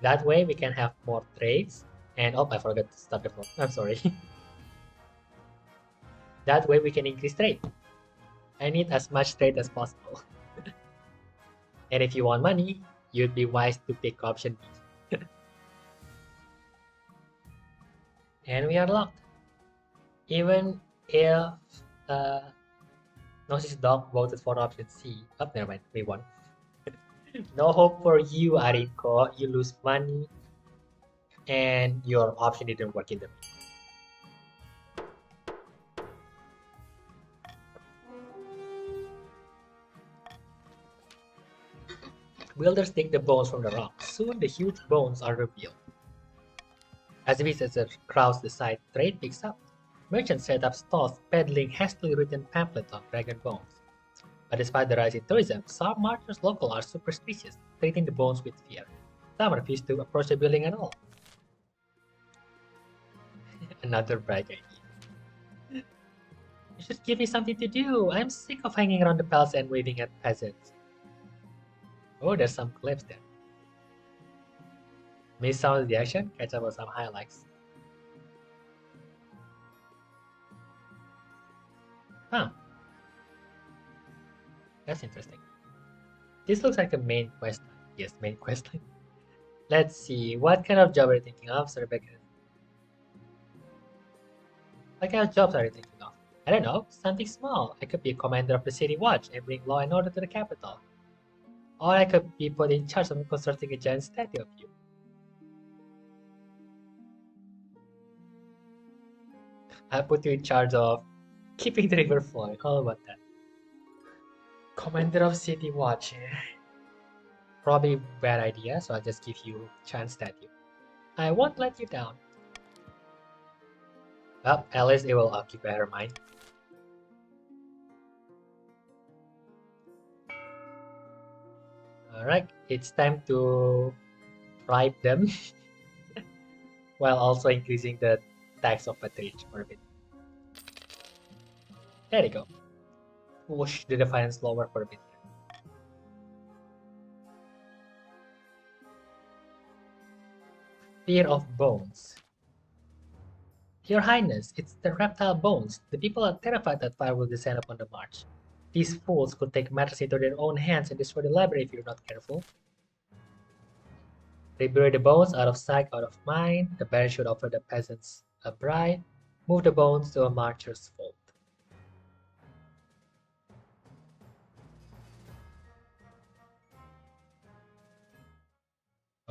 That way we can have more trades. And oh, I forgot to start the floor. I'm sorry. That way we can increase trade. I need as much trade as possible. And if you want money, you'd be wise to pick option B. And we are locked. Even if Gnosis Dog voted for option C. Oh, never mind, we won. No hope for you, Arinko. You lose money and your option didn't work in the Builders dig the bones from the rock. Soon the huge bones are revealed. As visitors crowd the site, trade picks up. Merchants set up stalls peddling hastily written pamphlets on dragon bones. But despite the rise in tourism, some marchers local are superstitious, treating the bones with fear. Some refuse to approach the building at all. Another bright idea. You should give me something to do. I'm sick of hanging around the palace and waving at peasants. Oh, there's some clips there. Miss some of the action, catch up on some highlights. Huh. That's interesting. This looks like a main quest line. Yes, main quest line. Let's see, what kind of job are you thinking of, Sir Becker? What kind of jobs are you thinking of? I don't know, something small. I could be a commander of the city watch and bring law and order to the capital. Or I could be put in charge of constructing a giant statue of you. I put you in charge of keeping the river flowing. How about that? Commander of City Watch. Probably bad idea, so I'll just give you chance statue. I won't let you down. Well, at least it will occupy her mind. Alright, it's time to bribe them while also increasing the tax of patronage for a bit. There you go. Push the defiance lower for a bit. Fear of bones. Your Highness, it's the reptile bones. The people are terrified that fire will descend upon the march. These fools could take matters into their own hands and destroy the library if you're not careful. They bury the bones out of sight, out of mind. The baron should offer the peasants a bride. Move the bones to a marcher's vault.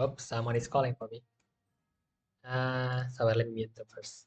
Oops, someone is calling for me. So let me mute them first.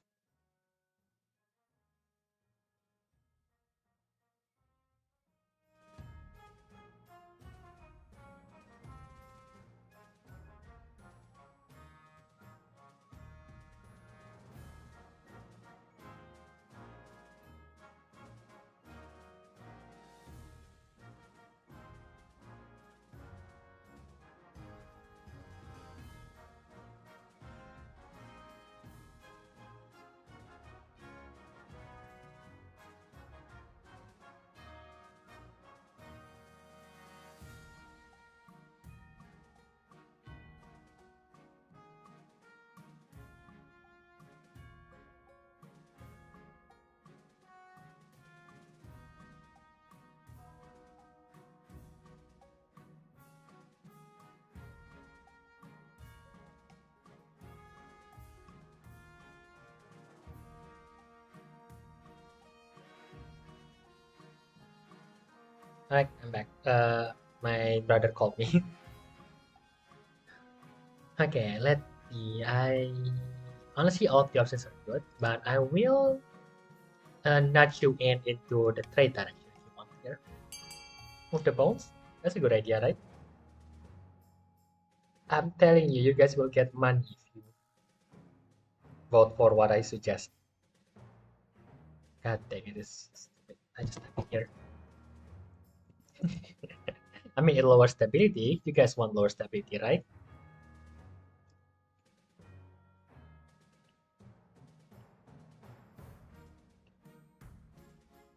Alright, I'm back. My brother called me. Okay, let's see. Honestly, all of the options are good, but I will nudge you into the trade direction if you want here. Move the bones. That's a good idea, right? I'm telling you, you guys will get money if you vote for what I suggest. God dang it, this is stupid. I just have it here. I mean, it lowers stability. You guys want lower stability, right?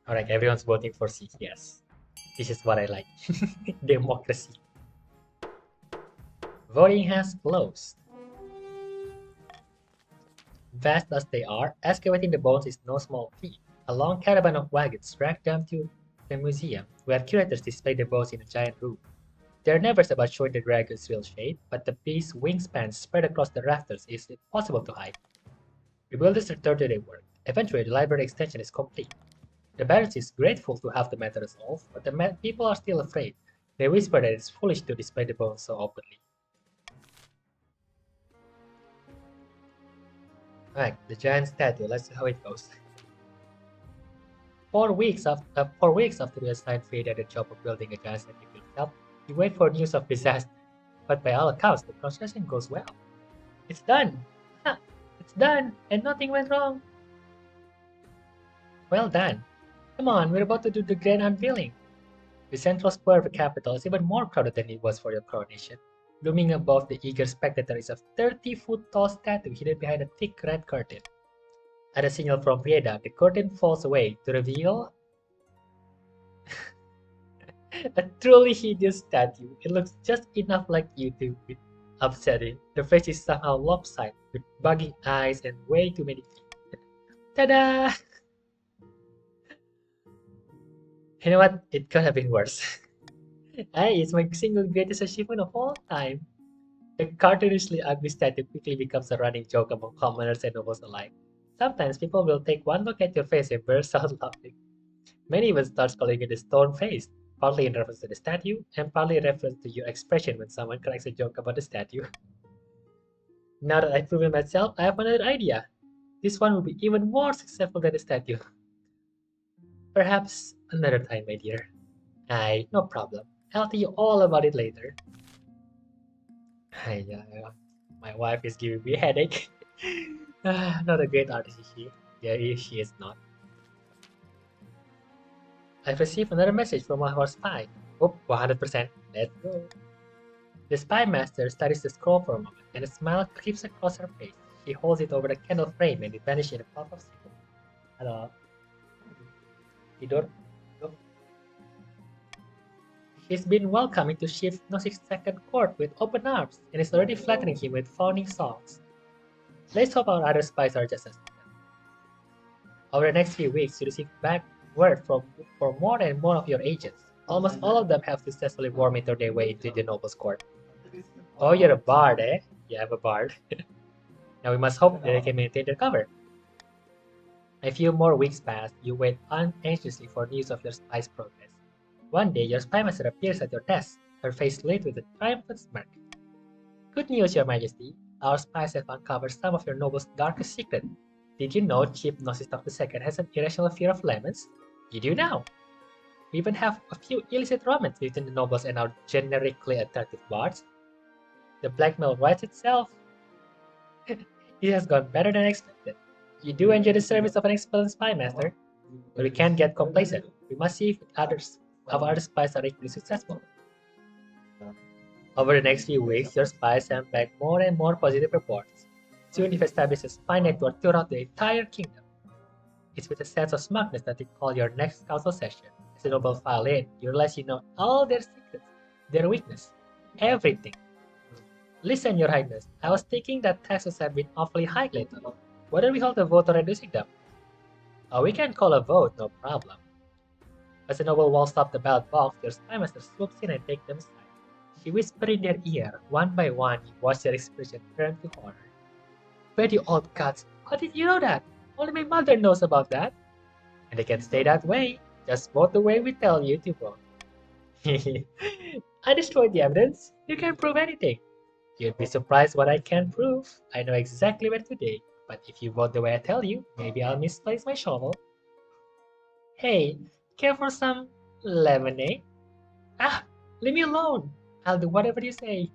Alright, everyone's voting for C. Yes. This is what I like. Democracy. Voting has closed. Vast as they are, excavating the bones is no small feat. A long caravan of wagons dragged them to the museum, where curators display the bones in a giant room. They're nervous about showing the dragon's real shape, but the beast's wingspans spread across the rafters is impossible to hide. The builders return to their work. Eventually, the library extension is complete. The baron is grateful to have the matter resolved, but the people are still afraid. They whisper that it's foolish to display the bones so openly. Alright, the giant statue, let's see how it goes. 4 weeks after the assigned Fade at the job of building a giant statue himself, you wait for news of disaster. But by all accounts, the construction goes well. It's done! Ha! It's done! And nothing went wrong! Well done! Come on, we're about to do the grand unveiling. The central square of the capital is even more crowded than it was for your coronation. Looming above the eager spectator is a 30-foot tall statue hidden behind a thick red curtain. At a signal from Prieda, the curtain falls away to reveal a truly hideous statue. It looks just enough like you to be upsetting. The face is somehow lopsided, with bugging eyes and way too many teeth. Ta-da! You know what? It could have been worse. Hey, it's my single greatest achievement of all time. The cartoonishly ugly statue quickly becomes a running joke among commoners and nobles alike. Sometimes people will take one look at your face and burst out laughing. Many even start calling it a stone face, partly in reference to the statue, and partly in reference to your expression when someone cracks a joke about the statue. Now that I've proven myself, I have another idea. This one will be even more successful than the statue. Perhaps another time, my dear. Aye, no problem. I'll tell you all about it later. Aye, my wife is giving me a headache. Not a great artist, is she? Yeah, she is not. I've received another message from our spy. Oh, 100%. Let's go. The spy master studies the scroll for a moment, and a smile creeps across her face. She holds it over the candle frame and it vanishes in a puff of smoke. Hello. Tidur. Look. She's been welcoming to Chief Gnostic's second court with open arms, and is already flattering him with fawning songs. Let's hope our other spies are just as good. Over the next few weeks, you receive back word from more and more of your agents. Almost all of them have successfully wormed their way into the noble's court. Oh, you're a bard, eh? Yeah, I'm a bard. Now we must hope that they can maintain their cover. A few more weeks pass. You wait anxiously for news of your spy's progress. One day, your spy master appears at your desk, her face lit with a triumphant smirk. Good news, your majesty. Our spies have uncovered some of your noble's darkest secret. Did you know Chief Gnosis II has an irrational fear of lemons? You do now. We even have a few illicit romance between the nobles and our generically attractive bards. The blackmail writes itself. It has gone better than expected. You do enjoy the service of an excellent spy master, but we can't get complacent. We must see if our other spies are equally successful. Over the next few weeks, your spies send back more and more positive reports. Soon you've established a spy network throughout the entire kingdom. It's with a sense of smugness that you call your next council session. As the noble file in, you realize you know all their secrets, their weakness, everything. Listen, your highness, I was thinking that taxes have been awfully high lately. Why don't we hold a vote on reducing them? Oh, we can call a vote, no problem. As the noble walks up the ballot box, your spy master swoops in and takes them aside. She whispers in their ear. One by one, you watch their expression turn to horror. But you old cuts, how did you know that? Only my mother knows about that. And they can stay that way. Just vote the way we tell you to vote. I destroyed the evidence. You can't prove anything. You'd be surprised what I can prove. I know exactly where to dig. But if you vote the way I tell you, maybe I'll misplace my shovel. Hey, care for some lemonade? Ah, leave me alone. I'll do whatever you say.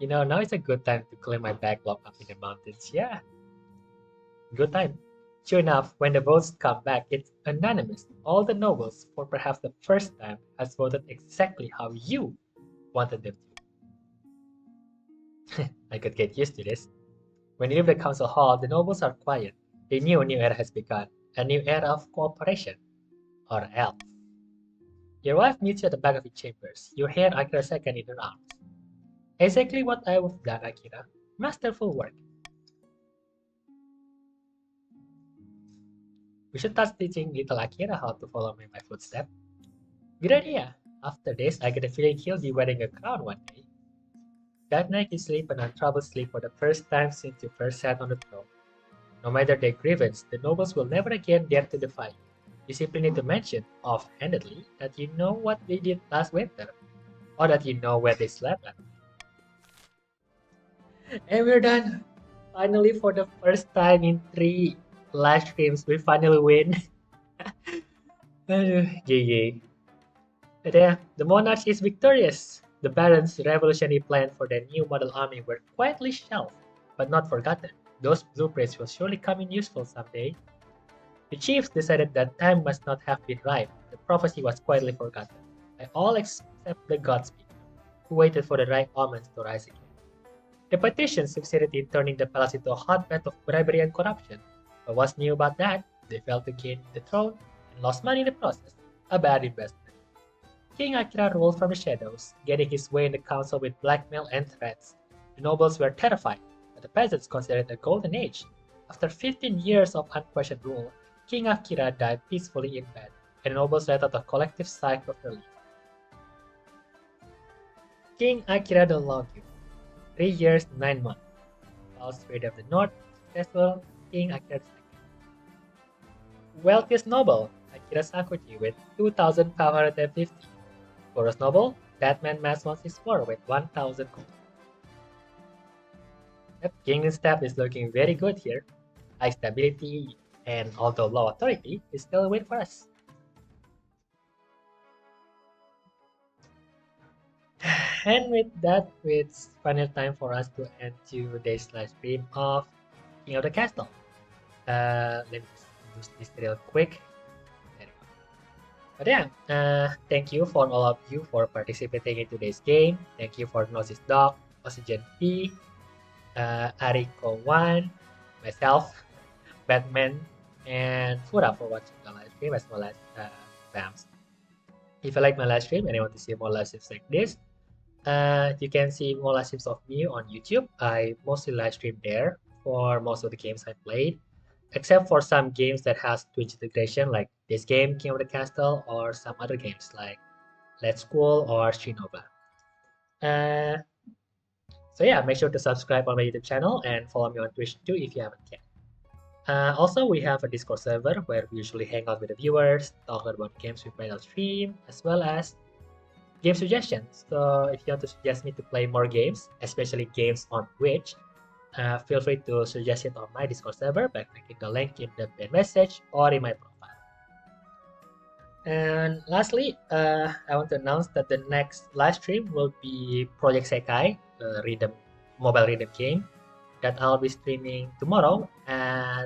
You know, now is a good time to clear my backlog up in the mountains. Yeah. Good time. Sure enough, when the votes come back, it's unanimous. All the nobles, for perhaps the first time, has voted exactly how you wanted them to. I could get used to this. When you leave the council hall, the nobles are quiet. They knew a new era has begun. A new era of cooperation. Or else. Your wife meets you at the back of the chambers. You hear Akira II in her arms. Exactly what I would have done, Akira. Masterful work. We should start teaching little Akira how to follow in my footsteps. Good idea. After this, I get a feeling he'll be wearing a crown one day. That night you sleep an untroubled sleep for the first time since you first sat on the throne. No matter their grievance, the nobles will never again dare to defy you. You simply need to mention, offhandedly, that you know what they did last winter, or that you know where they slept at. And we're done! Finally, for the first time in 3 live streams, we finally win. GG. The monarch is victorious. The Baron's revolutionary plan for their new model army were quietly shelved, but not forgotten. Those blueprints will surely come in useful someday. The chiefs decided that time must not have been ripe. The prophecy was quietly forgotten by all except the Godspeed, who waited for the right omens to rise again. The petition succeeded in turning the palace into a hotbed of bribery and corruption. But what's new about that? They failed to gain the throne and lost money in the process. A bad investment. King Akira ruled from the shadows, getting his way in the council with blackmail and threats. The nobles were terrified, but the peasants considered it a golden age. After 15 years of unquestioned rule, King Akira died peacefully in bed, and the nobles let out a collective sigh of relief. King Akira the Lawgiver. 3 years, 9 months. False Trade of the North, successful King Akira II. Wealthiest noble, Akira Sakuji with 2,550. Poorest noble, Batman Mask 164 with 1,000 gold. Yep, King's staff is looking very good here. high stability, and although low authority, is still a win for us. And with that, it's final time for us to end today's live stream of King of the Castle. Let me do this real quick. There we go. But yeah, thank you for all of you for participating in today's game. Thank you for Gnosis Dog, Oxygen P, Ariko1, myself, Batman, and Fura for watching the live stream, as well as Bams. If you like my live stream and you want to see more live streams like this, you can see more live streams of me on YouTube. I mostly live stream there for most of the games I played, except for some games that has Twitch integration, like this game, King of the Castle, or some other games like Let's School or Shinova. So yeah, make sure to subscribe on my YouTube channel and follow me on Twitch too if you haven't yet. Also, we have a Discord server where we usually hang out with the viewers, talk about games we play on stream, as well as game suggestions. So if you want to suggest me to play more games, especially games on Twitch, feel free to suggest it on my Discord server by clicking the link in the main message or in my profile. And lastly, I want to announce that the next live stream will be Project Sekai, a mobile rhythm game that I'll be streaming tomorrow at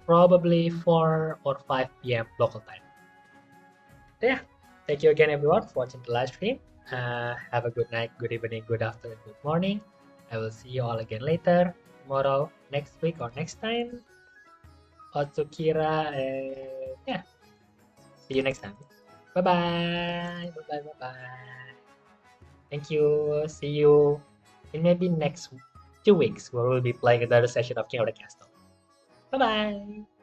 probably 4 or 5 p.m. local time. So yeah, thank you again everyone for watching the live stream. Have a good night, good evening, good afternoon, good morning. I will see you all again later, tomorrow, next week, or next time. Otsukira, and yeah. See you next time. Bye-bye. Bye-bye. Bye-bye. Thank you. See you in maybe next 2 weeks where we'll be playing another session of King of the Castle. Bye-bye.